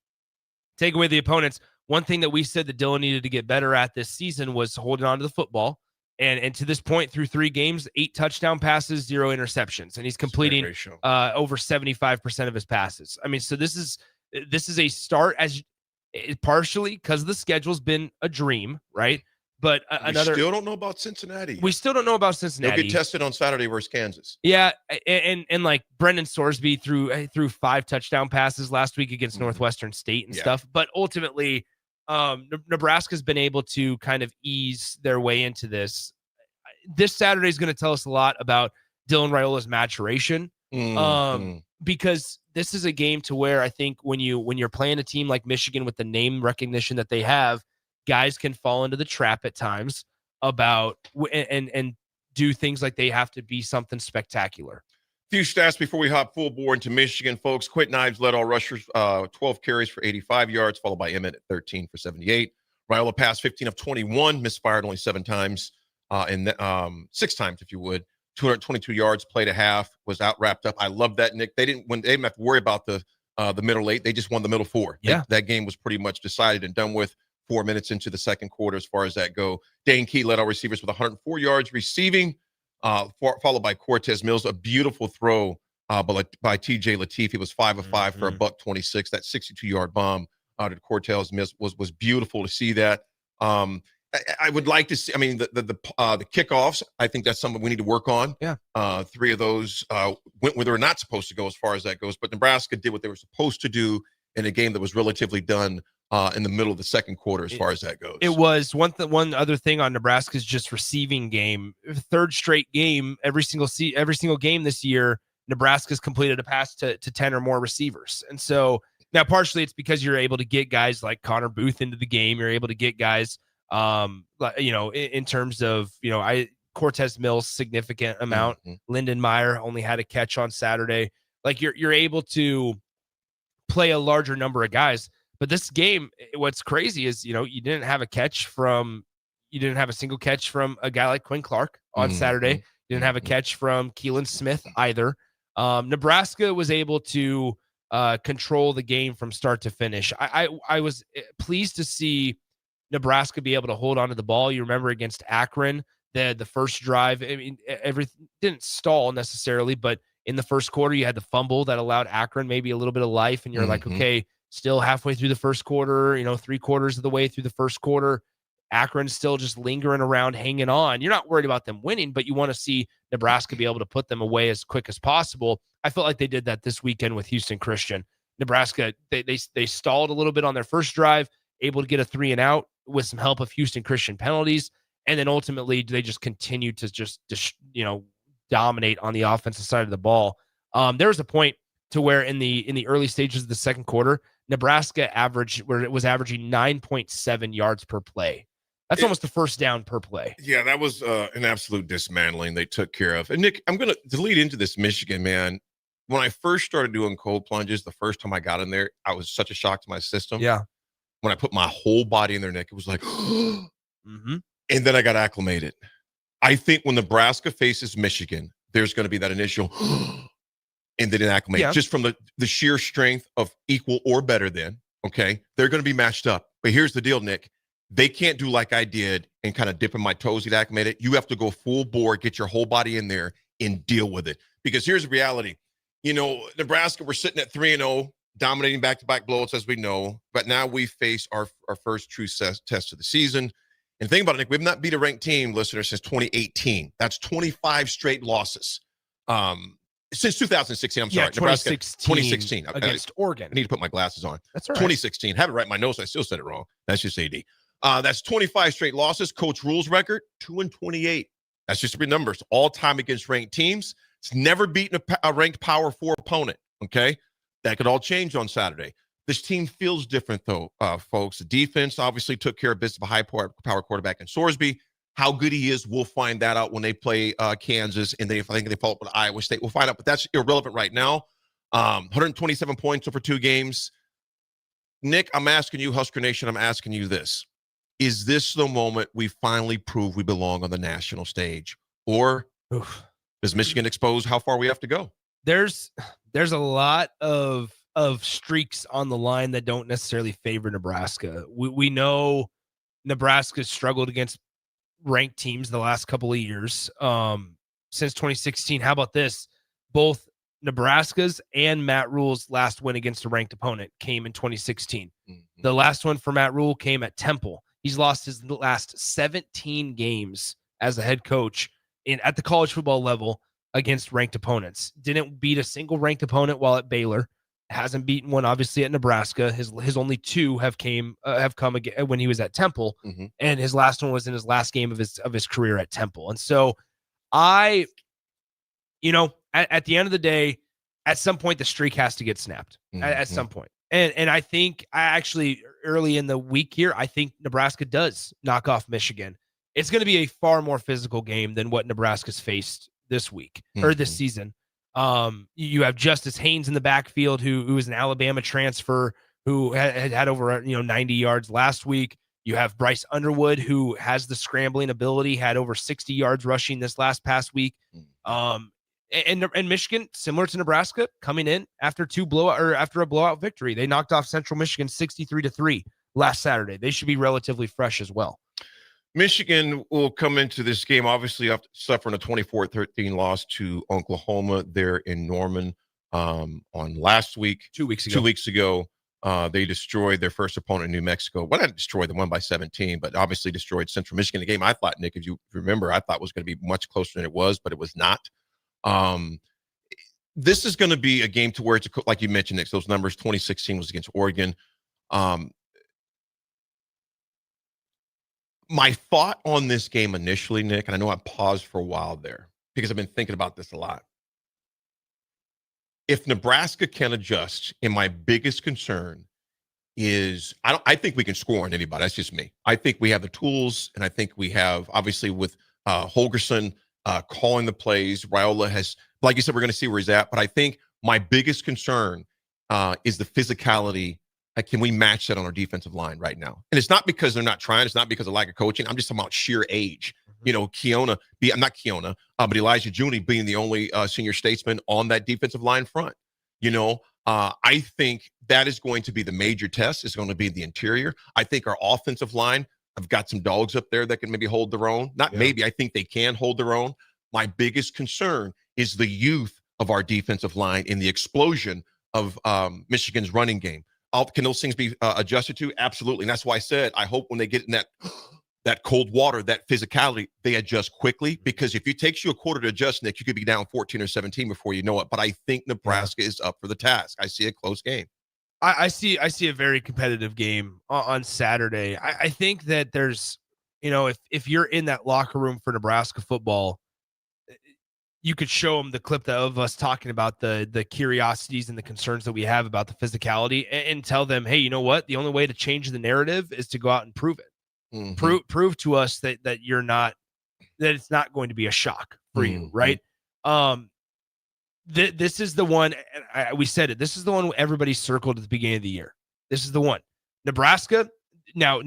Take away the opponents. One thing that we said that Dylan needed to get better at this season was holding on to the football. And to this point, through 3 games, 8 touchdown passes, 0 interceptions, and he's completing over 75% of his passes. I mean, so this is a start as partially because the schedule's been a dream, right? But we still don't know about Cincinnati. We still don't know about Cincinnati. They'll get tested on Saturday versus Kansas. Yeah, and like Brendan Sorsby threw 5 touchdown passes last week against Northwestern State and stuff. But ultimately, Nebraska's been able to kind of ease their way into this. This Saturday is going to tell us a lot about Dylan Raiola's maturation, because this is a game to where I think when you're playing a team like Michigan with the name recognition that they have, guys can fall into the trap at times about and do things like they have to be something spectacular. Few stats before we hop full bore into Michigan, folks. Quentin Ives led all rushers, 12 carries for 85 yards, followed by Emmett at 13 for 78. Raiola passed 15 of 21, misfired only 7 times, and 6 times, if you would. 222 yards, played a half, was out wrapped up. I love that, Nick. They didn't have to worry about the middle 8. They just won the middle 4. Yeah, that game was pretty much decided and done with. 4 minutes into the second quarter, as far as that go. Dane Key led our receivers with 104 yards receiving, followed by Cortez Mills. A beautiful throw by T.J. Lateef. He was 5 of 5 for $126. That 62-yard bomb out of Cortez Mills was beautiful to see that. I would like to see. I mean, the kickoffs. I think that's something we need to work on. Yeah. 3 of those went where they were not supposed to go, as far as that goes. But Nebraska did what they were supposed to do in a game that was relatively done in the middle of the second quarter, as far as that goes. It was one other thing on Nebraska's just receiving game. 3rd straight game, every single game this year, Nebraska's completed a pass to 10 or more receivers. And so now partially it's because you're able to get guys like Connor Booth into the game. You're able to get guys In terms of, Cortez Mills, significant amount. Lyndon Meyer only had a catch on Saturday. Like you're able to play a larger number of guys. But this game, what's crazy is, you didn't have a single catch from a guy like Quinn Clark on Saturday. You didn't have a catch from Keelan Smith either. Nebraska was able to control the game from start to finish. I was pleased to see Nebraska be able to hold on to the ball. You remember against Akron, the first drive, I mean, everything didn't stall necessarily, but in the first quarter, you had the fumble that allowed Akron maybe a little bit of life. And you're like, okay, still halfway through the first quarter, 3/4 of the way through the first quarter, Akron's still just lingering around, hanging on. You're not worried about them winning, but you want to see Nebraska be able to put them away as quick as possible. I felt like they did that this weekend with Houston Christian. Nebraska, they stalled a little bit on their first drive, able to get a 3-and-out with some help of Houston Christian penalties. And then ultimately they just continued to just dominate on the offensive side of the ball. There was a point to where in the early stages of the second quarter, Nebraska was averaging 9.7 yards per play. That's almost the first down per play. Yeah, that was an absolute dismantling they took care of. And Nick, I'm going to lead into this Michigan, man. When I first started doing cold plunges, the first time I got in there, I was such a shock to my system. Yeah. When I put my whole body in there, Nick, it was like, and then I got acclimated. I think when Nebraska faces Michigan, there's going to be that initial and then acclimate just from the sheer strength of equal or better than, okay? They're going to be matched up. But here's the deal, Nick. They can't do like I did and kind of dipping my toes and acclimate it. You have to go full bore, get your whole body in there and deal with it. Because here's the reality. Nebraska, we're sitting at 3-0, dominating back-to-back blowouts, as we know. But now we face our first true test of the season. And think about it, Nick, we've not beat a ranked team, listeners, since 2018. That's 25 straight losses. Since 2016, I'm sorry. 2016. Against Oregon. I need to put my glasses on. That's all right. 2016. Have it right in my nose. I still said it wrong. That's just AD. That's 25 straight losses. Coach Rule's record, 2-28. That's just three numbers. All time against ranked teams. It's never beaten a ranked Power 4 opponent, okay? That could all change on Saturday. This team feels different, though, folks. The defense obviously took care of business of a high-power quarterback in Sorsby. How good he is, we'll find that out when they play Kansas, and I think they follow up with Iowa State. We'll find out, but that's irrelevant right now. 127 points over 2 games. Nick, I'm asking you, Husker Nation, I'm asking you this. Is this the moment we finally prove we belong on the national stage? Or does Michigan expose how far we have to go? There's a lot of streaks on the line that don't necessarily favor Nebraska. We know Nebraska struggled against ranked teams the last couple of years since 2016. How about this? Both Nebraska's and Matt Rule's last win against a ranked opponent came in 2016. The last one for Matt Rule came at Temple. He's lost his last 17 games as a head coach at the college football level against ranked opponents. Didn't beat a single ranked opponent while at Baylor. Hasn't beaten one, obviously, at Nebraska. His only 2 have come again when he was at Temple, and his last one was in his last game of his career at Temple. And so, at the end of the day, at some point the streak has to get snapped. At some point, and I think early in the week here, I think Nebraska does knock off Michigan. It's going to be a far more physical game than what Nebraska's faced this week or this season. You have Justice Haynes in the backfield, who is an Alabama transfer, who had over 90 yards last week. You have Bryce Underwood, who has the scrambling ability, had over 60 yards rushing this past week. And Michigan, similar to Nebraska, coming in after a blowout victory. They knocked off Central Michigan 63-3 last Saturday. They should be relatively fresh as well. Michigan will come into this game, obviously, after suffering a 24-13 loss to Oklahoma there in Norman on last week. 2 weeks ago. 2 weeks ago, they destroyed their first opponent in New Mexico. Well, not destroyed, they won by 17, but obviously destroyed Central Michigan. A game I thought, Nick, if you remember, I thought was going to be much closer than it was, but it was not. This is going to be a game to where it's, like you mentioned, Nick, those numbers, 2016 was against Oregon. My thought on this game initially, Nick, and I know I paused for a while there because I've been thinking about this a lot. If Nebraska can adjust, and my biggest concern is I think we can score on anybody. That's just me. I think we have the tools, and I think we have, obviously, with Holgerson calling the plays. Raiola has, like you said, we're going to see where he's at. But I think my biggest concern is the physicality. Can we match that on our defensive line right now? And it's not because they're not trying. It's not because of lack of coaching. I'm just talking about sheer age. You know, but Elijah Juni being the only senior statesman on that defensive line front. You know, I think that is going to be the major test. It's going to be the interior. I think our offensive line, I've got some dogs up there that can maybe hold their own. Maybe, I think they can hold their own. My biggest concern is the youth of our defensive line in the explosion of Michigan's running game. Can those things be adjusted to? Absolutely. And that's why I said, I hope when they get in that cold water, that physicality, they adjust quickly. Because if it takes you a quarter to adjust, Nick, you could be down 14 or 17 before you know it. But I think Nebraska is up for the task. I see a close game. I see a very competitive game on Saturday. I think that there's, if you're in that locker room for Nebraska football, you could show them the clip of us talking about the curiosities and the concerns that we have about the physicality, and tell them, hey, you know what? The only way to change the narrative is to go out and prove it. Mm-hmm. Prove to us that it's not going to be a shock for you, right? This is the one, we said it. This is the one everybody circled at the beginning of the year. This is the one. Nebraska. Now,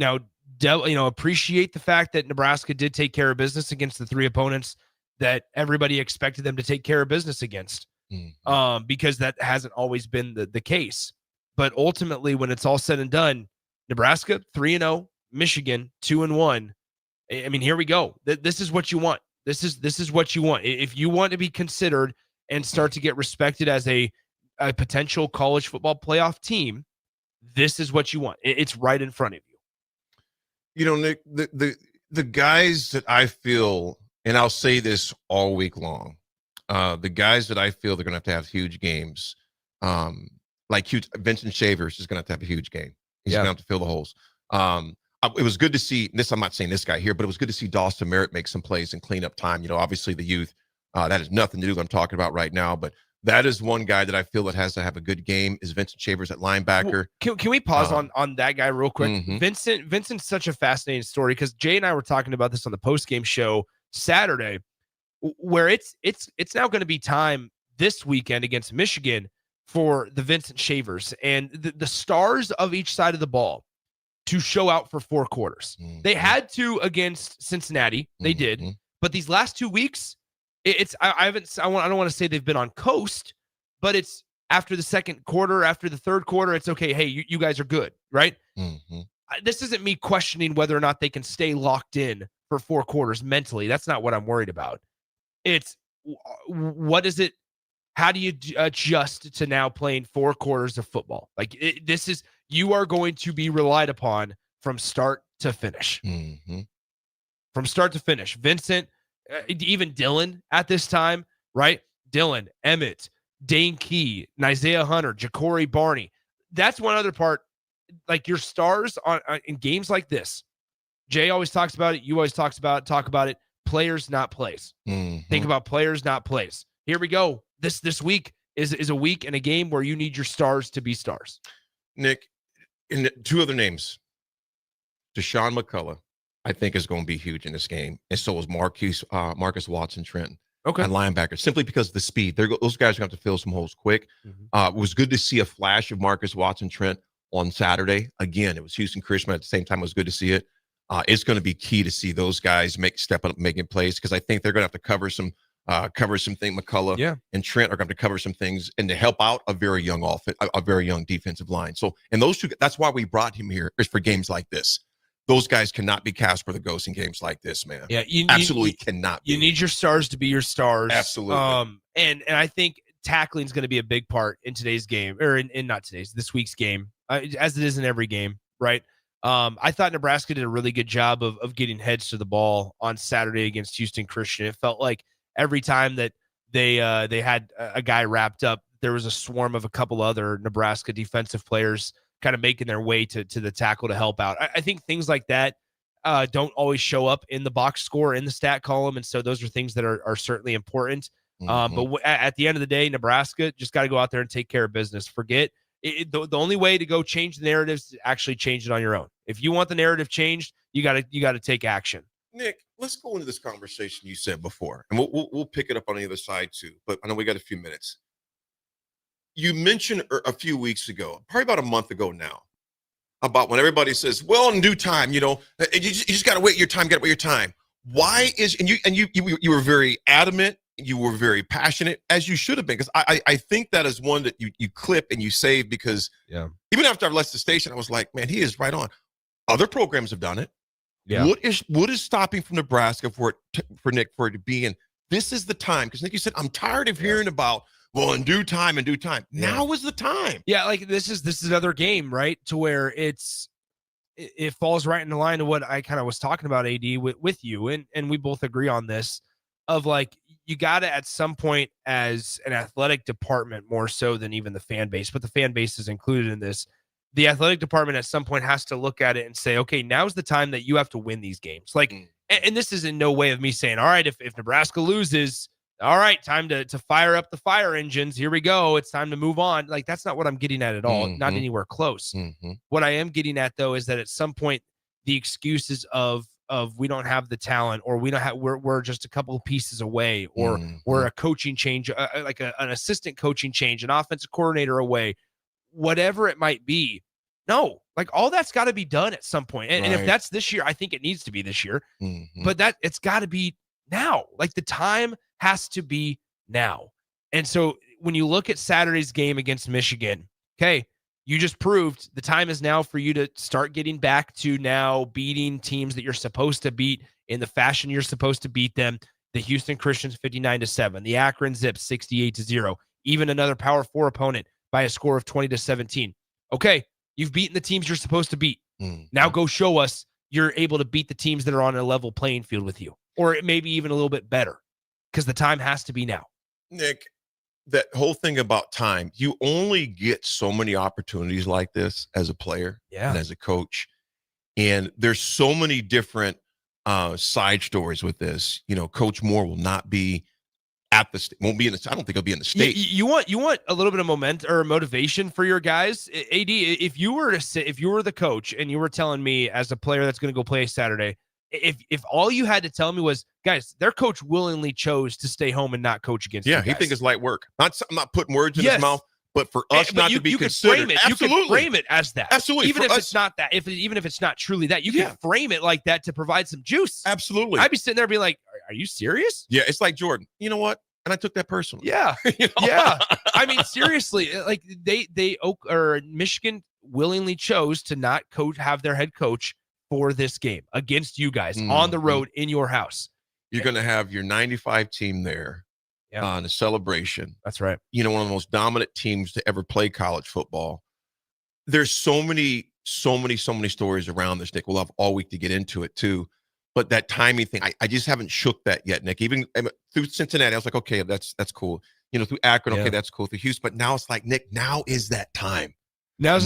appreciate the fact that Nebraska did take care of business against the three opponents that everybody expected them to take care of business against, because that hasn't always been the case. But ultimately, when it's all said and done, Nebraska 3-0, Michigan 2-1. I mean, here we go. This is what you want. This is what you want. If you want to be considered and start to get respected as a potential college football playoff team, this is what you want. It's right in front of you. You know, Nick, the guys that I feel, and I'll say this all week long, the guys that I feel they're going to have huge games, like Vincent Shavers is going to have a huge game. He's going to have to fill the holes. It was good to see this. I'm not saying this guy here, but it was good to see Dawson Merritt make some plays and clean up time. You know, obviously the youth, that has nothing to do with what I'm talking about right now, but that is one guy that I feel that has to have a good game is Vincent Shavers at linebacker. Can we pause on that guy real quick? Mm-hmm. Vincent's such a fascinating story, because Jay and I were talking about this on the post-game show Saturday, where it's now going to be time this weekend against Michigan for the Vincent Shavers and the stars of each side of the ball to show out for 4 quarters. Mm-hmm. They had to against Cincinnati. They did. But these last 2 weeks, I don't want to say they've been on coast, but it's after the second quarter, after the third quarter, it's okay. Hey, you guys are good, right? Mm-hmm. This isn't me questioning whether or not they can stay locked in for 4 quarters mentally. That's not what I'm worried about. It's what is it? How do you adjust to now playing 4 quarters of football? Like you are going to be relied upon from start to finish. Mm-hmm. From start to finish. Vincent, even Dylan at this time, right? Dylan, Emmett, Dane Key, Isaiah Hunter, Ja'Cory Barney. That's one other part. Like your stars in games like this. Jay always talks about it. You always talk about it. Players, not plays. Mm-hmm. Think about players, not plays. Here we go. This week is a week and a game where you need your stars to be stars. Nick, in 2 other names, Deshaun McCullough, I think is going to be huge in this game, and so is Marcus Watson Trenton. Okay. And linebacker, simply because of the speed. Those guys are going to have to fill some holes quick. Mm-hmm. It was good to see a flash of Marcus Watson Trent on Saturday. Again, it was Houston Christian at the same time. It was good to see it. It's going to be key to see those guys step up, making plays, because I think they're going to have to cover some things. McCullough and Trent are going to have to cover some things and to help out a very young a very young defensive line. So, and those two, that's why we brought him here, is for games like this. Those guys cannot be Casper the Ghost in games like this, man. Yeah, absolutely cannot. You need your stars to be your stars. Absolutely. And I think tackling is going to be a big part in today's game, or in not today's, this week's game, as it is in every game, right? I thought Nebraska did a really good job of getting heads to the ball on Saturday against Houston Christian. It felt like every time that they had a guy wrapped up, there was a swarm of a couple other Nebraska defensive players kind of making their way to the tackle to help out. I think things like that don't always show up in the box score, in the stat column, and so those are things that are certainly important. Mm-hmm. But at the end of the day, Nebraska just got to go out there and take care of business. Forget The only way to go change the narrative is to actually change it on your own. If you want the narrative changed, you got to take action. Nick, let's go into this conversation you said before, and we'll pick it up on the other side too. But I know we got a few minutes. You mentioned a few weeks ago, probably about a month ago now, about when everybody says, "Well, in due time," you just got to wait your time. Got to wait your time. Why is you were very adamant. You were very passionate, as you should have been, because I think that is one that you clip and you save, because even after I left the station, I was like, man, he is right on. Other programs have done it. Yeah. What is stopping from Nebraska for Nick for it to be in? This is the time, because Nick, you said, I'm tired of hearing about, well, in due time. Now is the time. Yeah, like this is another game, right? To where it falls right in the line of what I kind of was talking about, AD, with you, and we both agree on this, of like, you got to, at some point, as an athletic department, more so than even the fan base, but the fan base is included in this. The athletic department at some point has to look at it and say, okay, now's the time that you have to win these games. Like, and this is in no way of me saying, all right, if Nebraska loses, all right, time to fire up the fire engines. Here we go. It's time to move on. Like, that's not what I'm getting at all. Not anywhere close. What I am getting at, though, is that at some point, the excuses of we don't have the talent, or we don't have, we're just a couple of pieces away, or we're a coaching change, like an assistant coaching change, an offensive coordinator away, whatever it might be. No, like, all that's got to be done at some point. And if that's this year, I think it needs to be this year, but it's got to be now. Like, the time has to be now. And so when you look at Saturday's game against Michigan, okay, you just proved the time is now for you to start getting back to now beating teams that you're supposed to beat in the fashion you're supposed to beat them. The Houston Christians 59-7, the Akron Zips 68-0, even another Power 4 opponent by a score of 20-17. Okay, you've beaten the teams you're supposed to beat. Now go show us you're able to beat the teams that are on a level playing field with you, or maybe even a little bit better, because the time has to be now. Nick, that whole thing about time, you only get so many opportunities like this as a player and as a coach. And there's so many different side stories with this. Coach Moore will not be at the won't be in the, I don't think he'll be in the state. You want a little bit of momentum or motivation for your guys. AD, if you were the coach and you were telling me as a player that's going to go play Saturday, if all you had to tell me was, guys, their coach willingly chose to stay home and not coach against you guys. He thinks it's light work. I'm not putting words in his mouth, but for us not to be considered. You can frame it as that. Absolutely. Even if it's not that, even if it's not truly that, you can frame it like that to provide some juice. Absolutely. I'd be sitting there being like, are you serious? Yeah, it's like Jordan. You know what? And I took that personally. Yeah. Yeah. I mean, seriously, like Michigan willingly chose to not have their head coach for this game against you guys on the road in your house. You're going to have your 95 team there on a celebration. That's right. One of the most dominant teams to ever play college football. There's so many stories around this, Nick. We'll have all week to get into it too. But that timing thing, I just haven't shook that yet, Nick. Even through Cincinnati, I was like, okay, that's cool. Through Akron, okay, that's cool. Through Houston, but now it's like, Nick, now is that time. Now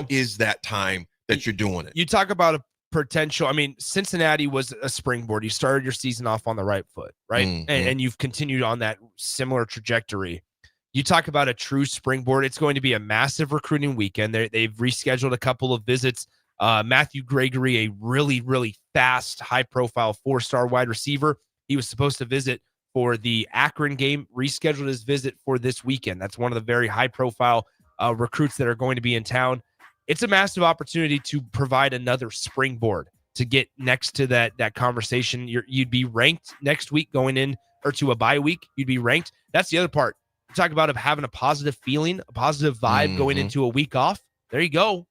is that time that you're doing it. You talk about a potential. I mean, Cincinnati was a springboard. You started your season off on the right foot, right? And you've continued on that similar trajectory. You talk about a true springboard. It's going to be a massive recruiting weekend. They've rescheduled a couple of visits. Matthew Gregory, a really, really fast, high-profile 4-star wide receiver. He was supposed to visit for the Akron game, rescheduled his visit for this weekend. That's one of the very high-profile recruits that are going to be in town. It's a massive opportunity to provide another springboard to get next to that conversation. You'd be ranked next week going in, or to a bye week. You'd be ranked. That's the other part. You talk about having a positive feeling, a positive vibe going into a week off. There you go.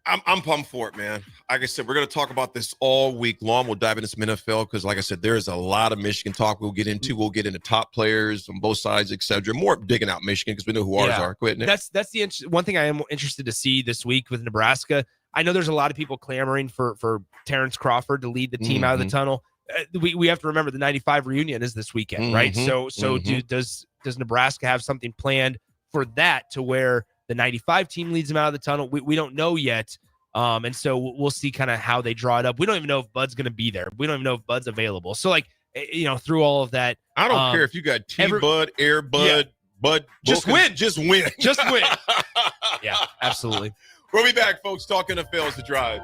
I'm pumped for it, man. Like I said, we're going to talk about this all week long. We'll dive into some NFL because, like I said, there is a lot of Michigan talk we'll get into. We'll get into top players on both sides, etc. More digging out Michigan because we know who ours are. Go ahead, Nick. That's the one thing I am interested to see this week with Nebraska. I know there's a lot of people clamoring for Terrence Crawford to lead the team out of the tunnel. We have to remember the 95 reunion is this weekend, right? So does Nebraska have something planned for that to where the 95 team leads them out of the tunnel? We don't know yet. And so we'll see kind of how they draw it up. We don't even know if Bud's going to be there. We don't even know if Bud's available. So through all of that, I don't care if you got Bud, Air Bud, Bud, just win. Just win. Just win. Yeah, absolutely. We'll be back, folks, talking to Phil's The Drive.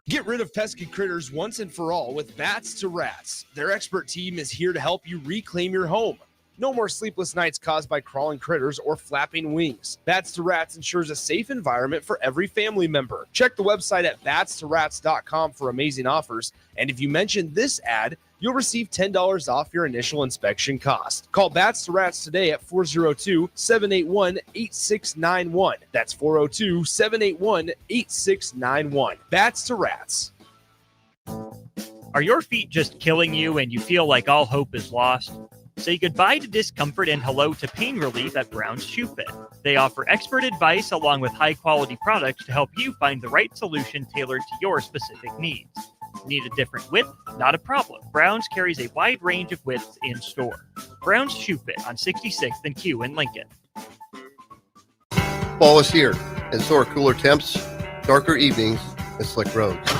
Get rid of pesky critters once and for all with Bats to Rats. Their expert team is here to help you reclaim your home. No more sleepless nights caused by crawling critters or flapping wings. Bats to Rats ensures a safe environment for every family member. Check the website at batstoRats.com for amazing offers. And if you mention this ad, you'll receive $10 off your initial inspection cost. Call Bats to Rats today at 402-781-8691. That's 402-781-8691. Bats to Rats. Are your feet just killing you and you feel like all hope is lost? Say goodbye to discomfort and hello to pain relief at Brown's Shoe Fit. They offer expert advice along with high-quality products to help you find the right solution tailored to your specific needs. Need a different width? Not a problem. Brown's carries a wide range of widths in store. Brown's Shoe Fit on 66th and Q in Lincoln. Fall is here, and so are cooler temps, darker evenings, and slick roads.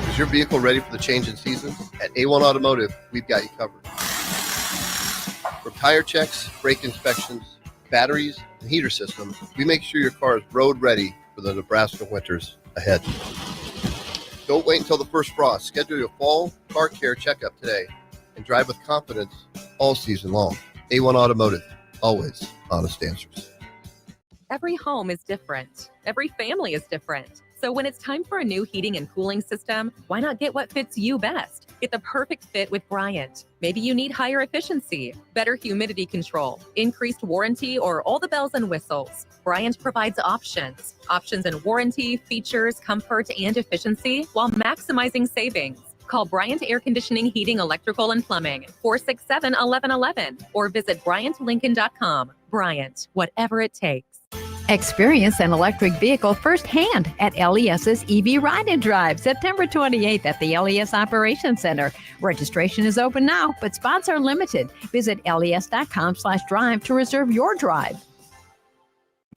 Is your vehicle ready for the change in seasons? At A1 Automotive, we've got you covered. From tire checks, brake inspections, batteries, and heater systems, we make sure your car is road ready for the Nebraska winters ahead. Don't wait until the first frost. Schedule your fall car care checkup today and drive with confidence all season long. A1 Automotive, always honest answers. Every home is different. Every family is different. So when it's time for a new heating and cooling system, why not get what fits you best? Get the perfect fit with Bryant. Maybe you need higher efficiency, better humidity control, increased warranty, or all the bells and whistles. Bryant provides options in warranty, features, comfort, and efficiency while maximizing savings. Call Bryant Air Conditioning, Heating, Electrical, and Plumbing, 467-1111, or visit BryantLincoln.com. Bryant, whatever it takes. Experience an electric vehicle firsthand at LES's EV Ride and Drive, September 28th at the LES Operations Center. Registration is open now, but spots are limited. Visit les.com/drive to reserve your drive.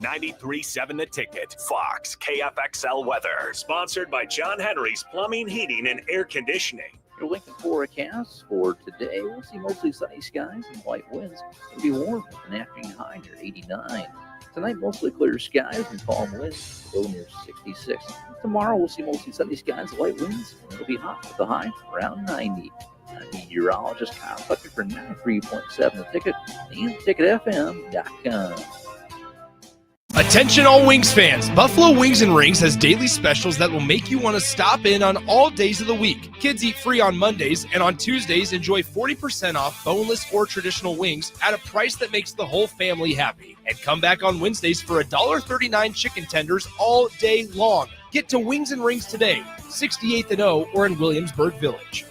93.7 The Ticket, Fox, KFXL weather. Sponsored by John Henry's Plumbing, Heating, and Air Conditioning. Your Lincoln forecast for today, we'll see mostly sunny skies and light winds. It'll be warm with an afternoon high near 89. Tonight, mostly clear skies and calm winds, low near 66. Tomorrow, we'll see mostly sunny skies and light winds. It'll be hot with a high around 90. I'm meteorologist Kyle Tucker for 93.7 The Ticket and TicketFM.com. Attention all Wings fans, Buffalo Wings and Rings has daily specials that will make you want to stop in on all days of the week. Kids eat free on Mondays, and on Tuesdays enjoy 40% off boneless or traditional wings at a price that makes the whole family happy. And come back on Wednesdays for $1.39 chicken tenders all day long. Get to Wings and Rings today, 68th and O, or in Williamsburg Village.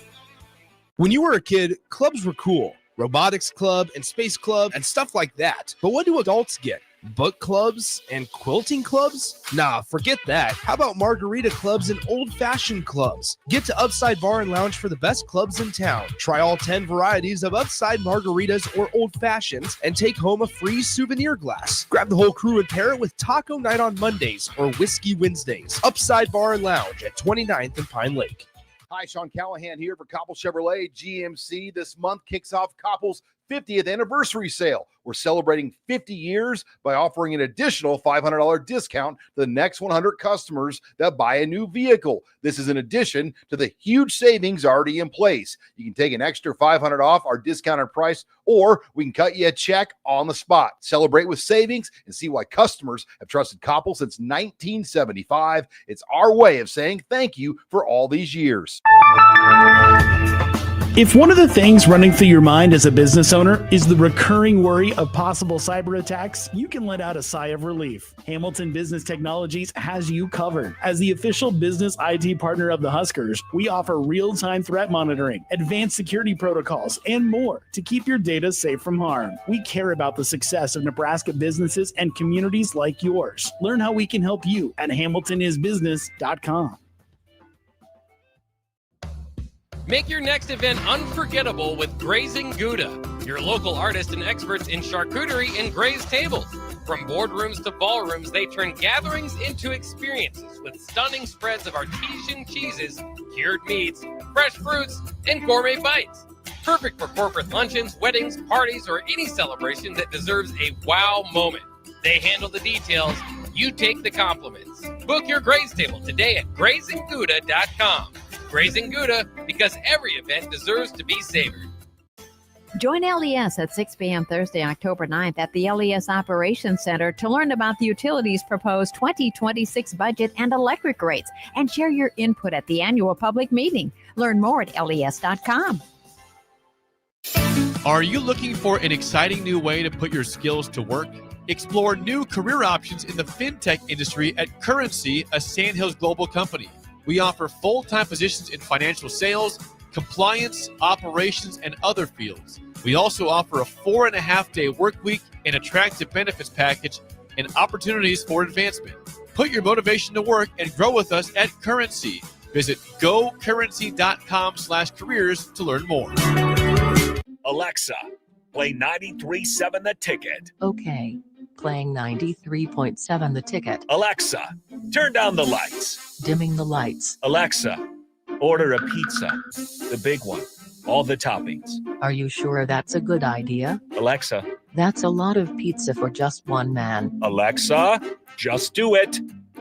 When you were a kid, clubs were cool. Robotics club and space club and stuff like that. But what do adults get? Book clubs and quilting clubs? Nah, forget that. How about margarita clubs and old-fashioned clubs? Get to Upside Bar and Lounge for the best clubs in town. Try all 10 varieties of Upside margaritas or old-fashions and take home a free souvenir glass. Grab the whole crew and pair it with Taco Night on Mondays or Whiskey Wednesdays. Upside Bar and Lounge at 29th and Pine Lake. Hi, Sean Callahan here for Koppel Chevrolet GMC. This month kicks off Koppel's 50th anniversary sale. We're celebrating 50 years by offering an additional $500 discount to the next 100 customers that buy a new vehicle. This is in addition to the huge savings already in place. You can take an extra $500 off our discounted price, or we can cut you a check on the spot. Celebrate with savings and see why customers have trusted Koppel since 1975. It's our way of saying thank you for all these years. If one of the things running through your mind as a business owner is the recurring worry of possible cyber attacks, you can let out a sigh of relief. Hamilton Business Technologies has you covered. As the official business IT partner of the Huskers, we offer real-time threat monitoring, advanced security protocols, and more to keep your data safe from harm. We care about the success of Nebraska businesses and communities like yours. Learn how we can help you at hamiltonisbusiness.com. Make your next event unforgettable with Grazing Gouda, your local artists and experts in charcuterie and grazed tables. From boardrooms to ballrooms, they turn gatherings into experiences with stunning spreads of artesian cheeses, cured meats, fresh fruits, and gourmet bites. Perfect for corporate luncheons, weddings, parties, or any celebration that deserves a wow moment. They handle the details. You take the compliments. Book your Graze table today at grazeandgouda.com. Graze and Gouda, because every event deserves to be savored. Join LES at 6 p.m. Thursday, October 9th at the LES Operations Center to learn about the utilities' proposed 2026 budget and electric rates and share your input at the annual public meeting. Learn more at les.com. Are you looking for an exciting new way to put your skills to work? Explore new career options in the fintech industry at Currency, a Sandhills global company. We offer full-time positions in financial sales, compliance, operations, and other fields. We also offer a 4.5-day work week, an attractive benefits package, and opportunities for advancement. Put your motivation to work and grow with us at Currency. Visit gocurrency.com/careers to learn more. Alexa, play 93.7 The Ticket. Okay, playing 93.7 The Ticket. Alexa, turn down the lights. Dimming the lights. Alexa, order a pizza, the big one, all the toppings. Are you sure that's a good idea? Alexa. That's a lot of pizza for just one man. Alexa, just do it.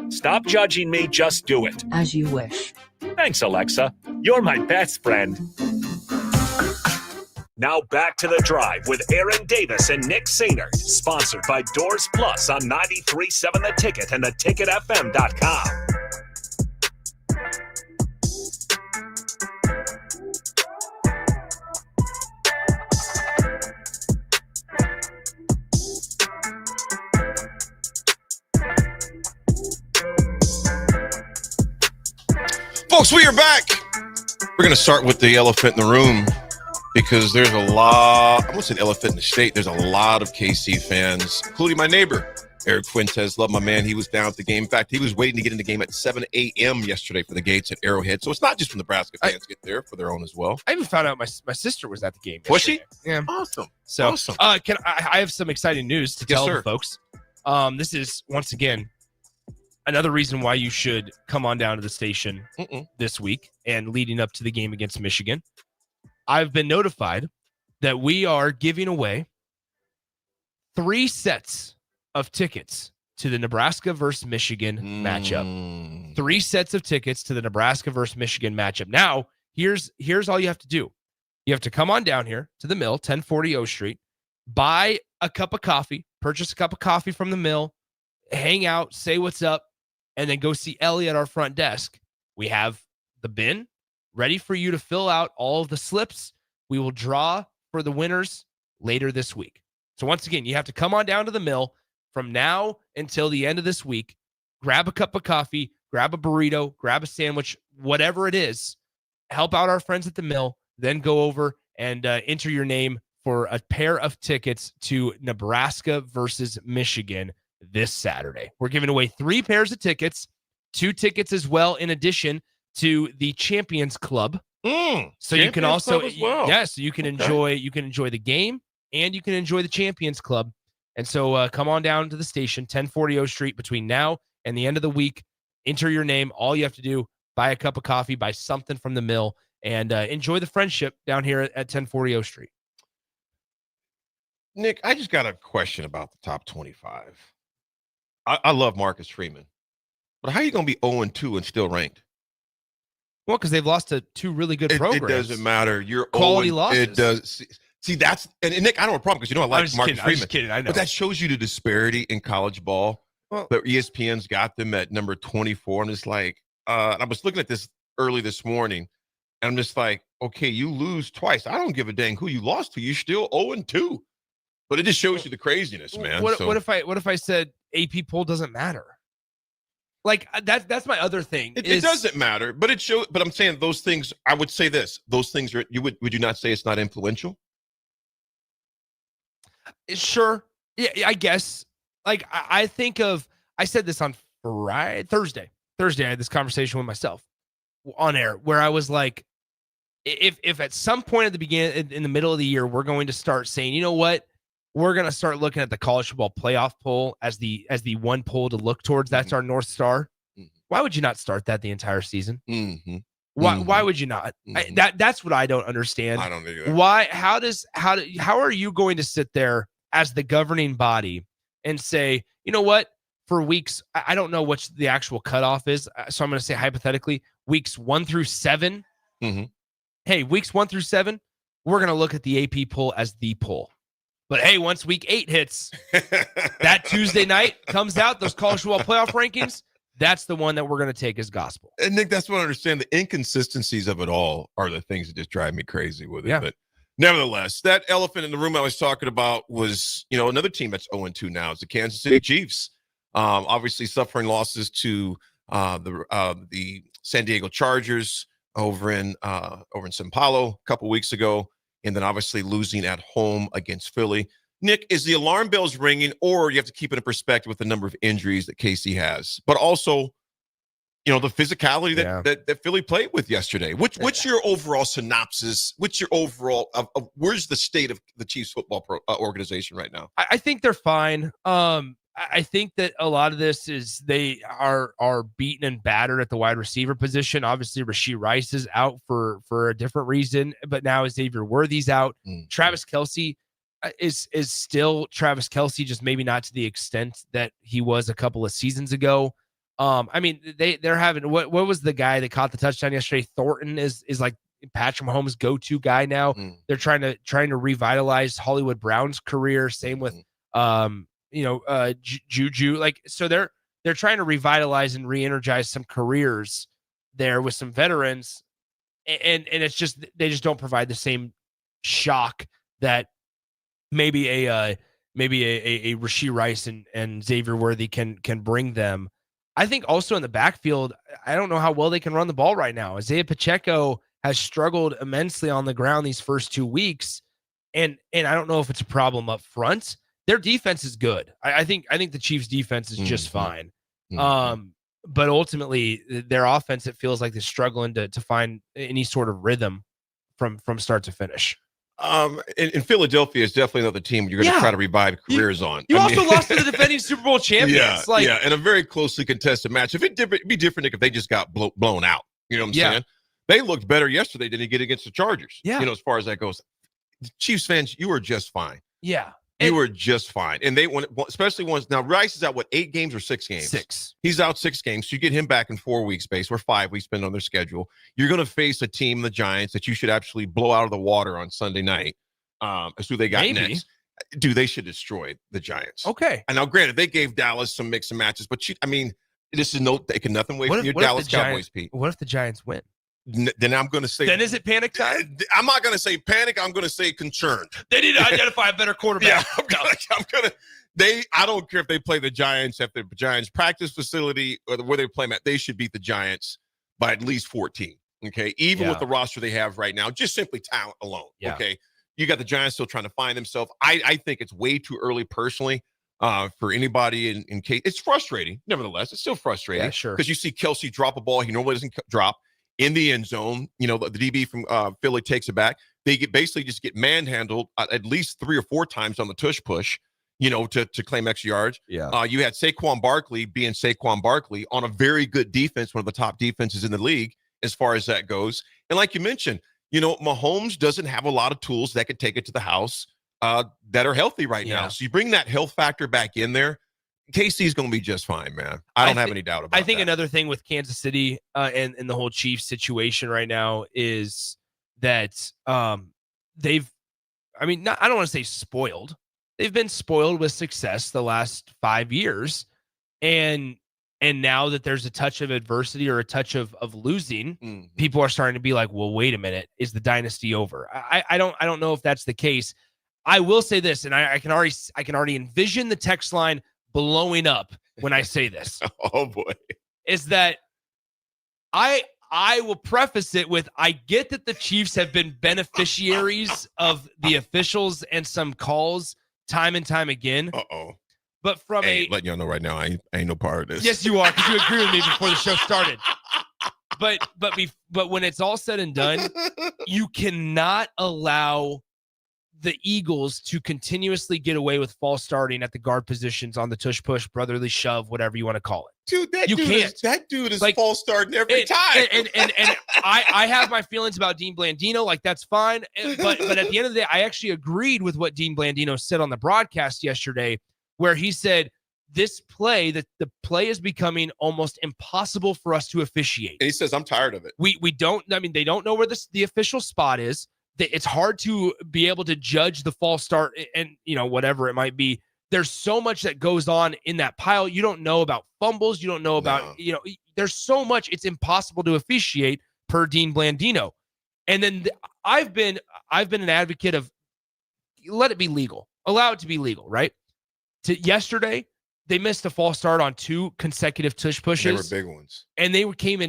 Stop judging me, just do it. As you wish. Thanks, Alexa. You're my best friend. Now back to The Drive with Aaron Davis and Nick Sainert, sponsored by Doors Plus on 93.7 The Ticket and theticketfm.com. Folks, we are back. We're going to start with the elephant in the room because there's a lot, I won't say an elephant in the state, there's a lot of KC fans, including my neighbor, Eric Fuentes. Love my man. He was down at the game. In fact, he was waiting to get in the game at 7 a.m. yesterday for the gates at Arrowhead. So it's not just from Nebraska fans get there for their own as well. I even found out my sister was at the game. Was she? Yeah. Awesome. So, awesome. I have some exciting news to tell the folks. This is, once again, another reason why you should come on down to the station this week and leading up to the game against Michigan. I've been notified that we are giving away 3 sets of tickets to the Nebraska versus Michigan matchup. 3 sets of tickets to the Nebraska versus Michigan matchup. Now, here's all you have to do. You have to come on down here to the mill, 1040 O Street, buy a cup of coffee, purchase a cup of coffee from the mill, hang out, say what's up, and then go see Ellie at our front desk. We have the bin ready for you to fill out all of the slips. We will draw for the winners later this week. So once again, you have to come on down to the mill from now until the end of this week. Grab a cup of coffee, grab a burrito, grab a sandwich, whatever it is. Help out our friends at the mill. Then go over and enter your name for a pair of tickets to Nebraska versus Michigan this Saturday. We're giving away 3 pairs of tickets, 2 tickets as well, in addition to the Champions Club. So you can also, so you can enjoy the game and you can enjoy the Champions Club. And so come on down to the station, 1040 O Street, between now and the end of the week. Enter your name. All you have to do, buy a cup of coffee, buy something from the mill, and enjoy the friendship down here at 1040 O Street. Nick, I just got a question about the top 25. I love Marcus Freeman, but how are you going to be 0-2 and still ranked? Well, because they've lost to 2 really good programs. It doesn't matter. You're quality losses. It does. See, that's and Nick. I don't have a problem because I like Marcus Freeman. I'm just kidding. I know, but that shows you the disparity in college ball. Well, but ESPN's got them at number 24, and it's like I was looking at this early this morning, and I'm just like, okay, you lose twice. I don't give a dang who you lost to. You're still 0-2. But it just shows you the craziness, man. What if I said AP poll doesn't matter? Like that's my other thing. It doesn't matter, but it shows. But I'm saying those things. I would say this: those things are. Would you not say it's not influential? Sure. Yeah, I guess. Like I think of. I said this on Thursday. I had this conversation with myself on air where I was like, if at some point at the beginning, in the middle of the year, we're going to start saying, you know what? We're going to start looking at the college football playoff poll as the one poll to look towards. That's our North Star. Why would you not start that the entire season? Why would you not? That's what I don't understand. I don't either. Why? How are you going to sit there as the governing body and say, you know what? For weeks, I don't know what the actual cutoff is, so I'm going to say hypothetically, weeks 1 through 7. Hey, weeks 1 through 7, we're going to look at the AP poll as the poll. But hey, once week 8 hits, that Tuesday night comes out, those college football playoff rankings, that's the one that we're going to take as gospel. And Nick, that's what I understand. The inconsistencies of it all are the things that just drive me crazy with it. Yeah. But nevertheless, that elephant in the room I was talking about was, another team that's 0-2 now is the Kansas City Chiefs. Obviously suffering losses to the San Diego Chargers over in São Paulo a couple weeks ago, and then obviously losing at home against Philly. Nick, is the alarm bells ringing, or you have to keep it in perspective with the number of injuries that KC has, but also, the physicality that Philly played with yesterday? What's your overall synopsis? What's your overall of where's the state of the Chiefs football organization right now? I think they're fine. I think that a lot of this is they are beaten and battered at the wide receiver position. Obviously, Rashee Rice is out for a different reason, but now Xavier Worthy's out. Travis Kelce is still Travis Kelce, just maybe not to the extent that he was a couple of seasons ago. I mean, they're having what was the guy that caught the touchdown yesterday? Thornton is like Patrick Mahomes' go-to guy now. They're trying to revitalize Hollywood Brown's career. Same with Juju. So they're trying to revitalize and re-energize some careers there with some veterans, and it's just they just don't provide the same shock that maybe a Rashee Rice and Xavier Worthy can bring them. I think also in the backfield, I don't know how well they can run the ball right now. Isaiah Pacheco has struggled immensely on the ground these first 2 weeks, and I don't know if it's a problem up front. Their defense is good. I think the Chiefs' defense is just fine. But ultimately, their offense, it feels like they're struggling to find any sort of rhythm from start to finish. In Philadelphia is definitely another team you're going to try to revive careers on. You also lost to the defending Super Bowl champions. And a very closely contested match. If it'd be different, Nick, if they just got blown out. You know what I'm saying? They looked better yesterday than they did against the Chargers. As far as that goes. Chiefs fans, you are just fine. You were just fine. And they went, especially once now, Rice is out 8 games or 6 games? 6. He's out 6 games. So you get him back in 4 weeks base, or 5 weeks spent on their schedule. You're going to face a team, the Giants, that you should actually blow out of the water on Sunday night. As who they got next. Dude, they should destroy the Giants. Okay. And now, granted, they gave Dallas some mix and matches, but this is taking nothing away from your Dallas Cowboys, Pete. What if the Giants win? Then I'm going to say. Then is it panic time? I'm not going to say panic. I'm going to say concerned. They need to identify a better quarterback. I don't care if they play the Giants at the Giants practice facility or where they play them at. They should beat the Giants by at least 14. Okay, even with the roster they have right now, just simply talent alone. Okay, you got the Giants still trying to find themselves. I think it's way too early personally. For anybody in case it's frustrating. Nevertheless, it's still frustrating. Yeah, sure. Because you see Kelce drop a ball he normally doesn't drop in the end zone. The DB from Philly takes it back. They basically just get manhandled at least 3 or 4 times on the tush push, to claim extra yards. You had Saquon Barkley being Saquon Barkley on a very good defense, one of the top defenses in the league as far as that goes. And like you mentioned, Mahomes doesn't have a lot of tools that could take it to the house that are healthy right now. So you bring that health factor back in there, KC's going to be just fine, man. I don't have any doubt about it. I think another thing with Kansas City and the whole Chiefs situation right now is that I don't want to say spoiled. They've been spoiled with success the last 5 years. And now that there's a touch of adversity or a touch of losing, people are starting to be like, well, wait a minute, is the dynasty over? I don't know if that's the case. I will say this, and I can already envision the text line blowing up when I say this. Oh boy. Is that I will preface it with, I get that the Chiefs have been beneficiaries of the officials and some calls time and time again. But from letting y'all know right now, I ain't no part of this. Yes, you are, because you agreed with me before the show started. But when it's all said and done, you cannot allow the Eagles to continuously get away with false starting at the guard positions on the tush push, brotherly shove, whatever you want to call it. Dude, that dude is like, false starting every time. And I have my feelings about Dean Blandino. Like, that's fine. But at the end of the day, I actually agreed with what Dean Blandino said on the broadcast yesterday, where he said this play, that the play is becoming almost impossible for us to officiate. And he says, I'm tired of it. We don't, I mean, they don't know where the official spot is. It's hard to be able to judge the false start and, whatever it might be. There's so much that goes on in that pile. You don't know about fumbles. You don't know about, there's so much. It's impossible to officiate per Dean Blandino. And then I've been an advocate of let it be legal, allow it to be legal, right? Yesterday, they missed a false start on 2 consecutive tush pushes. They were big ones. And they came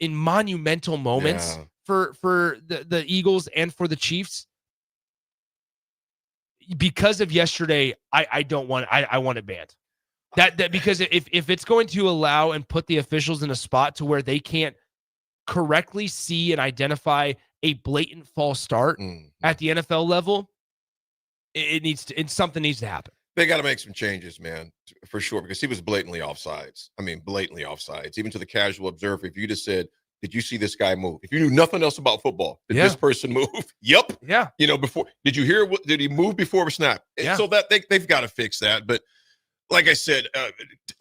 in monumental moments for the Eagles and for the Chiefs. Because of yesterday, I want it banned. That because if it's going to allow and put the officials in a spot to where they can't correctly see and identify a blatant false start at the NFL level, something needs to happen. They got to make some changes, man, for sure, because he was blatantly offsides. I mean, blatantly offsides. Even to the casual observer, if you just said, did you see this guy move? If you knew nothing else about football, did this person move? Yep. Yeah. Before, did you hear did he move before a snap? Yeah. So that they've got to fix that. But like I said,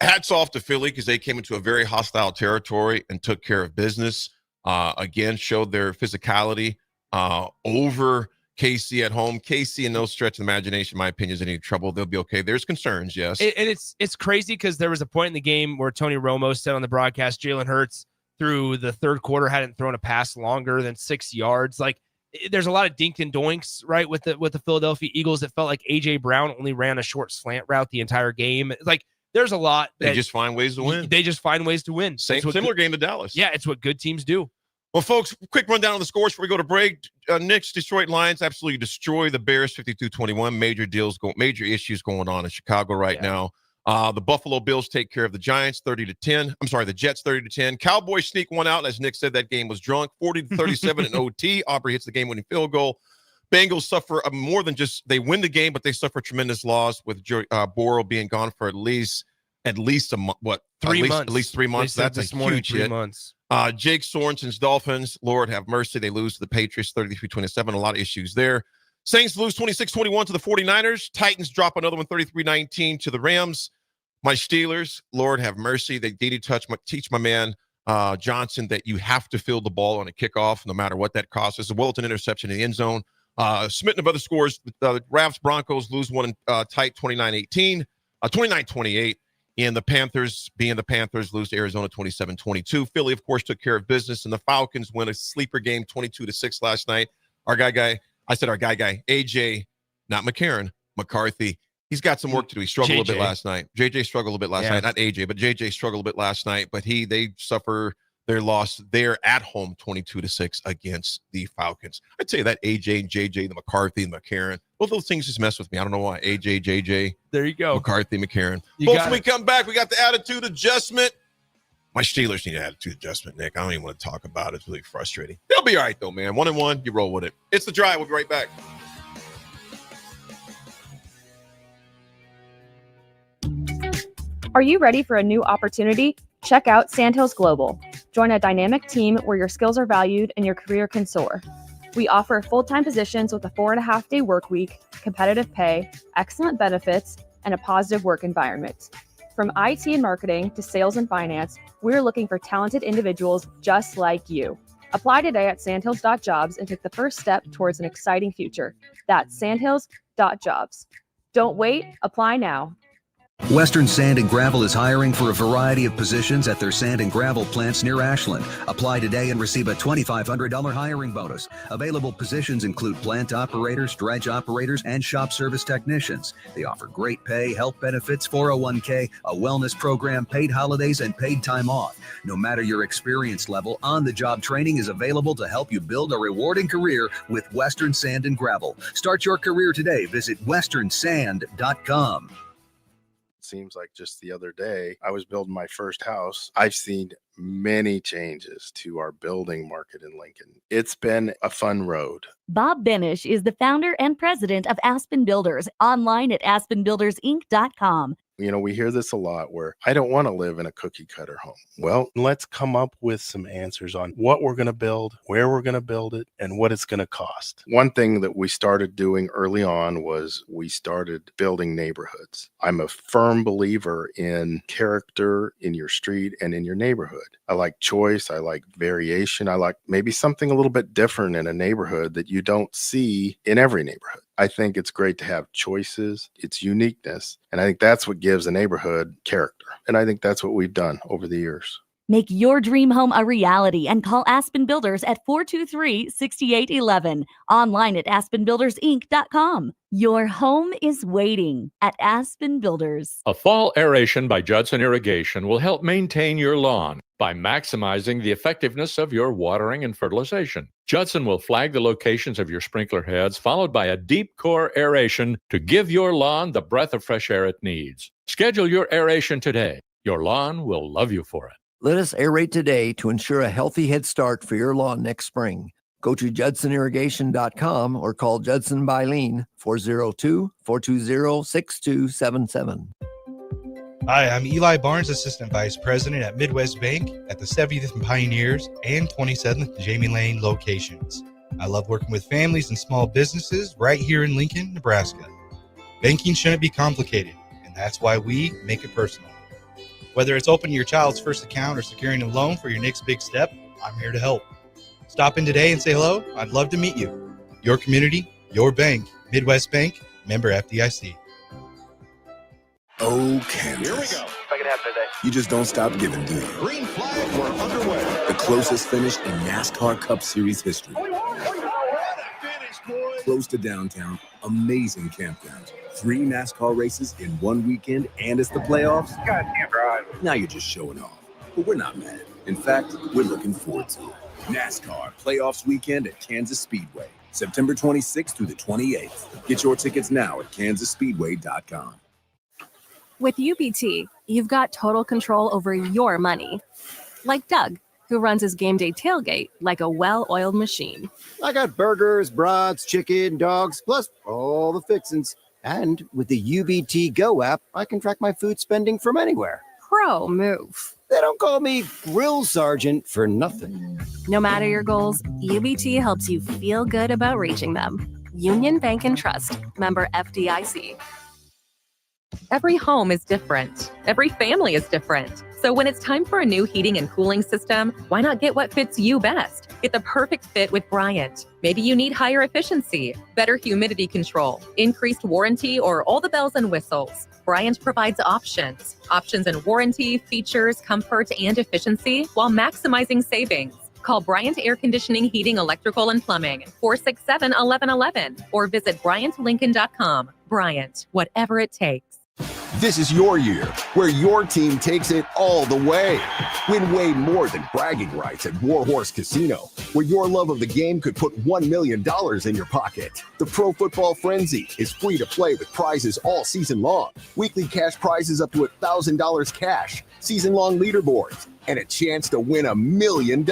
hats off to Philly because they came into a very hostile territory and took care of business. Again, showed their physicality over KC at home. KC, in no stretch of the imagination, in my opinion, is in any trouble. They'll be okay. There's concerns, yes. And it's crazy because there was a point in the game where Tony Romo said on the broadcast, Jalen Hurts through the third quarter hadn't thrown a pass longer than 6 yards. Like, there's a lot of dink and doinks, right, with the Philadelphia Eagles. It felt like A.J. Brown only ran a short slant route the entire game. Like, there's a lot. They just find ways to win. They just find ways to win. Similar game to Dallas. Yeah, it's what good teams do. Well, folks, quick rundown of the scores before we go to break. Knicks, Detroit Lions absolutely destroy the Bears 52-21. Major issues going on in Chicago right now. The Buffalo Bills take care of the Giants 30-10. I'm sorry, the Jets 30-10. Cowboys sneak one out. As Nick said, that game was drunk. 40-37 in OT. Aubrey hits the game-winning field goal. Bengals suffer more than just they win the game, but they suffer tremendous loss with Burrow being gone for at least a month. 3 months. At least 3 months. That's a huge hit. 3 months. Jake Sorensen's Dolphins, Lord have mercy. They lose to the Patriots 33-27. A lot of issues there. Saints lose 26-21 to the 49ers. Titans drop another one 33-19 to the Rams. My Steelers, Lord have mercy. They did teach my man Johnson that you have to field the ball on a kickoff no matter what that costs. As well as an interception in the end zone. Smitten of other scores, the Ravs Broncos lose one tight 29-18, 29-28. And the Panthers, being the Panthers, lose to Arizona 27-22. Philly, of course, took care of business, and the Falcons win a sleeper game 22-6 last night. Our guy, AJ, not McCarron, McCarthy. He's got some work to do. He struggled a little bit last night. JJ struggled a little bit last night. Not AJ, but JJ struggled a bit last night. But they suffer their loss there at home 22-6 against the Falcons. I'd say that AJ and JJ, the McCarthy and McCarron, both those things just mess with me. I don't know why. AJ, JJ. There you go. McCarthy, McCarron. When we come back, we got the attitude adjustment. My Steelers need an attitude adjustment, Nick. I don't even want to talk about it. It's really frustrating. They'll be all right, though, man. 1-1, you roll with it. It's The Drive. We'll be right back. Are you ready for a new opportunity? Check out Sandhills Global. Join a dynamic team where your skills are valued and your career can soar. We offer full-time positions with a 4.5-day work week, competitive pay, excellent benefits, and a positive work environment. From IT and marketing to sales and finance, we're looking for talented individuals just like you. Apply today at sandhills.jobs and take the first step towards an exciting future. That's sandhills.jobs. Don't wait, apply now. Western Sand and Gravel is hiring for a variety of positions at their sand and gravel plants near Ashland. Apply today and receive a $2,500 hiring bonus. Available positions include plant operators, dredge operators, and shop service technicians. They offer great pay, health benefits, 401k, a wellness program, paid holidays, and paid time off. No matter your experience level, on-the-job training is available to help you build a rewarding career with Western Sand and Gravel. Start your career today. Visit westernsand.com. seems like just the other day, I was building my first house. I've seen many changes to our building market in Lincoln. It's been a fun road. Bob Benish is the founder and president of Aspen Builders, online at aspenbuildersinc.com. You know, we hear this a lot where I don't want to live in a cookie cutter home. Well, let's come up with some answers on what we're going to build, where we're going to build it, and what it's going to cost. One thing that we started doing early on was we started building neighborhoods. I'm a firm believer in character in your street and in your neighborhood. I like choice. I like variation. I like maybe something a little bit different in a neighborhood that you don't see in every neighborhood. I think it's great to have choices, its uniqueness, and I think that's what gives a neighborhood character. And I think that's what we've done over the years. Make your dream home a reality and call Aspen Builders at 423-6811. Online at aspenbuildersinc.com. Your home is waiting at Aspen Builders. A fall aeration by Judson Irrigation will help maintain your lawn by maximizing the effectiveness of your watering and fertilization. Judson will flag the locations of your sprinkler heads, followed by a deep core aeration to give your lawn the breath of fresh air it needs. Schedule your aeration today. Your lawn will love you for it. Let us aerate today to ensure a healthy head start for your lawn next spring. Go to judsonirrigation.com or call Judson Bylene 402-420-6277. Hi, I'm Eli Barnes, Assistant Vice President at Midwest Bank at the 70th and Pioneers and 27th Jamie Lane locations. I love working with families and small businesses right here in Lincoln, Nebraska. Banking shouldn't be complicated, and that's why we make it personal. Whether it's opening your child's first account or securing a loan for your next big step, I'm here to help. Stop in today and say hello. I'd love to meet you. Your community, your bank. Midwest Bank, member FDIC. Oh, Kansas. Here we go. Second half today. You just don't stop giving, do you? Green flag, we're underway. The closest finish in NASCAR Cup Series history. Close to downtown, amazing campgrounds. 3 NASCAR races in one weekend, and it's the playoffs. God damn right. Now you're just showing off. But we're not mad. In fact, we're looking forward to it. NASCAR Playoffs Weekend at Kansas Speedway, September 26th through the 28th. Get your tickets now at kansasspeedway.com. With UBT, you've got total control over your money. Like Doug, who runs his game day tailgate like a well-oiled machine. I got burgers, brats, chicken, dogs, plus all the fixins. And with the UBT Go app, I can track my food spending from anywhere. Pro move. They don't call me Grill Sergeant for nothing. No matter your goals, UBT helps you feel good about reaching them. Union Bank and Trust, member FDIC. Every home is different. Every family is different. So when it's time for a new heating and cooling system, why not get what fits you best? Get the perfect fit with Bryant. Maybe you need higher efficiency, better humidity control, increased warranty, or all the bells and whistles. Bryant provides options in warranty, features, comfort, and efficiency while maximizing savings. Call Bryant Air Conditioning, Heating, Electrical, and Plumbing, 467-1111, or visit BryantLincoln.com. Bryant, whatever it takes. This is your year, where your team takes it all the way. Win way more than bragging rights at Warhorse Casino, where your love of the game could put $1 million in your pocket. The Pro Football Frenzy is free to play with prizes all season long. Weekly cash prizes up to $1,000 cash, season-long leaderboards, and a chance to win $1 million.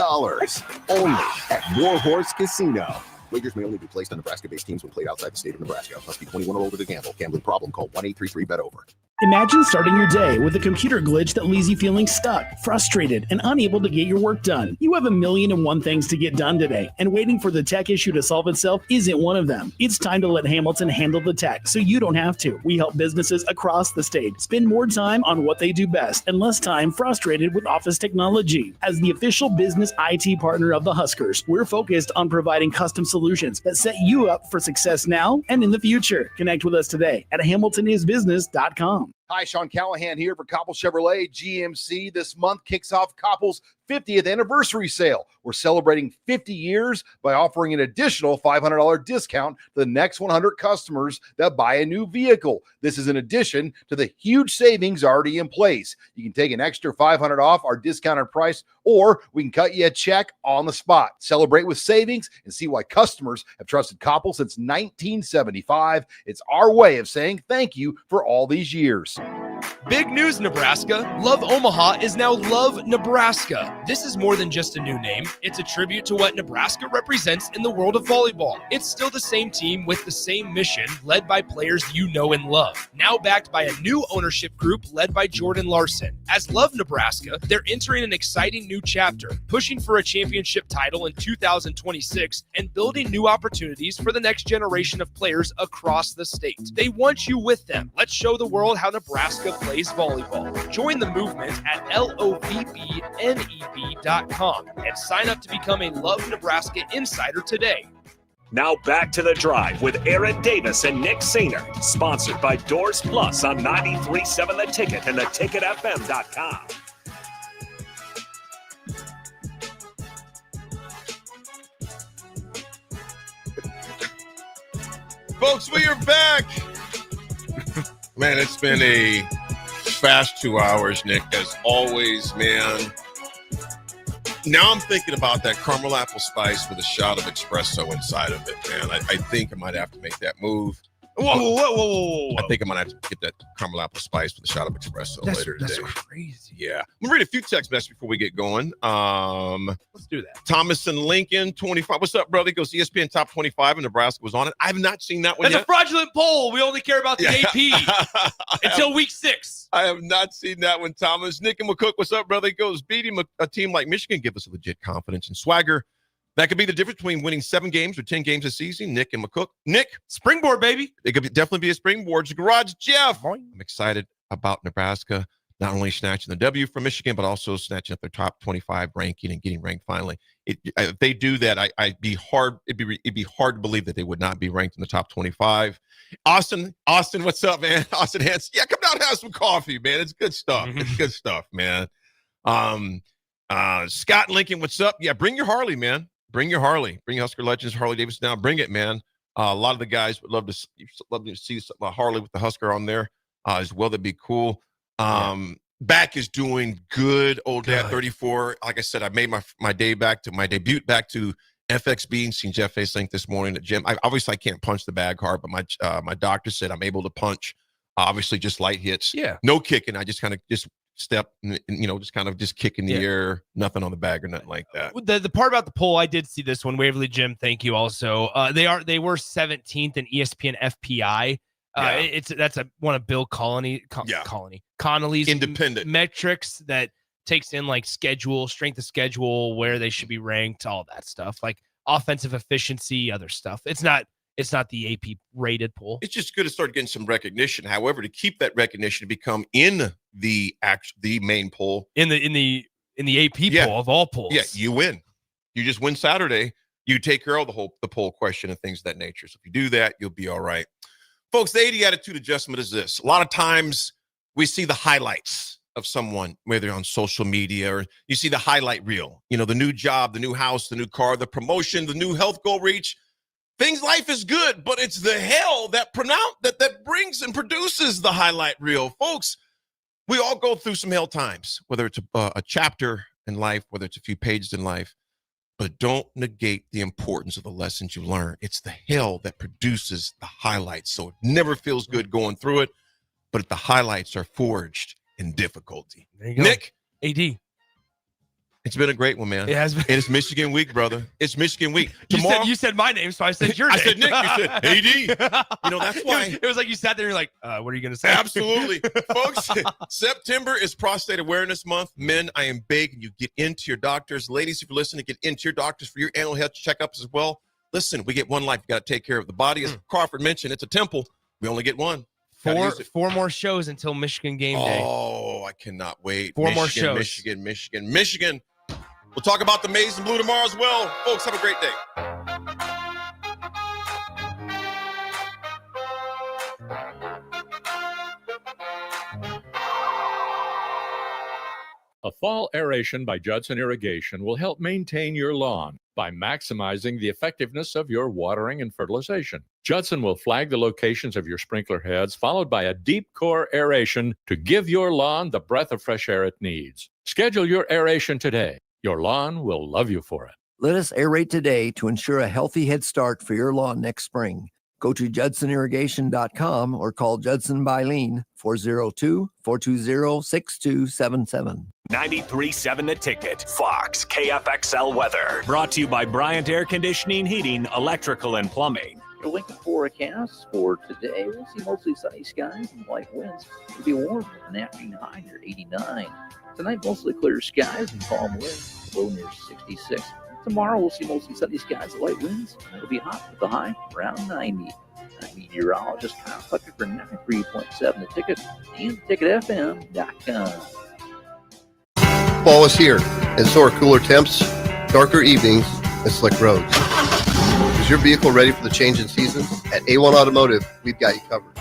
Only at Warhorse Casino. Wagers may only be placed on Nebraska-based teams when played outside the state of Nebraska. Must be 21 or older to gamble. Gambling problem? Call 1-833-BET-OVER. Imagine starting your day with a computer glitch that leaves you feeling stuck, frustrated, and unable to get your work done. You have 1,000,001 things to get done today, and waiting for the tech issue to solve itself isn't one of them. It's time to let Hamilton handle the tech so you don't have to. We help businesses across the state spend more time on what they do best and less time frustrated with office technology. As the official business IT partner of the Huskers, we're focused on providing custom solutions that set you up for success now and in the future. Connect with us today at hamiltonisbusiness.com. Hi, Sean Callahan here for Koppel Chevrolet GMC. This month kicks off Koppel's 50th anniversary sale. We're celebrating 50 years by offering an additional $500 discount to the next 100 customers that buy a new vehicle. This is in addition to the huge savings already in place. You can take an extra $500 off our discounted price, or we can cut you a check on the spot. Celebrate with savings and see why customers have trusted Koppel since 1975. It's our way of saying thank you for all these years. Big news, Nebraska. Love Omaha is now Love Nebraska. This is more than just a new name. It's a tribute to what Nebraska represents in the world of volleyball. It's still the same team with the same mission, led by players you know and love. Now backed by a new ownership group led by Jordan Larson. As Love Nebraska, they're entering an exciting new chapter, pushing for a championship title in 2026 and building new opportunities for the next generation of players across the state. They want you with them. Let's show the world how Nebraska plays volleyball. Join the movement at lovneb.com and sign up to become a Love Nebraska insider today. Now back to The Drive with Aaron Davis and Nick Sainer, sponsored by Doors Plus on 93.7 The Ticket and theticketfm.com. Folks, we are back. Man, it's been a fast 2 hours, Nick, as always, man. Now I'm thinking about that caramel apple spice with a shot of espresso inside of it, man. I think I might have to make that move. Whoa. I think I might have to get that caramel apple spice with a shot of espresso later today. That's crazy. Yeah. I'm going to read a few text messages before we get going. Let's do that. Thomas and Lincoln, 25. What's up, brother? He goes, ESPN Top 25 and Nebraska was on it. I have not seen that one That's yet. a fraudulent poll. We only care about the AP until week 6. I have not seen that one, Thomas. Nick and McCook, what's up, brother? He goes, beating a team like Michigan give us legit confidence and swagger. That could be the difference between winning 7 games or 10 games this season. Nick and McCook. Nick. Springboard, baby. It could definitely be a springboard. Garage Jeff. I'm excited about Nebraska not only snatching the W from Michigan, but also snatching up their top 25 ranking and getting ranked finally. If they do that, it'd be hard to believe that they would not be ranked in the top 25. Austin, what's up, man? Austin Hanson. Yeah, come down and have some coffee, man. It's good stuff. It's good stuff, man. Scott Lincoln, what's up? Yeah, bring your Harley, man. Bring your Harley. Bring Husker Legends, Harley Davidson down. Bring it, man. A lot of the guys would love to see a Harley with the Husker on there as well. That'd be cool. Back is doing good. Old Dad 34. Like I said, I made my debut back to FXB and seen Jeff Facelink this morning at gym. Obviously I can't punch the bag hard, but my doctor said I'm able to punch. Obviously just light hits. Yeah. No kicking. I just kind of step, just kick in the air, nothing on the bag or nothing like that. The part about the poll, I did see this one. Waverly Gym, thank you. Also, they were 17th in ESPN FPI. That's one of Bill Connolly's independent metrics that takes in like schedule, strength of schedule, where they should be ranked, all that stuff, like offensive efficiency, other stuff. It's not the AP rated poll. It's just good to start getting some recognition. However, to keep that recognition to become in the main poll, in the AP poll of all polls. Yeah, you win. You just win Saturday. You take care of the poll question and things of that nature. So if you do that, you'll be all right. Folks, the 80 attitude adjustment is this. A lot of times we see the highlights of someone, whether on social media or you see the highlight reel, the new job, the new house, the new car, the promotion, the new health goal reach. Life is good, but it's the hell that brings and produces the highlight reel. Folks, we all go through some hell times, whether it's a chapter in life, whether it's a few pages in life, but don't negate the importance of the lessons you learn. It's the hell that produces the highlights. So it never feels good going through it, but the highlights are forged in difficulty. There you go. Nick. AD. It's been a great one, man. It has been. And it's Michigan week, brother. It's Michigan week. You said my name, so I said your name. I said Nick. You said AD. That's why. It was like you sat there and you're like, what are you going to say? Absolutely. Folks, September is Prostate Awareness Month. Men, I am begging you, get into your doctors. Ladies, if you're listening, get into your doctors for your annual health checkups as well. Listen, we get one life. You got to take care of the body. As Crawford mentioned, it's a temple. We only get one. Four more shows until Michigan game day. Oh, I cannot wait. Four more shows. Michigan. We'll talk about the maize and blue tomorrow as well. Folks, have a great day. A fall aeration by Judson Irrigation will help maintain your lawn by maximizing the effectiveness of your watering and fertilization. Judson will flag the locations of your sprinkler heads, followed by a deep core aeration to give your lawn the breath of fresh air it needs. Schedule your aeration today. Your lawn will love you for it. Let us aerate today to ensure a healthy head start for your lawn next spring. Go to judsonirrigation.com or call Judson Bylene 402-420-6277. 93.7 The Ticket, Fox, KFXL weather. Brought to you by Bryant Air Conditioning, Heating, Electrical, and Plumbing. Your Lincoln forecast for today, we'll see mostly sunny skies and light winds. It'll be warm with an afternoon high near 89. Tonight, mostly clear skies and calm winds, low near 66. Tomorrow, we'll see mostly sunny skies and light winds. It'll be hot with the high around 90. I'm meteorologist Kyle Fletcher for 93.7 The Ticket and TicketFM.com. Fall is here, and so are cooler temps, darker evenings, and slick roads. Is your vehicle ready for the change in seasons? At A1 Automotive, we've got you covered.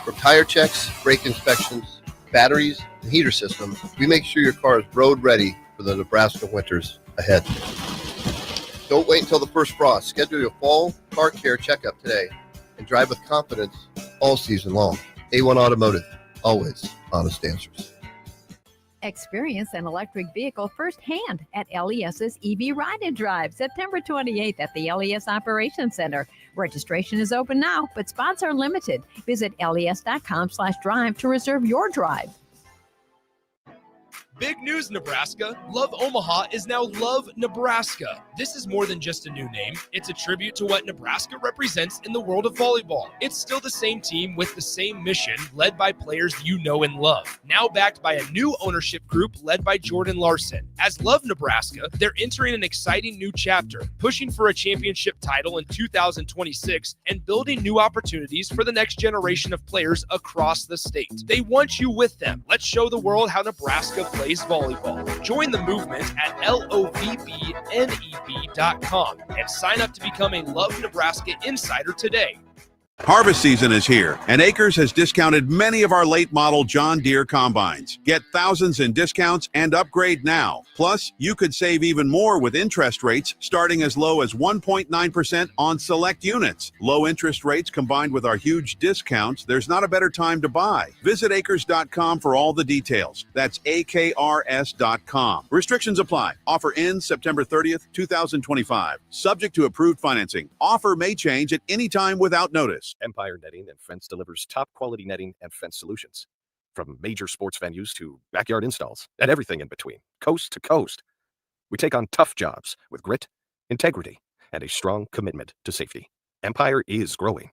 From tire checks, brake inspections, batteries, and heater systems, we make sure your car is road ready for the Nebraska winters ahead. Don't wait until the first frost. Schedule your fall car care checkup today and drive with confidence all season long. A1 Automotive, always honest answers. Experience an electric vehicle firsthand at LES's EV Ride and Drive, September 28th at the LES Operations Center. Registration is open now, but spots are limited. Visit les.com/drive to reserve your drive. Big news, Nebraska. Love Omaha is now Love Nebraska. This is more than just a new name. It's a tribute to what Nebraska represents in the world of volleyball. It's still the same team with the same mission, led by players you know and love. Now backed by a new ownership group led by Jordan Larson. As Love Nebraska, they're entering an exciting new chapter, pushing for a championship title in 2026 and building new opportunities for the next generation of players across the state. They want you with them. Let's show the world how Nebraska plays volleyball. Join the movement at lovneb.com and sign up to become a Love Nebraska Insider today. Harvest season is here, and Acres has discounted many of our late model John Deere combines. Get thousands in discounts and upgrade now. Plus, you could save even more with interest rates starting as low as 1.9% on select units. Low interest rates combined with our huge discounts, there's not a better time to buy. Visit acres.com for all the details. That's akrs.com. Restrictions apply. Offer ends September 30th, 2025. Subject to approved financing. Offer may change at any time without notice. Empire Netting and Fence delivers top quality netting and fence solutions. From major sports venues to backyard installs and everything in between, coast to coast. We take on tough jobs with grit, integrity, and a strong commitment to safety. Empire is growing.